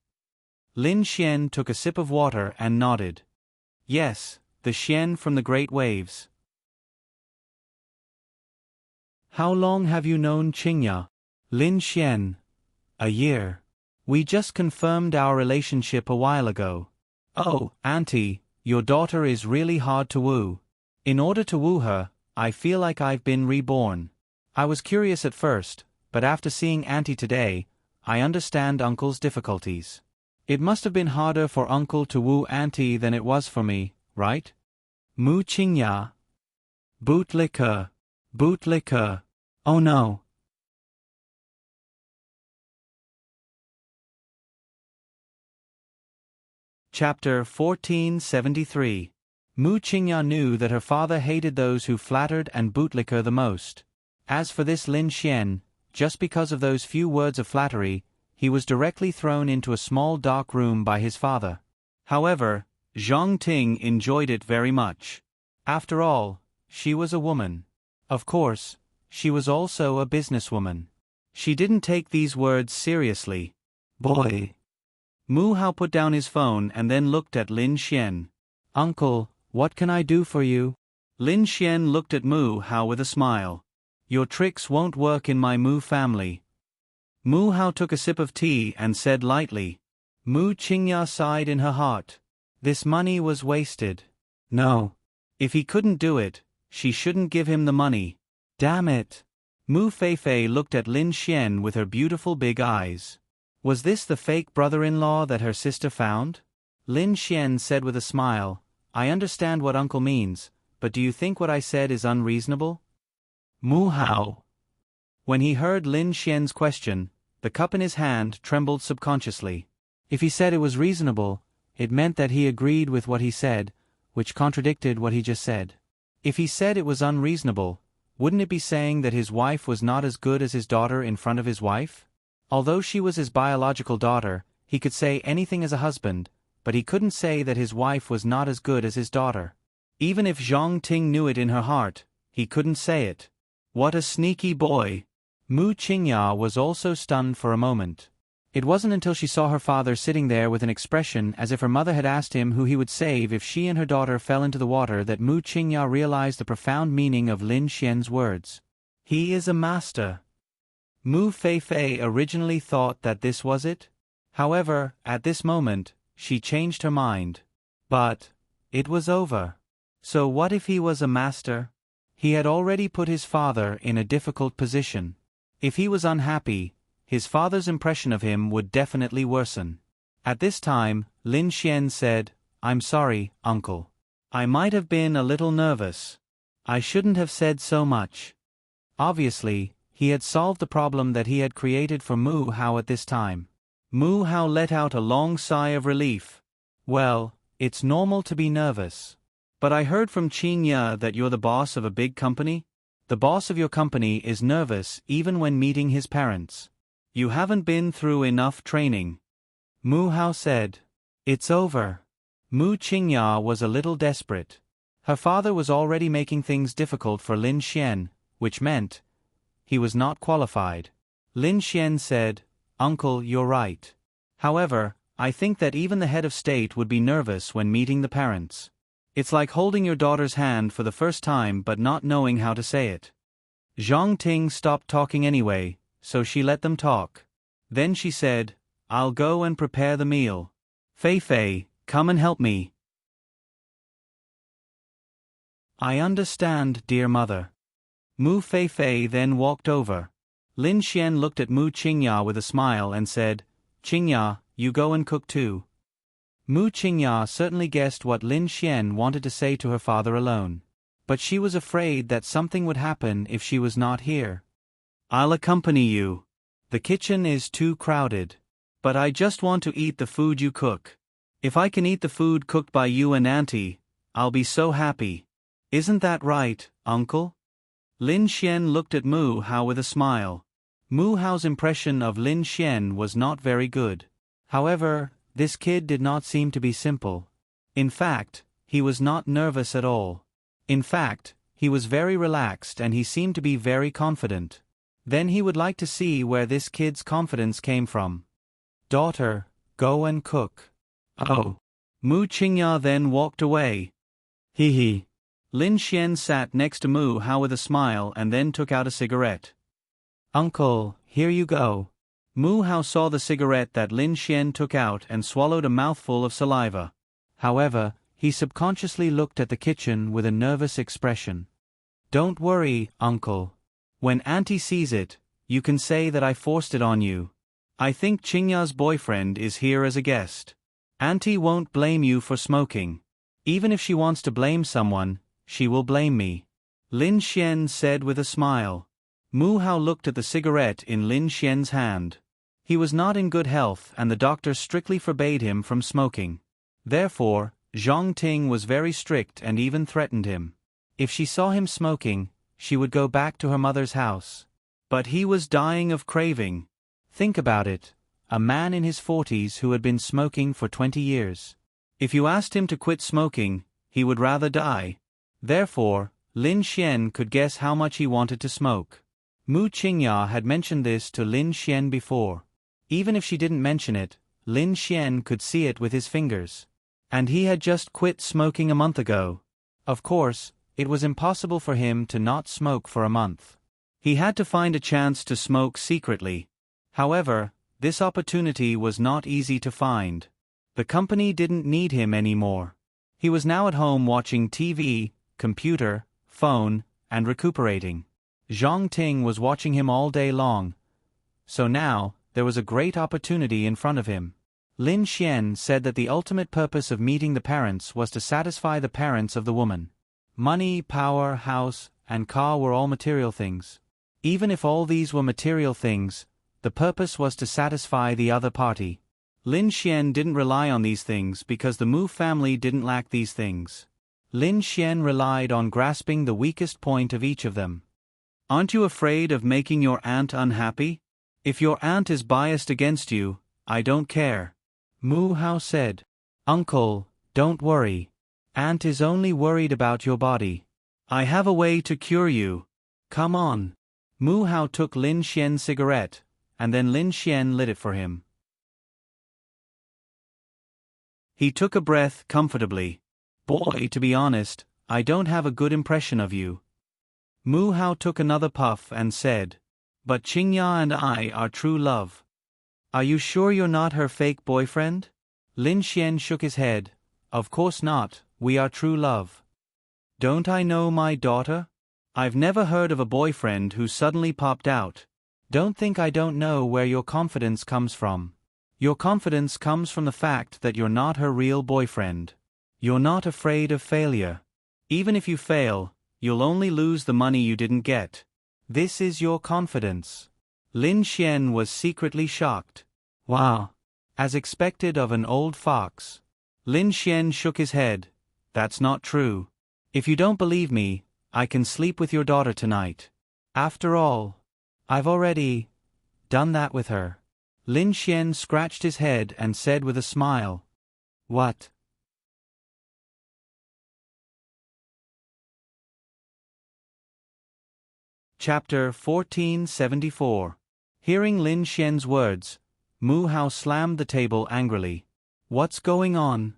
Lin Xian took a sip of water and nodded. Yes, the Xian from the Great Waves. How long have you known Qingya? Lin Xian. A year. We just confirmed our relationship a while ago. Oh, Auntie, your daughter is really hard to woo. In order to woo her, I feel like I've been reborn. I was curious at first, but after seeing Auntie today, I understand Uncle's difficulties. It must have been harder for Uncle to woo Auntie than it was for me, right? Mu Qingya. Bootlicker. Bootlicker. Oh no. Chapter 1473. Mu Qingya knew that her father hated those who flattered and bootlicker the most. As for this Lin Xian, just because of those few words of flattery, he was directly thrown into a small dark room by his father. However, Zhang Ting enjoyed it very much. After all, she was a woman. Of course, she was also a businesswoman. She didn't take these words seriously. Boy. Mu Hao put down his phone and then looked at Lin Xian. Uncle, what can I do for you? Lin Xian looked at Mu Hao with a smile. Your tricks won't work in my Mu family. Mu Hao took a sip of tea and said lightly. Mu Qingya sighed in her heart. This money was wasted. No. If he couldn't do it, she shouldn't give him the money. Damn it. Mu Feifei looked at Lin Xian with her beautiful big eyes. Was this the fake brother-in-law that her sister found? Lin Xian said with a smile, I understand what uncle means, but do you think what I said is unreasonable? Mu Hao. When he heard Lin Xian's question, the cup in his hand trembled subconsciously. If he said it was reasonable, it meant that he agreed with what he said, which contradicted what he just said. If he said it was unreasonable, wouldn't it be saying that his wife was not as good as his daughter in front of his wife? Although she was his biological daughter, he could say anything as a husband, but he couldn't say that his wife was not as good as his daughter. Even if Zhang Ting knew it in her heart, he couldn't say it. What a sneaky boy! Mu Qingya was also stunned for a moment. It wasn't until she saw her father sitting there with an expression as if her mother had asked him who he would save if she and her daughter fell into the water that Mu Qingya realized the profound meaning of Lin Xian's words. He is a master. Mu Feifei originally thought that this was it. However, at this moment, she changed her mind. But it was over. So what if he was a master? He had already put his father in a difficult position. If he was unhappy, his father's impression of him would definitely worsen. At this time, Lin Xian said, I'm sorry, uncle. I might have been a little nervous. I shouldn't have said so much. Obviously, he had solved the problem that he had created for Mu Hao at this time. Mu Hao let out a long sigh of relief. Well, it's normal to be nervous. But I heard from Qingya that you're the boss of a big company? The boss of your company is nervous even when meeting his parents. You haven't been through enough training. Mu Hao said. It's over. Mu Qingya was a little desperate. Her father was already making things difficult for Lin Xian, which meant he was not qualified. Lin Xian said, Uncle, you're right. However, I think that even the head of state would be nervous when meeting the parents. It's like holding your daughter's hand for the first time but not knowing how to say it. Zhang Ting stopped talking anyway, so she let them talk. Then she said, I'll go and prepare the meal. Feifei, come and help me. I understand, dear mother. Mu Feifei then walked over. Lin Xian looked at Mu Qingya with a smile and said, Qingya, you go and cook too. Mu Qingya certainly guessed what Lin Xian wanted to say to her father alone. But she was afraid that something would happen if she was not here. I'll accompany you. The kitchen is too crowded. But I just want to eat the food you cook. If I can eat the food cooked by you and Auntie, I'll be so happy. Isn't that right, Uncle? Lin Xian looked at Mu Hao with a smile. Mu Hao's impression of Lin Xian was not very good. However, this kid did not seem to be simple. In fact, he was not nervous at all. In fact, he was very relaxed and he seemed to be very confident. Then he would like to see where this kid's confidence came from. Daughter, go and cook. Oh. Mu Qingya then walked away. Hee hee. Lin Xian sat next to Mu Hao with a smile and then took out a cigarette. Uncle, here you go. Mu Hao saw the cigarette that Lin Xian took out and swallowed a mouthful of saliva. However, he subconsciously looked at the kitchen with a nervous expression. Don't worry, Uncle. When Auntie sees it, you can say that I forced it on you. I think Qingya's boyfriend is here as a guest. Auntie won't blame you for smoking. Even if she wants to blame someone, she will blame me. Lin Xian said with a smile. Mu Hao looked at the cigarette in Lin Xian's hand. He was not in good health and the doctor strictly forbade him from smoking. Therefore, Zhang Ting was very strict and even threatened him. If she saw him smoking, she would go back to her mother's house. But he was dying of craving. Think about it, a man in his 40s who had been smoking for 20 years. If you asked him to quit smoking, he would rather die. Therefore, Lin Xian could guess how much he wanted to smoke. Mu Qingya had mentioned this to Lin Xian before. Even if she didn't mention it, Lin Xian could see it with his fingers. And he had just quit smoking a month ago. Of course, it was impossible for him to not smoke for a month. He had to find a chance to smoke secretly. However, this opportunity was not easy to find. The company didn't need him anymore. He was now at home watching TV, computer, phone, and recuperating. Zhang Ting was watching him all day long. So now, there was a great opportunity in front of him. Lin Xian said that the ultimate purpose of meeting the parents was to satisfy the parents of the woman. Money, power, house, and car were all material things. Even if all these were material things, the purpose was to satisfy the other party. Lin Xian didn't rely on these things because the Mu family didn't lack these things. Lin Xian relied on grasping the weakest point of each of them. Aren't you afraid of making your aunt unhappy? If your aunt is biased against you, I don't care. Mu Hao said. Uncle, don't worry. Aunt is only worried about your body. I have a way to cure you. Come on. Mu Hao took Lin Xian's cigarette, and then Lin Xian lit it for him. He took a breath comfortably. Boy, to be honest, I don't have a good impression of you. Mu Hao took another puff and said, but Qingya and I are true love. Are you sure you're not her fake boyfriend? Lin Xian shook his head. Of course not, we are true love. Don't I know my daughter? I've never heard of a boyfriend who suddenly popped out. Don't think I don't know where your confidence comes from. Your confidence comes from the fact that you're not her real boyfriend. You're not afraid of failure. Even if you fail, you'll only lose the money you didn't get. This is your confidence. Lin Xian was secretly shocked. Wow. As expected of an old fox. Lin Xian shook his head. That's not true. If you don't believe me, I can sleep with your daughter tonight. After all, I've already done that with her. Lin Xian scratched his head and said with a smile. What? Chapter 1474. Hearing Lin Xian's words, Mu Hao slammed the table angrily. What's going on?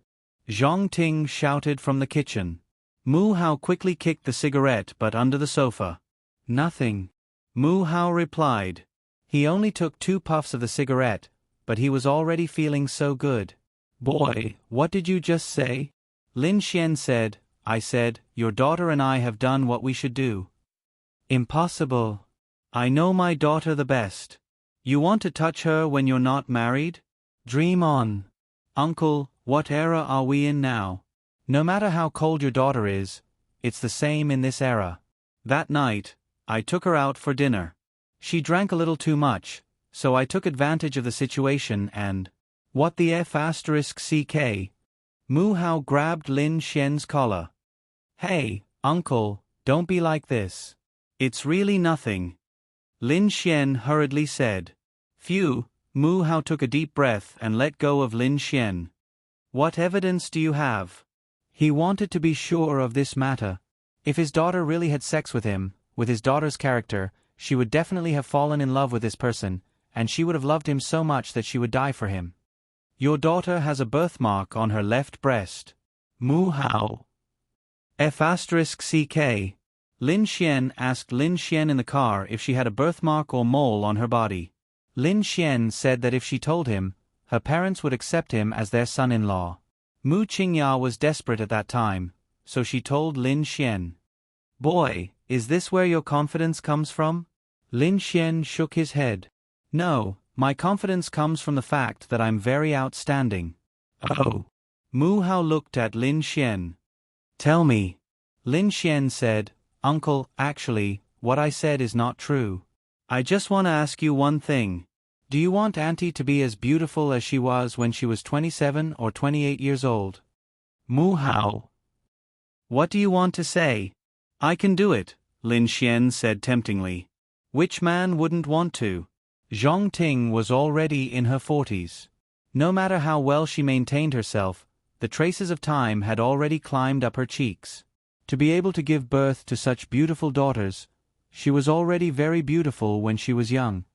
Zhang Ting shouted from the kitchen. Mu Hao quickly kicked the cigarette butt under the sofa. Nothing. Mu Hao replied. He only took 2 puffs of the cigarette, but he was already feeling so good. Boy, what did you just say? Lin Xian said, I said, your daughter and I have done what we should do. Impossible. I know my daughter the best. You want to touch her when you're not married? Dream on. Uncle, what era are we in now? No matter how cold your daughter is, it's the same in this era. That night, I took her out for dinner. She drank a little too much, so I took advantage of the situation and… What the F***ck? Mu Hao grabbed Lin Xian's collar. Hey, uncle, don't be like this. It's really nothing. Lin Xian hurriedly said. Phew, Mu Hao took a deep breath and let go of Lin Xian. What evidence do you have? He wanted to be sure of this matter. If his daughter really had sex with him, with his daughter's character, she would definitely have fallen in love with this person, and she would have loved him so much that she would die for him. Your daughter has a birthmark on her left breast. Mu Hao. F***ck. Lin Xian asked Lin Xian in the car if she had a birthmark or mole on her body. Lin Xian said that if she told him, her parents would accept him as their son-in-law. Mu Qingya was desperate at that time, so she told Lin Xian. Boy, is this where your confidence comes from? Lin Xian shook his head. No, my confidence comes from the fact that I'm very outstanding. Oh. Mu Hao looked at Lin Xian. Tell me. Lin Xian said, Uncle, actually, what I said is not true. I just want to ask you one thing. Do you want Auntie to be as beautiful as she was when she was 27 or 28 years old? Mu Hao. What do you want to say? I can do it, Lin Xian said temptingly. Which man wouldn't want to? Zhang Ting was already in her 40s. No matter how well she maintained herself, the traces of time had already climbed up her cheeks. To be able to give birth to such beautiful daughters, she was already very beautiful when she was young.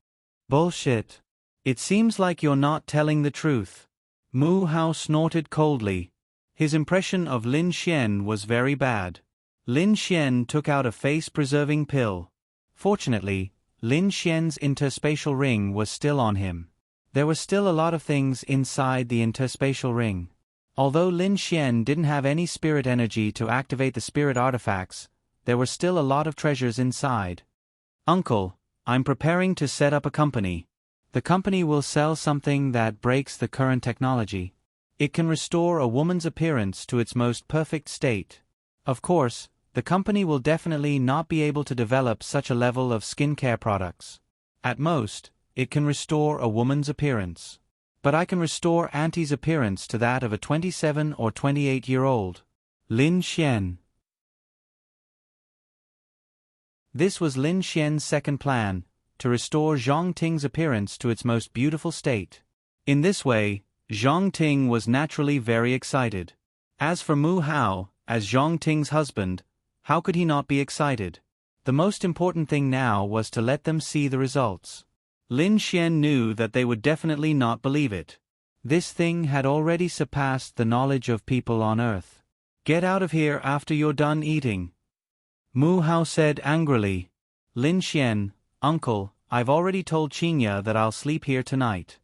Bullshit. It seems like you're not telling the truth. Mu Hao snorted coldly. His impression of Lin Xian was very bad. Lin Xian took out a face-preserving pill. Fortunately, Lin Xian's interspatial ring was still on him. There were still a lot of things inside the interspatial ring. Although Lin Xian didn't have any spirit energy to activate the spirit artifacts, there were still a lot of treasures inside. Uncle, I'm preparing to set up a company. The company will sell something that breaks the current technology. It can restore a woman's appearance to its most perfect state. Of course, the company will definitely not be able to develop such a level of skincare products. At most, it can restore a woman's appearance. But I can restore Auntie's appearance to that of a 27 or 28-year-old. Lin Xian. This was Lin Xian's second plan, to restore Zhang Ting's appearance to its most beautiful state. In this way, Zhang Ting was naturally very excited. As for Mu Hao, as Zhang Ting's husband, how could he not be excited? The most important thing now was to let them see the results. Lin Xian knew that they would definitely not believe it. This thing had already surpassed the knowledge of people on earth. Get out of here after you're done eating. Mu Hao said angrily. Lin Xian, uncle, I've already told Qinya that I'll sleep here tonight.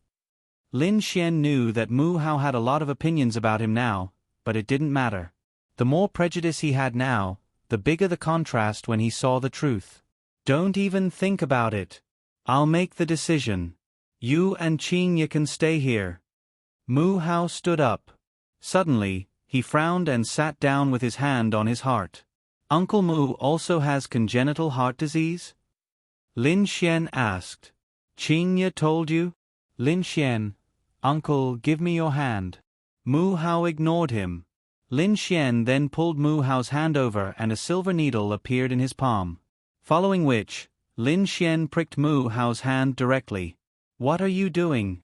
Lin Xian knew that Mu Hao had a lot of opinions about him now, but it didn't matter. The more prejudice he had now, the bigger the contrast when he saw the truth. Don't even think about it. I'll make the decision. You and Qinya can stay here. Mu Hao stood up. Suddenly, he frowned and sat down with his hand on his heart. Uncle Mu also has congenital heart disease? Lin Xian asked. Qinya told you? Lin Xian, uncle, give me your hand. Mu Hao ignored him. Lin Xian then pulled Mu Hao's hand over and a silver needle appeared in his palm. Following which, Lin Xian pricked Mu Hao's hand directly. What are you doing?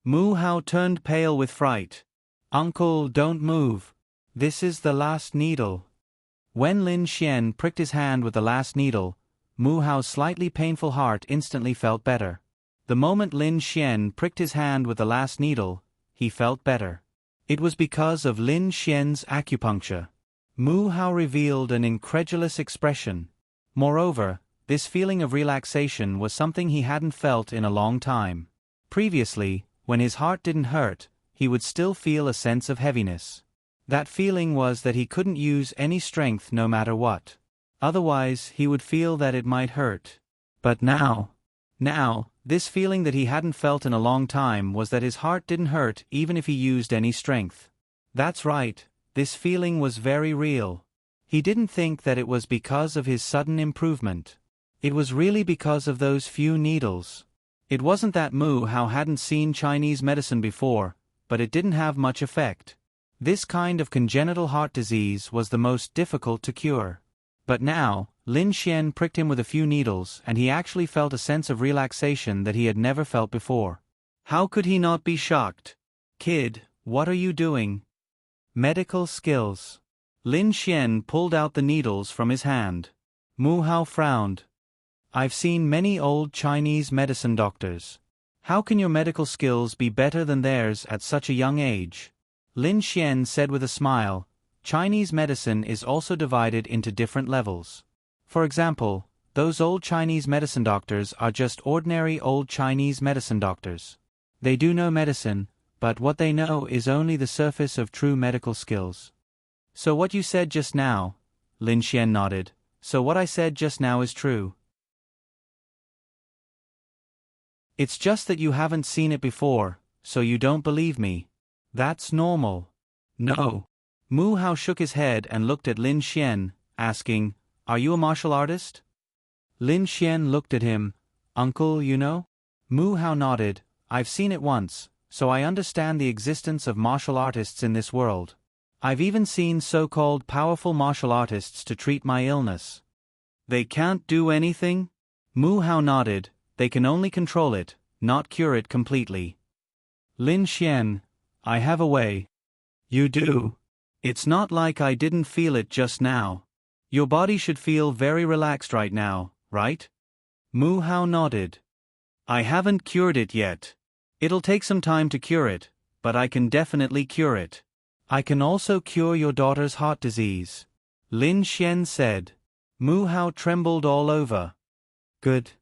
Mu Hao turned pale with fright. Uncle, don't move. This is the last needle. When Lin Xian pricked his hand with the last needle, Mu Hao's slightly painful heart instantly felt better. The moment Lin Xian pricked his hand with the last needle, he felt better. It was because of Lin Xian's acupuncture. Mu Hao revealed an incredulous expression. Moreover, this feeling of relaxation was something he hadn't felt in a long time. Previously, when his heart didn't hurt, he would still feel a sense of heaviness. That feeling was that he couldn't use any strength no matter what. Otherwise, he would feel that it might hurt. But now, this feeling that he hadn't felt in a long time was that his heart didn't hurt even if he used any strength. That's right, this feeling was very real. He didn't think that it was because of his sudden improvement. It was really because of those few needles. It wasn't that Mu Hao hadn't seen Chinese medicine before, but it didn't have much effect. This kind of congenital heart disease was the most difficult to cure. But now, Lin Xian pricked him with a few needles and he actually felt a sense of relaxation that he had never felt before. How could he not be shocked? Kid, what are you doing? Medical skills. Lin Xian pulled out the needles from his hand. Mu Hao frowned. I've seen many old Chinese medicine doctors. How can your medical skills be better than theirs at such a young age? Lin Xian said with a smile, Chinese medicine is also divided into different levels. For example, those old Chinese medicine doctors are just ordinary old Chinese medicine doctors. They do know medicine, but what they know is only the surface of true medical skills. So what you said just now, Lin Xian nodded, so what I said just now is true. It's just that you haven't seen it before, so you don't believe me. That's normal. No. Mu Hao shook his head and looked at Lin Xian, asking, Are you a martial artist? Lin Xian looked at him. Uncle, you know? Mu Hao nodded. I've seen it once, so I understand the existence of martial artists in this world. I've even seen so-called powerful martial artists to treat my illness. They can't do anything? Mu Hao nodded. They can only control it, not cure it completely. Lin Xian, I have a way. You do. It's not like I didn't feel it just now. Your body should feel very relaxed right now, right? Mu Hao nodded. I haven't cured it yet. It'll take some time to cure it, but I can definitely cure it. I can also cure your daughter's heart disease. Lin Xian said. Mu Hao trembled all over. Good.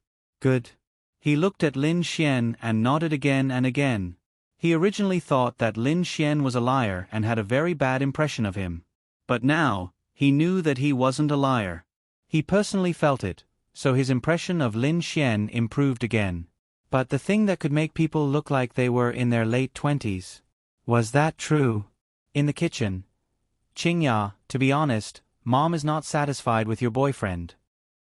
He looked at Lin Xian and nodded again and again. He originally thought that Lin Xian was a liar and had a very bad impression of him. But now, he knew that he wasn't a liar. He personally felt it, so his impression of Lin Xian improved again. But the thing that could make people look like they were in their late 20s. Was that true? In the kitchen. Qingya, to be honest, Mom is not satisfied with your boyfriend.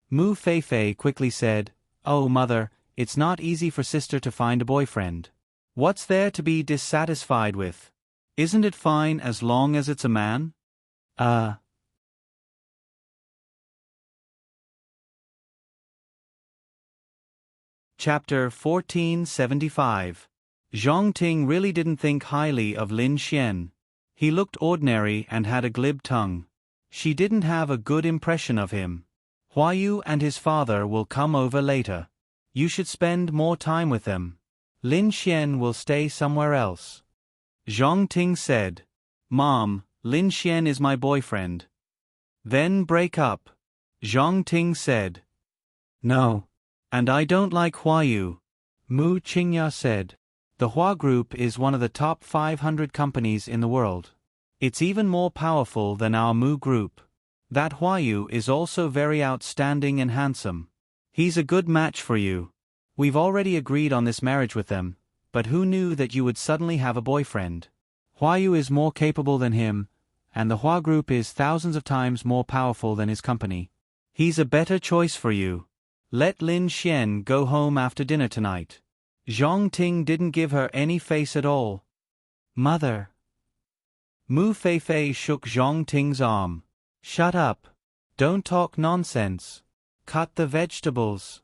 Mu Feifei quickly said, "Oh mother, it's not easy for sister to find a boyfriend. What's there to be dissatisfied with? Isn't it fine as long as it's a man?" Chapter 1475. Zhang Ting really didn't think highly of Lin Xian. He looked ordinary and had a glib tongue. She didn't have a good impression of him. Huayu and his father will come over later. You should spend more time with them. Lin Xian will stay somewhere else. Zhang Ting said. Mom, Lin Xian is my boyfriend. Then break up. Zhang Ting said. No. And I don't like Huayu. Mu Qingya said. The Hua Group is one of the top 500 companies in the world. It's even more powerful than our Mu Group. That Huayu is also very outstanding and handsome. He's a good match for you. We've already agreed on this marriage with them, but who knew that you would suddenly have a boyfriend? Huayu is more capable than him, and the Hua Group is thousands of times more powerful than his company. He's a better choice for you. Let Lin Xian go home after dinner tonight. Zhang Ting didn't give her any face at all. Mother. Mu Feifei shook Zhang Ting's arm. Shut up. Don't talk nonsense. Cut the vegetables.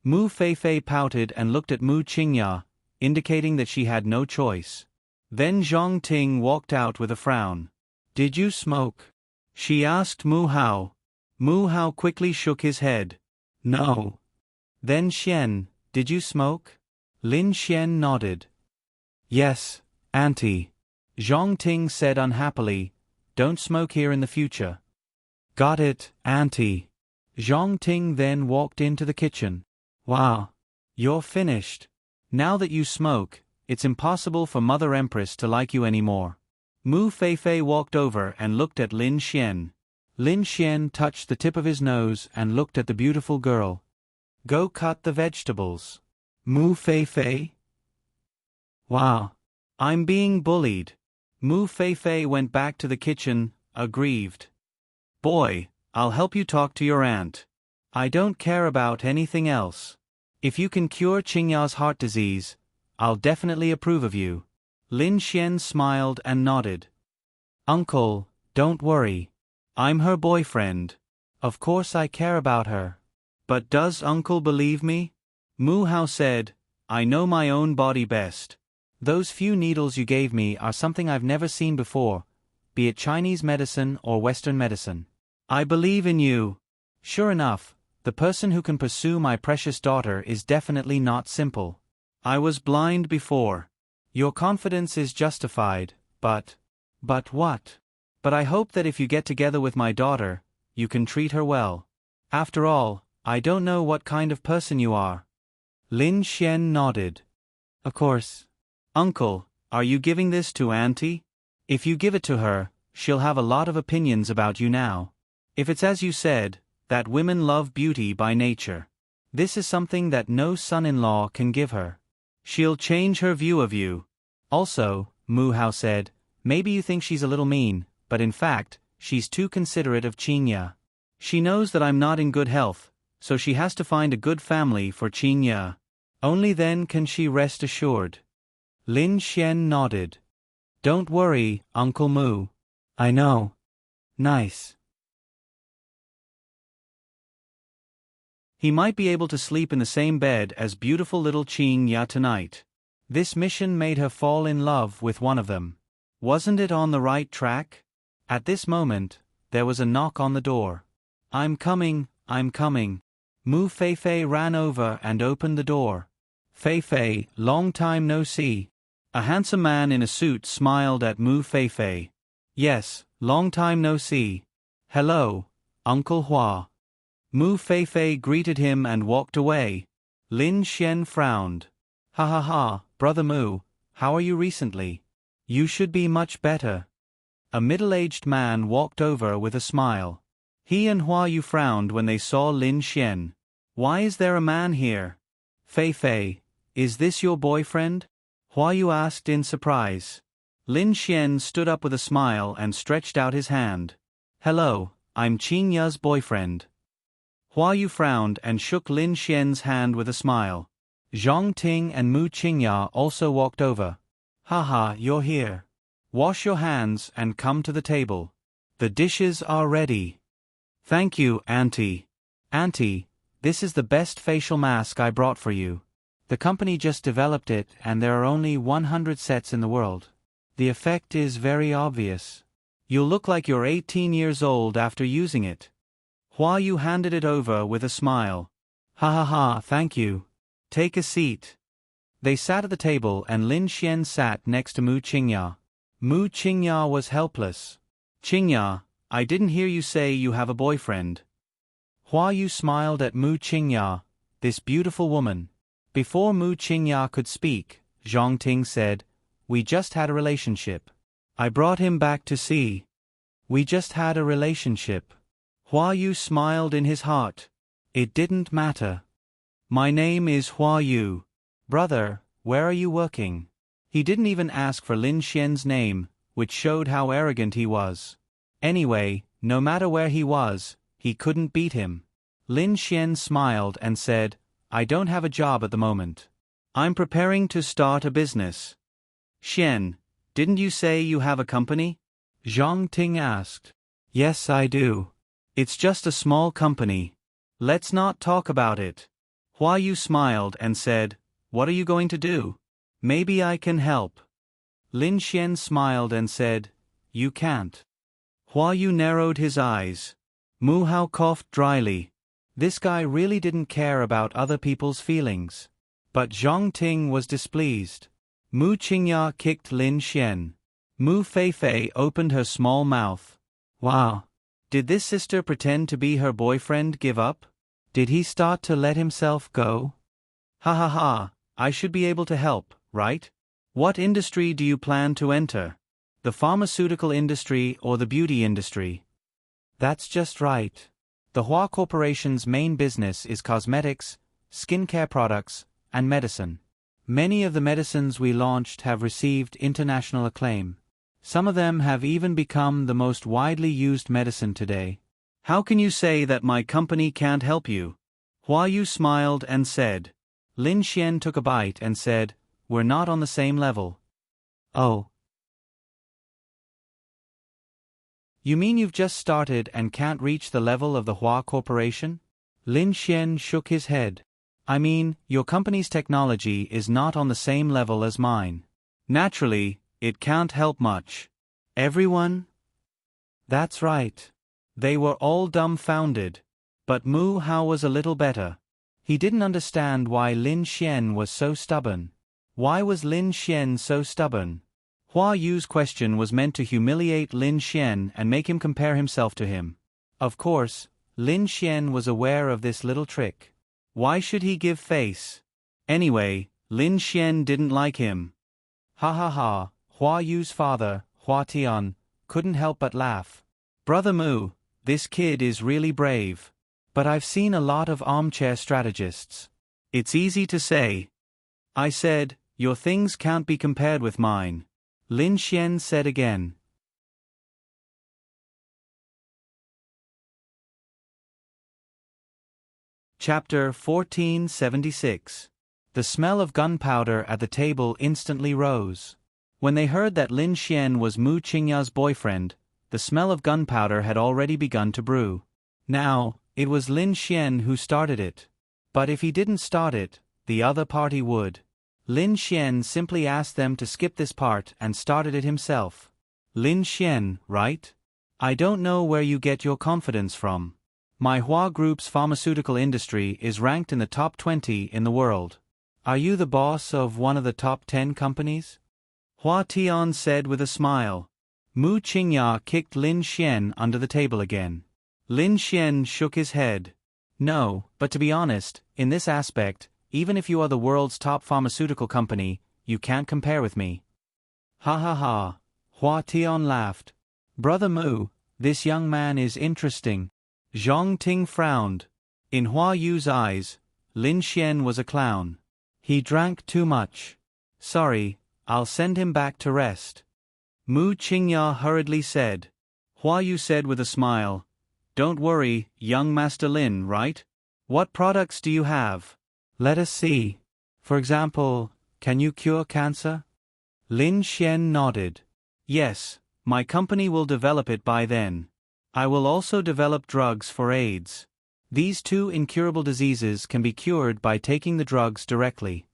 Mu Feifei pouted and looked at Mu Qingya, indicating that she had no choice. Then Zhang Ting walked out with a frown. Did you smoke? She asked Mu Hao. Mu Hao quickly shook his head. No. Then Xian, did you smoke? Lin Xian nodded. Yes, Auntie. Zhang Ting said unhappily, don't smoke here in the future. Got it, Auntie. Zhang Ting then walked into the kitchen. Wow. You're finished. Now that you smoke, it's impossible for Mother Empress to like you anymore. Mu Feifei walked over and looked at Lin Xian. Lin Xian touched the tip of his nose and looked at the beautiful girl. Go cut the vegetables. Mu Feifei? Wow. I'm being bullied. Mu Feifei went back to the kitchen, aggrieved. Boy, I'll help you talk to your aunt. I don't care about anything else. If you can cure Qingya's heart disease, I'll definitely approve of you. Lin Xian smiled and nodded. Uncle, don't worry. I'm her boyfriend. Of course I care about her. But does Uncle believe me? Mu Hao said, I know my own body best. Those few needles you gave me are something I've never seen before, be it Chinese medicine or Western medicine. I believe in you. Sure enough, the person who can pursue my precious daughter is definitely not simple. I was blind before. Your confidence is justified, but what? But I hope that if you get together with my daughter, you can treat her well. After all, I don't know what kind of person you are. Lin Xian nodded. Of course. Uncle, are you giving this to Auntie? If you give it to her, she'll have a lot of opinions about you now. If it's as you said, that women love beauty by nature. This is something that no son-in-law can give her. She'll change her view of you. Also, Mu Hao said, maybe you think she's a little mean, but in fact, she's too considerate of Qingya. She knows that I'm not in good health, so she has to find a good family for Qingya. Only then can she rest assured. Lin Xian nodded. Don't worry, Uncle Mu. I know. Nice. He might be able to sleep in the same bed as beautiful little Qingya tonight. This mission made her fall in love with one of them. Wasn't it on the right track? At this moment, there was a knock on the door. I'm coming, I'm coming. Mu Feifei ran over and opened the door. Feifei, long time no see. A handsome man in a suit smiled at Mu Feifei. Yes, long time no see. Hello, Uncle Hua. Mu Feifei greeted him and walked away. Lin Xian frowned. Ha ha ha, Brother Mu, how are you recently? You should be much better. A middle-aged man walked over with a smile. He and Huayu frowned when they saw Lin Xian. Why is there a man here? Fei Fei, is this your boyfriend? Hua Yu asked in surprise. Lin Xian stood up with a smile and stretched out his hand. Hello, I'm Qing Ya's boyfriend. Hua Yu frowned and shook Lin Xian's hand with a smile. Zhang Ting and Mu Qingya also walked over. Haha, you're here. Wash your hands and come to the table. The dishes are ready. Thank you, Auntie. Auntie, this is the best facial mask I brought for you. The company just developed it and there are only 100 sets in the world. The effect is very obvious. You'll look like you're 18 years old after using it. Hua Yu handed it over with a smile. Ha ha ha, thank you. Take a seat. They sat at the table and Lin Xian sat next to Mu Qingya. Mu Qingya was helpless. Qingya, I didn't hear you say you have a boyfriend. Hua Yu smiled at Mu Qingya, this beautiful woman. Before Mu Qingya could speak, Zhang Ting said, We just had a relationship. I brought him back to see. We just had a relationship. Hua Yu smiled in his heart. It didn't matter. My name is Hua Yu. Brother, where are you working? He didn't even ask for Lin Xian's name, which showed how arrogant he was. Anyway, no matter where he was, he couldn't beat him. Lin Xian smiled and said, I don't have a job at the moment. I'm preparing to start a business. Xian, didn't you say you have a company? Zhang Ting asked. Yes, I do. It's just a small company. Let's not talk about it. Hua Yu smiled and said, What are you going to do? Maybe I can help. Lin Xian smiled and said, You can't. Hua Yu narrowed his eyes. Mu Hao coughed dryly. This guy really didn't care about other people's feelings. But Zhang Ting was displeased. Mu Qingya kicked Lin Xian. Mu Fei Fei opened her small mouth. Wow. Did this sister pretend to be her boyfriend give up? Did he start to let himself go? Ha ha ha, I should be able to help, right? What industry do you plan to enter? The pharmaceutical industry or the beauty industry? That's just right. The Hua Corporation's main business is cosmetics, skincare products, and medicine. Many of the medicines we launched have received international acclaim. Some of them have even become the most widely used medicine today. How can you say that my company can't help you? Hua Yu smiled and said. Lin Xian took a bite and said, We're not on the same level. Oh. You mean you've just started and can't reach the level of the Hua Corporation? Lin Xian shook his head. I mean, your company's technology is not on the same level as mine. Naturally, it can't help much. Everyone? That's right. They were all dumbfounded. But Mu Hao was a little better. He didn't understand why Lin Xian was so stubborn. Why was Lin Xian so stubborn? Hua Yu's question was meant to humiliate Lin Xian and make him compare himself to him. Of course, Lin Xian was aware of this little trick. Why should he give face? Anyway, Lin Xian didn't like him. Ha ha ha, Hua Yu's father, Hua Tian, couldn't help but laugh. Brother Mu, this kid is really brave. But I've seen a lot of armchair strategists. It's easy to say. I said, your things can't be compared with mine. Lin Xian said again. Chapter 1476. The smell of gunpowder at the table instantly rose. When they heard that Lin Xian was Mu Qingya's boyfriend, the smell of gunpowder had already begun to brew. Now, it was Lin Xian who started it. But if he didn't start it, the other party would. Lin Xian simply asked them to skip this part and started it himself. Lin Xian, right? I don't know where you get your confidence from. My Hua Group's pharmaceutical industry is ranked in the top 20 in the world. Are you the boss of one of the top 10 companies? Hua Tian said with a smile. Mu Qingya kicked Lin Xian under the table again. Lin Xian shook his head. No, but to be honest, in this aspect, even if you are the world's top pharmaceutical company, you can't compare with me. Ha ha ha, Hua Tian laughed. Brother Mu, this young man is interesting. Zhang Ting frowned. In Hua Yu's eyes, Lin Xian was a clown. He drank too much. Sorry, I'll send him back to rest. Mu Qingya hurriedly said. Hua Yu said with a smile, Don't worry, young Master Lin, right? What products do you have? Let us see. For example, can you cure cancer? Lin Xian nodded. Yes, my company will develop it by then. I will also develop drugs for AIDS. These two incurable diseases can be cured by taking the drugs directly.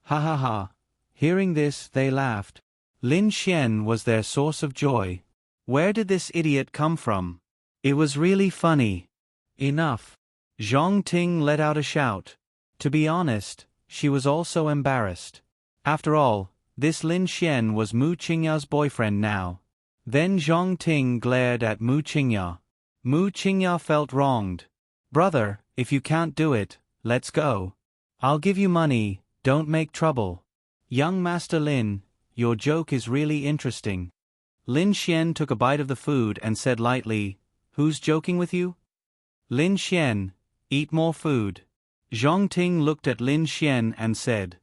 Ha ha ha. Hearing this, they laughed. Lin Xian was their source of joy. Where did this idiot come from? It was really funny. Enough. Zhong Ting let out a shout. To be honest, she was also embarrassed. After all, this Lin Xian was Mu Qingya's boyfriend now. Then Zhong Ting glared at Mu Qingya. Mu Qingya felt wronged. Brother, if you can't do it, let's go. I'll give you money, don't make trouble. Young Master Lin, your joke is really interesting. Lin Xian took a bite of the food and said lightly, Who's joking with you? Lin Xian, eat more food. Zhong Ting looked at Lin Xian and said,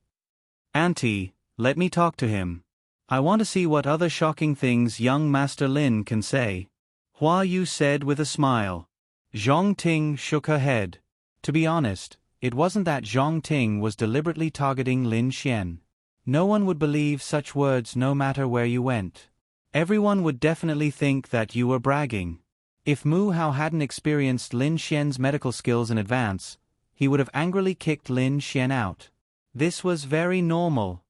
Auntie, let me talk to him. I want to see what other shocking things young Master Lin can say. Hua Yu said with a smile. Zhong Ting shook her head. To be honest, it wasn't that Zhong Ting was deliberately targeting Lin Xian. No one would believe such words no matter where you went. Everyone would definitely think that you were bragging. If Mu Hao hadn't experienced Lin Xian's medical skills in advance, he would have angrily kicked Lin Xian out. This was very normal.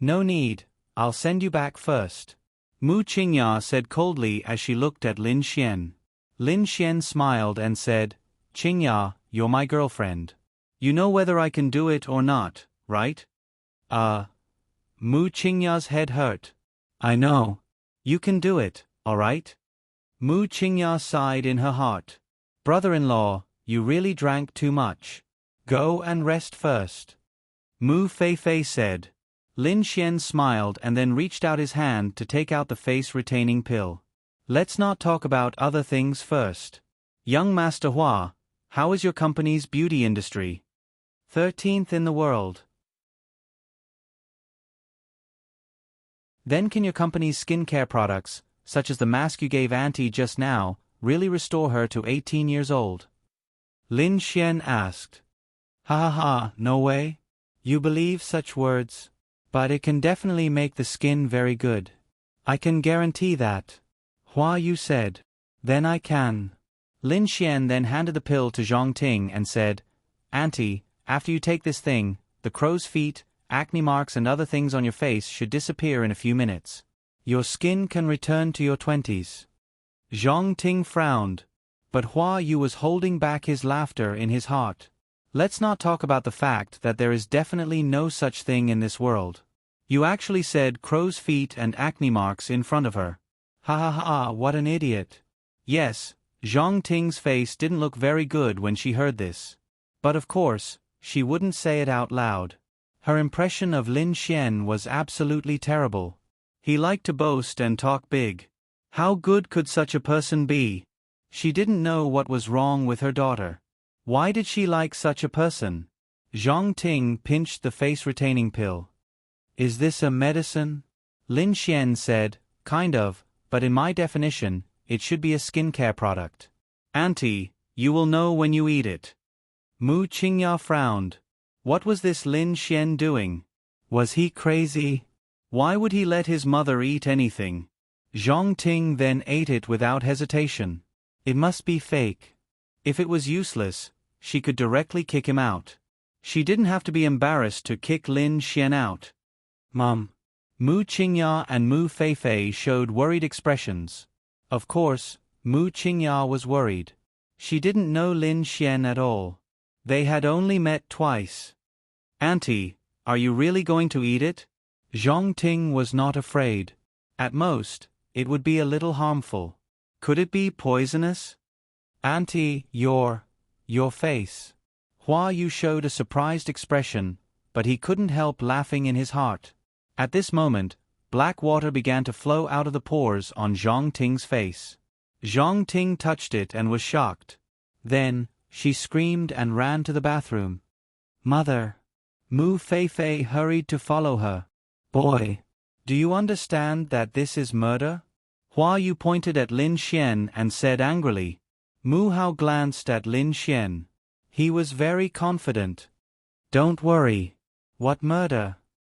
No need, I'll send you back first. Mu Qingya said coldly as she looked at Lin Xian. Lin Xian smiled and said, Qingya, you're my girlfriend. You know whether I can do it or not, right? Mu Qingya's head hurt. I know. You can do it, alright? Mu Qingya sighed in her heart. Brother-in-law, you really drank too much. Go and rest first. Mu Feifei said. Lin Xian smiled and then reached out his hand to take out the face-retaining pill. Let's not talk about other things first. Young Master Hua, how is your company's beauty industry? 13th in the world. Then can your company's skincare products, such as the mask you gave Auntie just now, really restore her to 18 years old? Lin Xian asked. Ha ha ha, no way. You believe such words? But it can definitely make the skin very good. I can guarantee that. Hua Yu said. Then I can. Lin Xian then handed the pill to Zhong Ting and said, Auntie, after you take this thing, the crow's feet, acne marks and other things on your face should disappear in a few minutes. Your skin can return to your 20s. Zhong Ting frowned. But Hua Yu was holding back his laughter in his heart. Let's not talk about the fact that there is definitely no such thing in this world. You actually said crow's feet and acne marks in front of her. Ha ha ha, what an idiot. Yes, Zhong Ting's face didn't look very good when she heard this. But of course, she wouldn't say it out loud. Her impression of Lin Xian was absolutely terrible. He liked to boast and talk big. How good could such a person be? She didn't know what was wrong with her daughter. Why did she like such a person? Zhong Ting pinched the face-retaining pill. Is this a medicine? Lin Xian said, kind of, but in my definition, it should be a skincare product. Auntie, you will know when you eat it. Mu Qingya frowned. What was this Lin Xian doing? Was he crazy? Why would he let his mother eat anything? Zhong Ting then ate it without hesitation. It must be fake. If it was useless, she could directly kick him out. She didn't have to be embarrassed to kick Lin Xian out. Mom. Mu Qingya and Mu Feifei showed worried expressions. Of course, Mu Qingya was worried. She didn't know Lin Xian at all. They had only met twice. Auntie, are you really going to eat it? Zhong Ting was not afraid. At most, it would be a little harmful. Could it be poisonous? Auntie, your face. Hua Yu showed a surprised expression, but he couldn't help laughing in his heart. At this moment, black water began to flow out of the pores on Zhong Ting's face. Zhong Ting touched it and was shocked. Then, She screamed and ran to the bathroom. Mother! Mu Feifei hurried to follow her. Boy! Do you understand that this is murder? Hua Yu pointed at Lin Xian and said angrily. Mu Hao glanced at Lin Xian. He was very confident. Don't worry. What murder?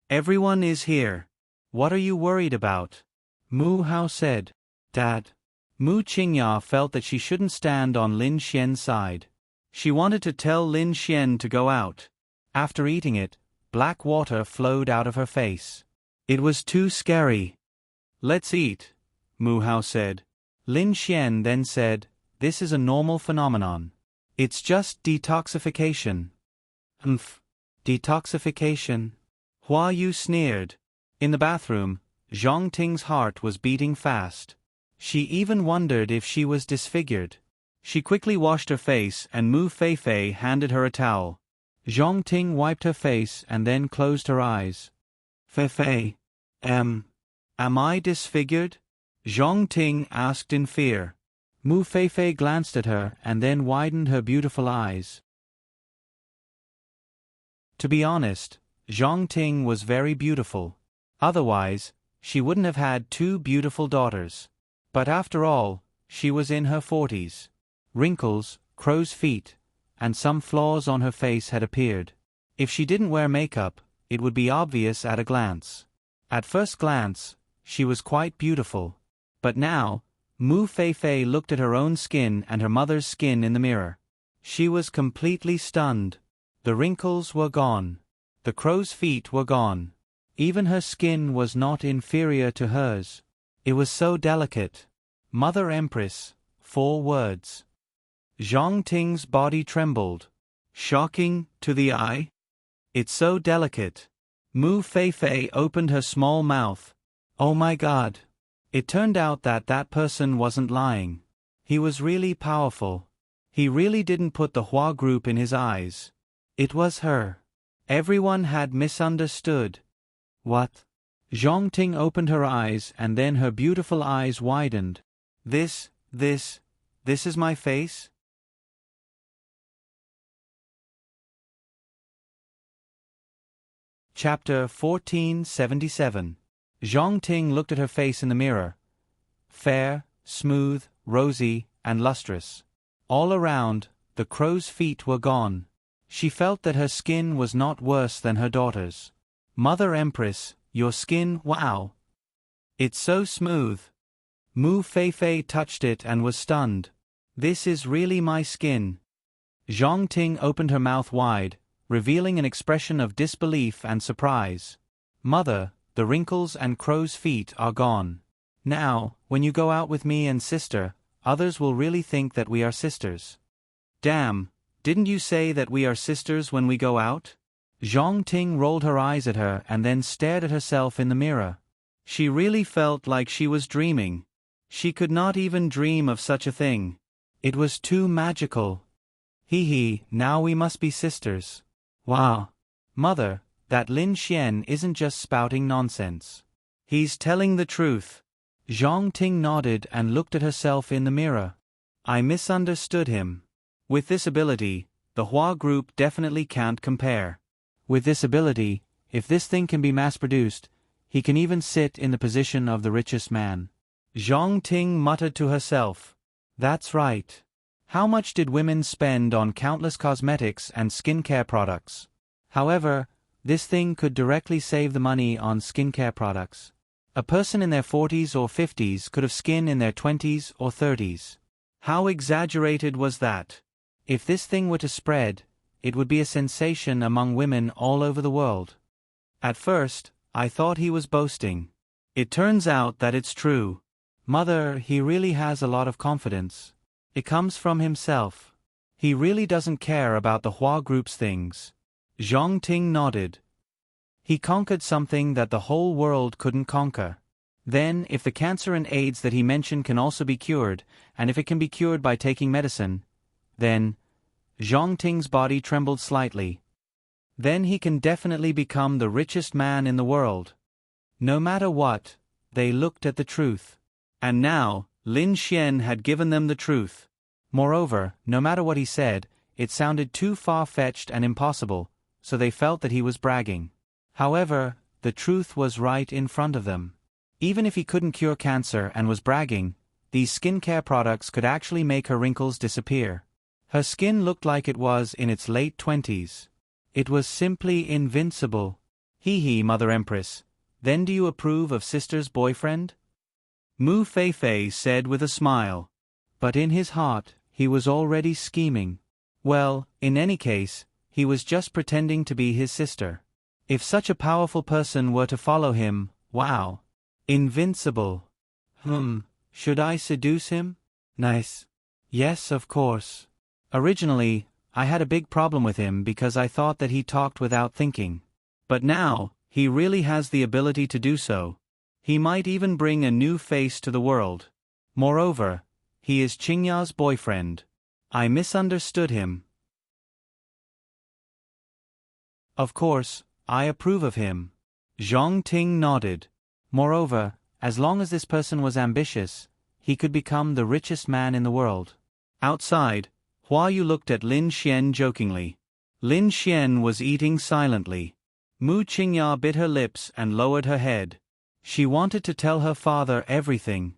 Everyone is here. What are you worried about? Mu Hao said. Dad. Mu Qingya felt that she shouldn't stand on Lin Xian's side. She wanted to tell Lin Xian to go out. After eating it, black water flowed out of her face. It was too scary. Let's eat, Mu Hao said. Lin Xian then said, this is a normal phenomenon. It's just detoxification. Detoxification? Hua Yu sneered. In the bathroom, Zhang Ting's heart was beating fast. She even wondered if she was disfigured. She quickly washed her face and Mu Feifei handed her a towel. Zhang Ting wiped her face and then closed her eyes. Feifei, am I disfigured? Zhang Ting asked in fear. Mu Feifei glanced at her and then widened her beautiful eyes. To be honest, Zhang Ting was very beautiful. Otherwise, she wouldn't have had two beautiful daughters. But after all, she was in her 40s. Wrinkles, crow's feet, and some flaws on her face had appeared. If she didn't wear makeup, it would be obvious at a glance. At first glance, she was quite beautiful. But now, Mu Feifei looked at her own skin and her mother's skin in the mirror. She was completely stunned. The wrinkles were gone. The crow's feet were gone. Even her skin was not inferior to hers. It was so delicate. Mother Empress, 4 words. Zhang Ting's body trembled. Shocking to the eye? It's so delicate. Mu Feifei opened her small mouth. Oh my God. It turned out that person wasn't lying. He was really powerful. He really didn't put the Hua group in his eyes. It was her. Everyone had misunderstood. What? Zhang Ting opened her eyes and then her beautiful eyes widened. This is my face? Chapter 1477. Zhang Ting looked at her face in the mirror. Fair, smooth, rosy, and lustrous. All around, the crow's feet were gone. She felt that her skin was not worse than her daughter's. Mother Empress, your skin, wow! It's so smooth. Mu Feifei touched it and was stunned. This is really my skin. Zhang Ting opened her mouth wide, revealing an expression of disbelief and surprise. Mother, the wrinkles and crow's feet are gone. Now, when you go out with me and sister, others will really think that we are sisters. Damn, didn't you say that we are sisters when we go out? Zhang Ting rolled her eyes at her and then stared at herself in the mirror. She really felt like she was dreaming. She could not even dream of such a thing. It was too magical. Hee, now we must be sisters. Wow. Mother, that Lin Xian isn't just spouting nonsense. He's telling the truth. Zhang Ting nodded and looked at herself in the mirror. I misunderstood him. With this ability, the Hua group definitely can't compare. With this ability, if this thing can be mass-produced, he can even sit in the position of the richest man. Zhang Ting muttered to herself. That's right. How much did women spend on countless cosmetics and skincare products? However, this thing could directly save the money on skincare products. A person in their 40s or 50s could have skin in their 20s or 30s. How exaggerated was that? If this thing were to spread, it would be a sensation among women all over the world. At first, I thought he was boasting. It turns out that it's true. Mother, he really has a lot of confidence. It comes from himself. He really doesn't care about the Hua group's things. Zhang Ting nodded. He conquered something that the whole world couldn't conquer. Then, if the cancer and AIDS that he mentioned can also be cured, and if it can be cured by taking medicine, then... Zhang Ting's body trembled slightly. Then he can definitely become the richest man in the world. No matter what, they looked at the truth. And now, Lin Xian had given them the truth. Moreover, no matter what he said, it sounded too far-fetched and impossible, so they felt that he was bragging. However, the truth was right in front of them. Even if he couldn't cure cancer and was bragging, these skincare products could actually make her wrinkles disappear. Her skin looked like it was in its late 20s. It was simply invincible. Hee, Mother Empress. Then do you approve of sister's boyfriend? Mu Feifei said with a smile. But in his heart, he was already scheming. Well, in any case, he was just pretending to be his sister. If such a powerful person were to follow him, wow. Invincible. Should I seduce him? Nice. Yes, of course. Originally, I had a big problem with him because I thought that he talked without thinking. But now, he really has the ability to do so. He might even bring a new face to the world. Moreover, he is Qingya's boyfriend. I misunderstood him. Of course, I approve of him. Zhang Ting nodded. Moreover, as long as this person was ambitious, he could become the richest man in the world. Outside, Hua Yu looked at Lin Xian jokingly. Lin Xian was eating silently. Mu Qingya bit her lips and lowered her head. She wanted to tell her father everything.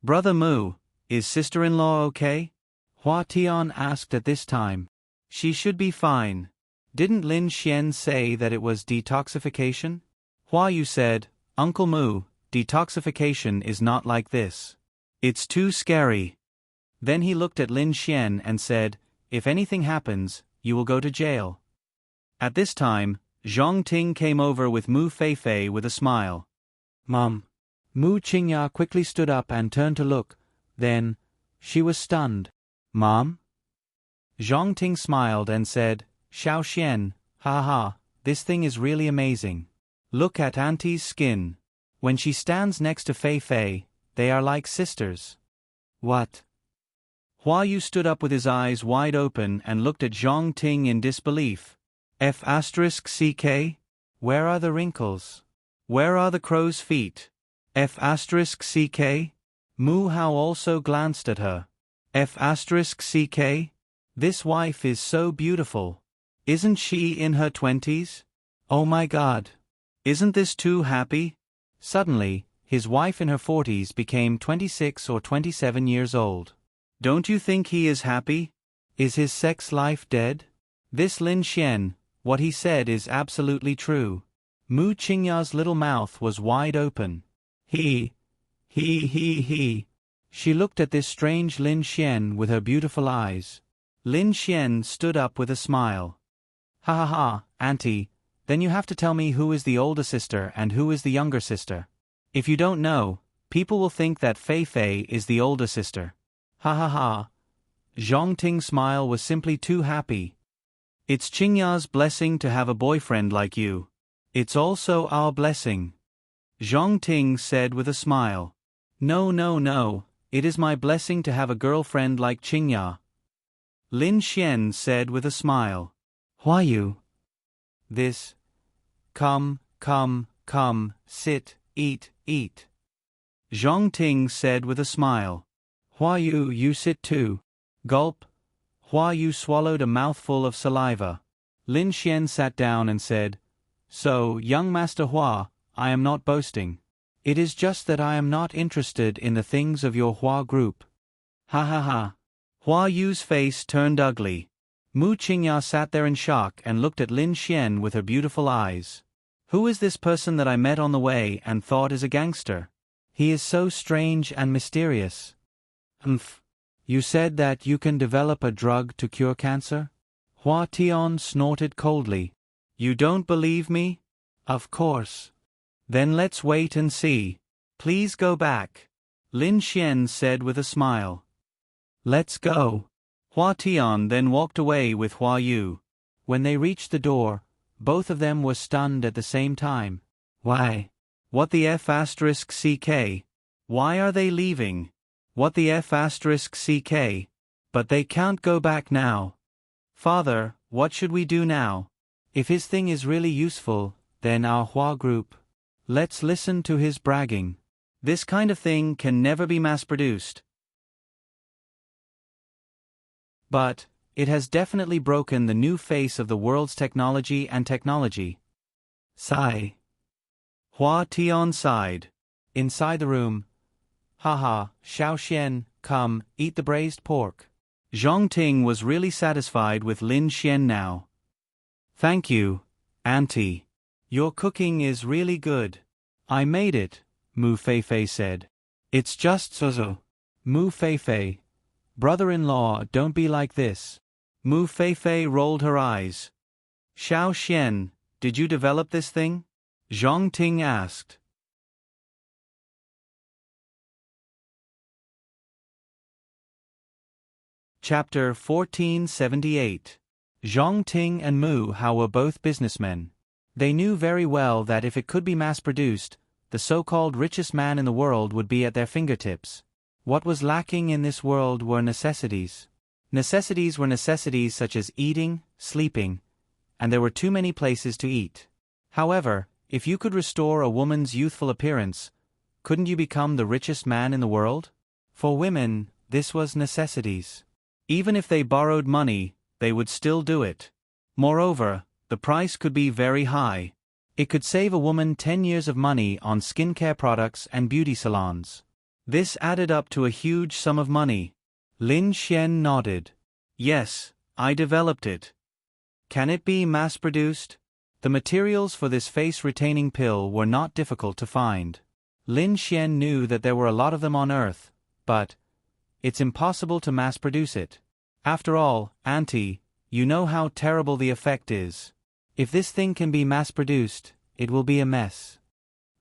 Brother Mu, is sister-in-law okay? Hua Tian asked at this time. She should be fine. Didn't Lin Xian say that it was detoxification? Hua Yu said, Uncle Mu, detoxification is not like this. It's too scary. Then he looked at Lin Xian and said, if anything happens, you will go to jail. At this time, Zhang Ting came over with Mu Feifei with a smile. Mom. Mu Qingya quickly stood up and turned to look. Then, she was stunned. Mom? Zhang Ting smiled and said, Xiao Xian, ha, this thing is really amazing. Look at Auntie's skin. When she stands next to Feifei, they are like sisters. What? Hua Yu stood up with his eyes wide open and looked at Zhang Ting in disbelief. F***ck? Where are the wrinkles? Where are the crow's feet? F***ck? Mu Hao also glanced at her. F***ck? This wife is so beautiful. Isn't she in her 20s? Oh my God. Isn't this too happy? Suddenly, his wife in her 40s became 26 or 27 years old. Don't you think he is happy? Is his sex life dead? This Lin Xian, what he said is absolutely true. Mu Qingya's little mouth was wide open. He. She looked at this strange Lin Xian with her beautiful eyes. Lin Xian stood up with a smile. Ha, Auntie, then you have to tell me who is the older sister and who is the younger sister. If you don't know, people will think that Feifei is the older sister. Ha. Zhang Ting's smile was simply too happy. It's Qingya's blessing to have a boyfriend like you. It's also our blessing. Zhang Ting said with a smile. No, it is my blessing to have a girlfriend like Qingya. Lin Xian said with a smile. Hua Yu? This. Come, sit, eat. Zhang Ting said with a smile. Hua Yu, you sit too. Gulp. Hua Yu swallowed a mouthful of saliva. Lin Xian sat down and said, So, young Master Hua, I am not boasting. It is just that I am not interested in the things of your Hua group. Ha. Hua Yu's face turned ugly. Mu Qingya sat there in shock and looked at Lin Xian with her beautiful eyes. Who is this person that I met on the way and thought is a gangster? He is so strange and mysterious. You said that you can develop a drug to cure cancer? Hua Tian snorted coldly. You don't believe me? Of course. Then let's wait and see. Please go back. Lin Xian said with a smile. Let's go. Hua Tian then walked away with Hua Yu. When they reached the door, both of them were stunned at the same time. Why? What the F***ck? Why are they leaving? What the F***ck? But they can't go back now. Father, what should we do now? If his thing is really useful, then our Hua group. Let's listen to his bragging. This kind of thing can never be mass-produced. But, It has definitely broken the new face of the world's technology and technology. Sigh. Hua Tian sighed. Inside the room. Haha, Xiao Xian, come, eat the braised pork. Zhong Ting was really satisfied with Lin Xian now. Thank you, Auntie. Your cooking is really good. I made it, Mu Feifei said. It's just so. Mu Feifei. Brother-in-law, don't be like this. Mu Feifei rolled her eyes. Xiao Xian, did you develop this thing? Zhong Ting asked. Chapter 1478. Zhong Ting and Mu Hao were both businessmen. They knew very well that if it could be mass-produced, the so-called richest man in the world would be at their fingertips. What was lacking in this world were necessities. Necessities were necessities such as eating, sleeping, and there were too many places to eat. However, if you could restore a woman's youthful appearance, couldn't you become the richest man in the world? For women, this was necessities. Even if they borrowed money, they would still do it. Moreover, the price could be very high. It could save a woman 10 years of money on skincare products and beauty salons. This added up to a huge sum of money. Lin Xian nodded. Yes, I developed it. Can it be mass-produced? The materials for this face-retaining pill were not difficult to find. Lin Xian knew that there were a lot of them on Earth, but it's impossible to mass-produce it. After all, Auntie, you know how terrible the effect is. If this thing can be mass-produced, it will be a mess.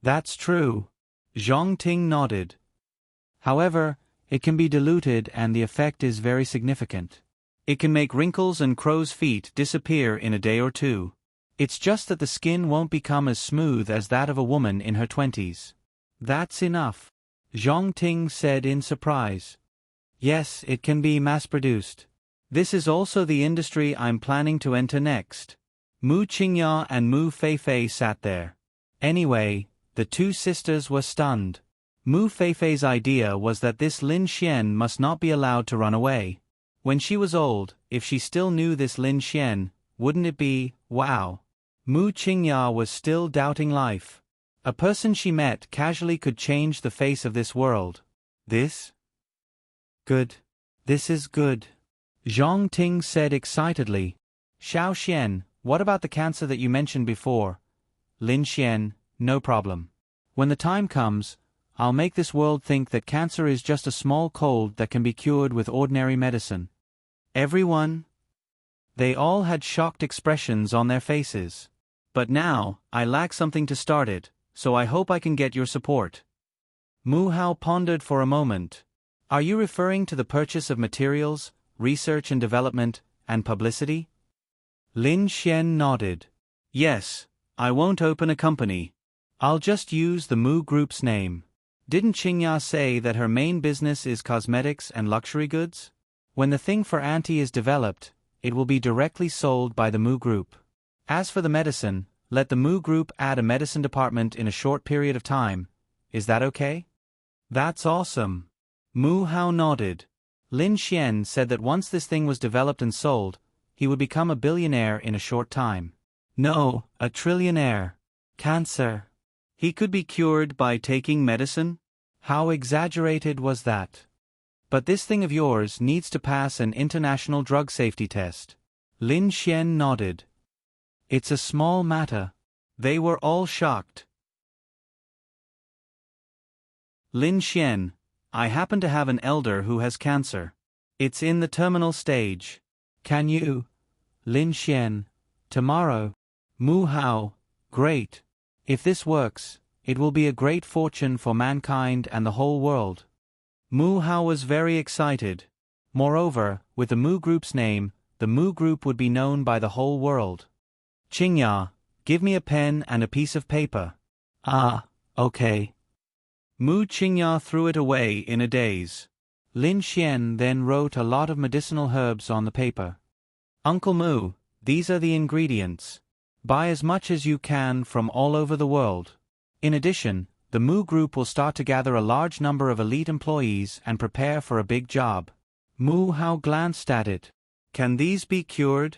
That's true. Zhong Ting nodded. However, it can be diluted and the effect is very significant. It can make wrinkles and crow's feet disappear in a day or two. It's just that the skin won't become as smooth as that of a woman in her 20s. That's enough, Zhong Ting said in surprise. Yes, it can be mass-produced. This is also the industry I'm planning to enter next. Mu Qingya and Mu Feifei sat there. Anyway, the two sisters were stunned. Mu Feifei's idea was that this Lin Xian must not be allowed to run away. When she was old, if she still knew this Lin Xian, wouldn't it be, wow? Mu Qingya was still doubting life. A person she met casually could change the face of this world. This? Good. This is good. Zhong Ting said excitedly. Xiao Xian, what about the cancer that you mentioned before? Lin Xian, no problem. When the time comes, I'll make this world think that cancer is just a small cold that can be cured with ordinary medicine. Everyone? They all had shocked expressions on their faces. But now, I lack something to start it, so I hope I can get your support. Mu Hao pondered for a moment. Are you referring to the purchase of materials, research and development, and publicity? Lin Xian nodded. Yes, I won't open a company. I'll just use the Mu Group's name. Didn't Qingya say that her main business is cosmetics and luxury goods? When the thing for Auntie is developed, it will be directly sold by the Mu Group. As for the medicine, let the Mu Group add a medicine department in a short period of time. Is that okay? That's awesome. Mu Hao nodded. Lin Xian said that once this thing was developed and sold, he would become a billionaire in a short time. No, a trillionaire. Cancer. He could be cured by taking medicine? How exaggerated was that? But this thing of yours needs to pass an international drug safety test. Lin Xian nodded. It's a small matter. They were all shocked. Lin Xian, I happen to have an elder who has cancer. It's in the terminal stage. Can you? Lin Xian, tomorrow. Mu Hao, great. If this works, it will be a great fortune for mankind and the whole world. Mu Hao was very excited. Moreover, with the Mu Group's name, the Mu Group would be known by the whole world. Qingya, give me a pen and a piece of paper. Ah, okay. Mu Qingya threw it away in a daze. Lin Xian then wrote a lot of medicinal herbs on the paper. Uncle Mu, these are the ingredients. Buy as much as you can from all over the world. In addition, the Mu Group will start to gather a large number of elite employees and prepare for a big job. Mu Hao glanced at it. Can these be cured?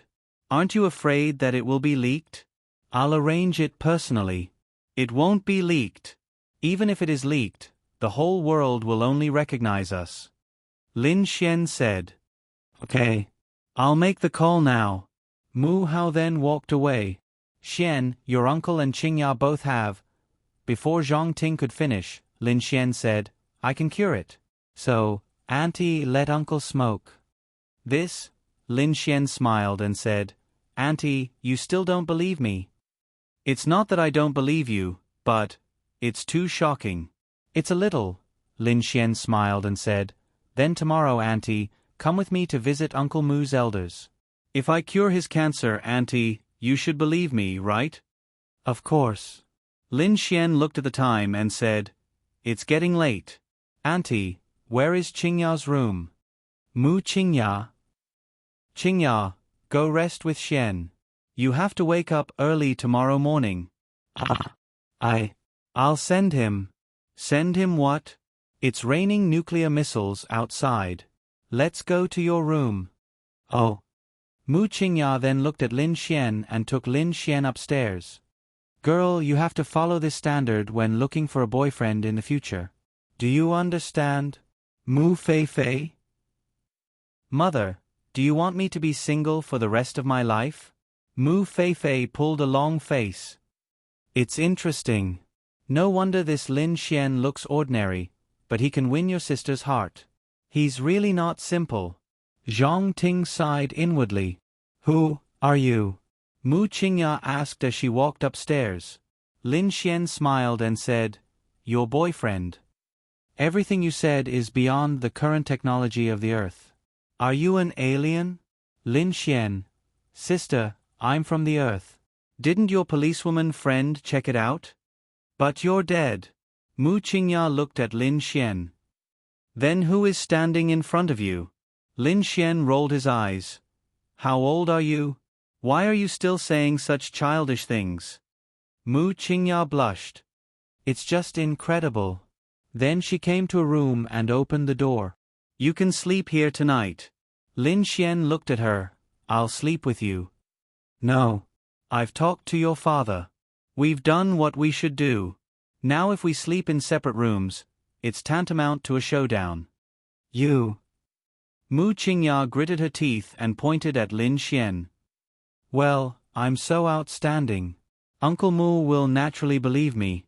Aren't you afraid that it will be leaked? I'll arrange it personally. It won't be leaked. Even if it is leaked, the whole world will only recognize us. Lin Xian said. Okay. I'll make the call now. Mu Hao then walked away. Xian, your uncle and Qingya both have. Before Zhang Ting could finish, Lin Xian said, I can cure it. So, Auntie, let uncle smoke. This? Lin Xian smiled and said, Auntie, you still don't believe me. It's not that I don't believe you, but it's too shocking. It's a little, Lin Xian smiled and said, then tomorrow, Auntie, come with me to visit Uncle Mu's elders. If I cure his cancer, Auntie, you should believe me, right? Of course. Lin Xian looked at the time and said, It's getting late. Auntie, where is Qingya's room? Mu Qingya. Qingya, go rest with Xian. You have to wake up early tomorrow morning. I'll send him. Send him what? It's raining nuclear missiles outside. Let's go to your room. Oh. Mu Qingya then looked at Lin Xian and took Lin Xian upstairs. Girl, you have to follow this standard when looking for a boyfriend in the future. Do you understand? Mu Feifei? Mother, do you want me to be single for the rest of my life? Mu Feifei pulled a long face. It's interesting. No wonder this Lin Xian looks ordinary, but he can win your sister's heart. He's really not simple. Zhang Ting sighed inwardly. Who are you? Mu Qingya asked as she walked upstairs. Lin Xian smiled and said, Your boyfriend. Everything you said is beyond the current technology of the Earth. Are you an alien? Lin Xian. Sister, I'm from the Earth. Didn't your policewoman friend check it out? But you're dead. Mu Qingya looked at Lin Xian. Then who is standing in front of you? Lin Xian rolled his eyes. How old are you? Why are you still saying such childish things? Mu Qingya blushed. It's just incredible. Then she came to a room and opened the door. You can sleep here tonight. Lin Xian looked at her. I'll sleep with you. No. I've talked to your father. We've done what we should do. Now if we sleep in separate rooms, it's tantamount to a showdown. You. Mu Qingya gritted her teeth and pointed at Lin Xian. Well, I'm so outstanding. Uncle Mu will naturally believe me.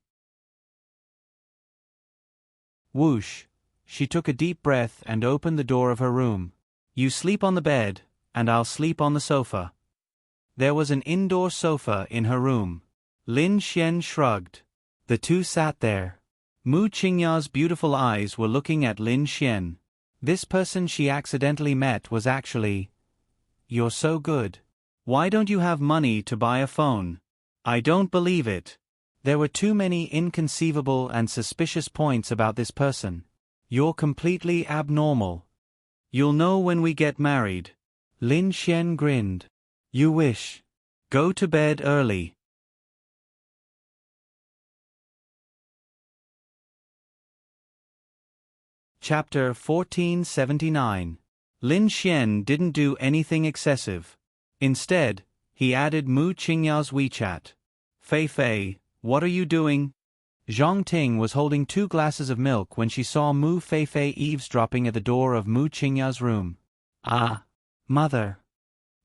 Whoosh. She took a deep breath and opened the door of her room. You sleep on the bed, and I'll sleep on the sofa. There was an indoor sofa in her room. Lin Xian shrugged. The two sat there. Mu Qingya's beautiful eyes were looking at Lin Xian. This person she accidentally met was actually... You're so good. Why don't you have money to buy a phone? I don't believe it. There were too many inconceivable and suspicious points about this person. You're completely abnormal. You'll know when we get married. Lin Xian grinned. You wish. Go to bed early. Chapter 1479. Lin Xian didn't do anything excessive. Instead, he added Mu Qingya's WeChat. Fei Fei, what are you doing? Zhang Ting was holding 2 glasses of milk when she saw Mu Feifei eavesdropping at the door of Mu Qingya's room. Ah, mother.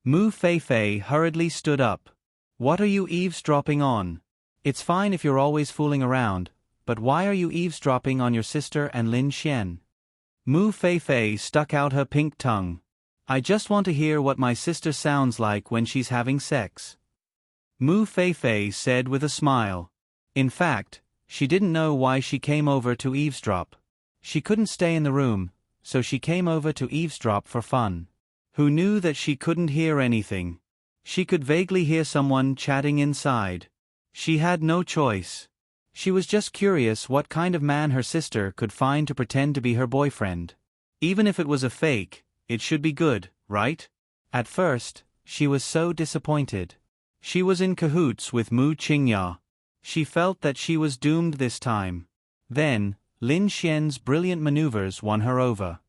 Mu Feifei hurriedly stood up. What are you eavesdropping on? It's fine if you're always fooling around, but why are you eavesdropping on your sister and Lin Xian? Mu Feifei stuck out her pink tongue. I just want to hear what my sister sounds like when she's having sex. Mu Feifei said with a smile. In fact, she didn't know why she came over to eavesdrop. She couldn't stay in the room, so she came over to eavesdrop for fun. Who knew that she couldn't hear anything? She could vaguely hear someone chatting inside. She had no choice. She was just curious what kind of man her sister could find to pretend to be her boyfriend. Even if it was a fake, it should be good, right? At first, she was so disappointed. She was in cahoots with Mu Qingya. She felt that she was doomed this time. Then, Lin Xian's brilliant maneuvers won her over.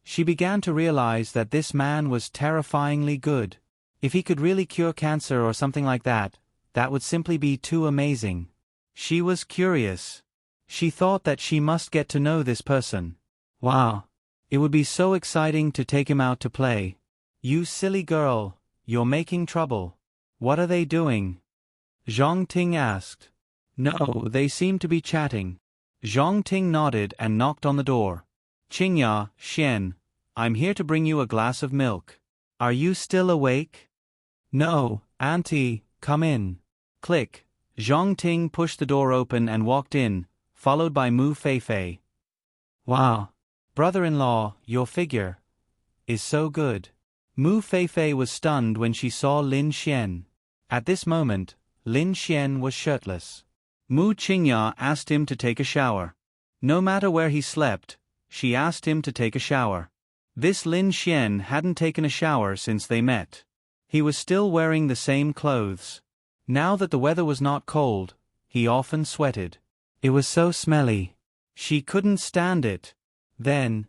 She began to realize that this man was terrifyingly good. If he could really cure cancer or something like that, that would simply be too amazing. She was curious. She thought that she must get to know this person. Wow. It would be so exciting to take him out to play. You silly girl, you're making trouble. What are they doing? Zhang Ting asked. No, they seem to be chatting. Zhang Ting nodded and knocked on the door. Qingya, Xian, I'm here to bring you a glass of milk. Are you still awake? No, Auntie, come in. Click. Zhang Ting pushed the door open and walked in, followed by Mu Feifei. Wow. Brother-in-law, your figure is so good. Mu Feifei was stunned when she saw Lin Xian. At this moment, Lin Xian was shirtless. Mu Qingya asked him to take a shower. No matter where he slept, she asked him to take a shower. This Lin Xian hadn't taken a shower since they met. He was still wearing the same clothes. Now that the weather was not cold, he often sweated. It was so smelly. She couldn't stand it. Then,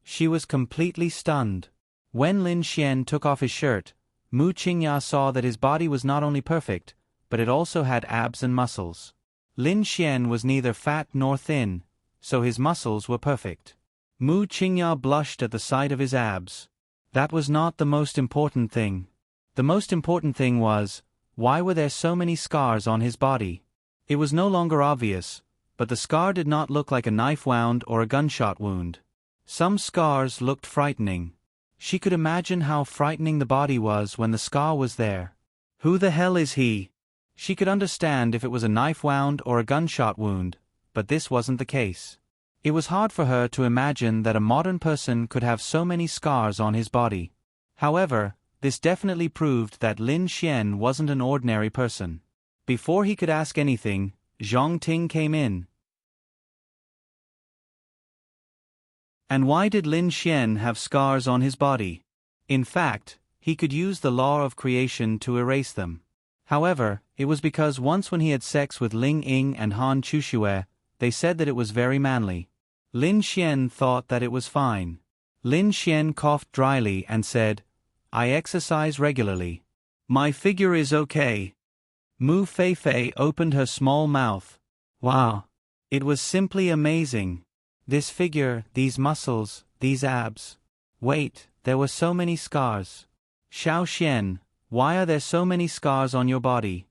she was completely stunned. When Lin Xian took off his shirt, Mu Qingya saw that his body was not only perfect, but it also had abs and muscles. Lin Xian was neither fat nor thin, so his muscles were perfect. Mu Qingya blushed at the sight of his abs. That was not the most important thing. The most important thing was, why were there so many scars on his body? It was no longer obvious, but the scar did not look like a knife wound or a gunshot wound. Some scars looked frightening. She could imagine how frightening the body was when the scar was there. Who the hell is he? She could understand if it was a knife wound or a gunshot wound, but this wasn't the case. It was hard for her to imagine that a modern person could have so many scars on his body. However, this definitely proved that Lin Xian wasn't an ordinary person. Before he could ask anything, Zhang Ting came in. And why did Lin Xian have scars on his body? In fact, he could use the law of creation to erase them. However, it was because once when he had sex with Ling Ying and Han Chuxue, they said that it was very manly. Lin Xian thought that it was fine. Lin Xian coughed dryly and said, I exercise regularly. My figure is okay. Mu Feifei opened her small mouth. Wow. It was simply amazing. This figure, these muscles, these abs. Wait, there were so many scars. Xiao Xian, why are there so many scars on your body?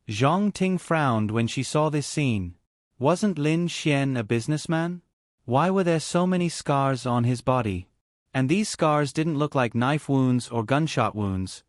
Zhang Ting frowned when she saw this scene. Wasn't Lin Xian a businessman? Why were there so many scars on his body? And these scars didn't look like knife wounds or gunshot wounds.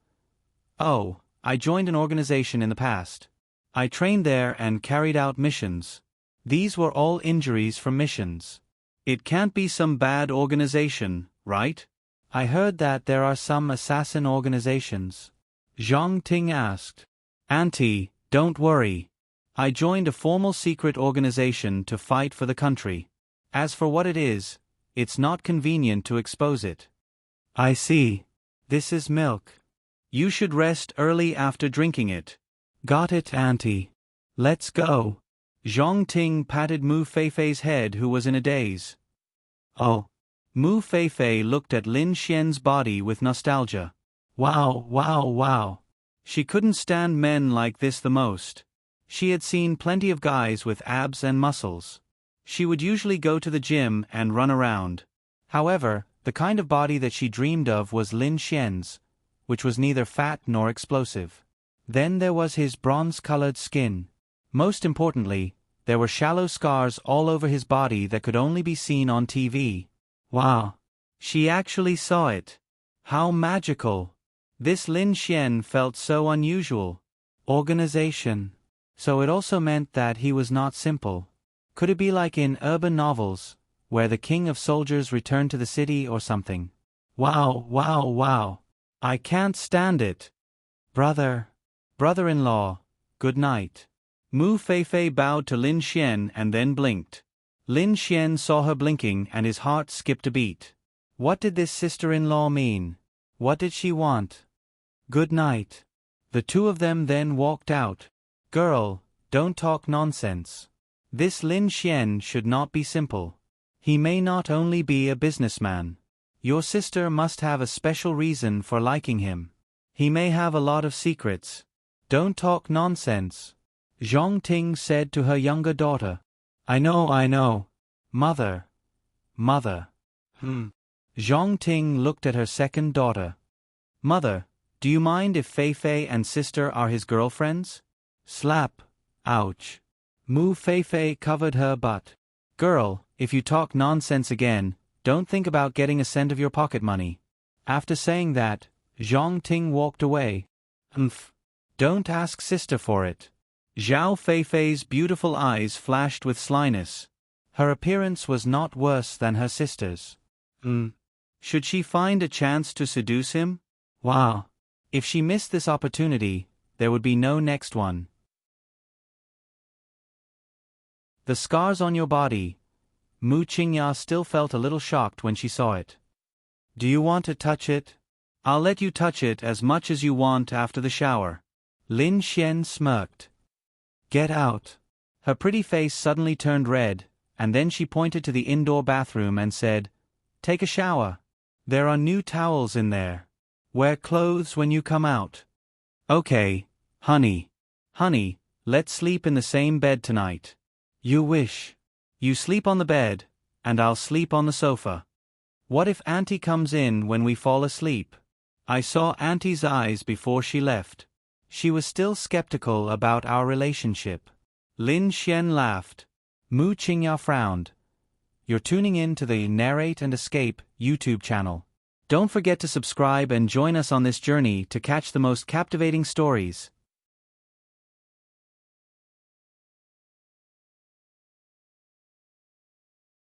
Oh, I joined an organization in the past. I trained there and carried out missions. These were all injuries from missions. It can't be some bad organization, right? I heard that there are some assassin organizations. Zhang Ting asked. Auntie, don't worry. I joined a formal secret organization to fight for the country. As for what it is, it's not convenient to expose it. I see. This is milk. You should rest early after drinking it. Got it, Auntie. Let's go. Zhang Ting patted Mu Feifei's head, who was in a daze. Oh. Mu Feifei looked at Lin Xian's body with nostalgia. Wow, wow, wow. She couldn't stand men like this the most. She had seen plenty of guys with abs and muscles. She would usually go to the gym and run around. However, the kind of body that she dreamed of was Lin Xian's, which was neither fat nor explosive. Then there was his bronze-colored skin. Most importantly, there were shallow scars all over his body that could only be seen on TV. Wow. She actually saw it. How magical. This Lin Xian felt so unusual. Organization. So it also meant that he was not simple. Could it be like in urban novels, where the king of soldiers returned to the city or something? Wow, wow, wow. I can't stand it. Brother-in-law, good night. Mu Feifei bowed to Lin Xian and then blinked. Lin Xian saw her blinking and his heart skipped a beat. What did this sister-in-law mean? What did she want? Good night. The two of them then walked out. Girl, don't talk nonsense. This Lin Xian should not be simple. He may not only be a businessman. Your sister must have a special reason for liking him. He may have a lot of secrets. Don't talk nonsense, Zhong Ting said to her younger daughter. I know. Mother. Zhong Ting looked at her second daughter. Mother, do you mind if Fei Fei and sister are his girlfriends? Slap. Ouch. Mu Fei Fei covered her butt. Girl, if you talk nonsense again, don't think about getting a cent of your pocket money. After saying that, Zhong Ting walked away. Don't ask sister for it. Zhao Feifei's beautiful eyes flashed with slyness. Her appearance was not worse than her sister's. Should she find a chance to seduce him? Wow. If she missed this opportunity, there would be no next one. The scars on your body. Mu Qingya still felt a little shocked when she saw it. Do you want to touch it? I'll let you touch it as much as you want after the shower. Lin Xian smirked. Get out. Her pretty face suddenly turned red, and then she pointed to the indoor bathroom and said, Take a shower. There are new towels in there. Wear clothes when you come out. Okay, honey. Honey, let's sleep in the same bed tonight. You wish. You sleep on the bed, and I'll sleep on the sofa. What if Auntie comes in when we fall asleep? I saw Auntie's eyes before she left. She was still skeptical about our relationship. Lin Xian laughed. Mu Qingya frowned. You're tuning in to the Narrate and Escape YouTube channel. Don't forget to subscribe and join us on this journey to catch the most captivating stories.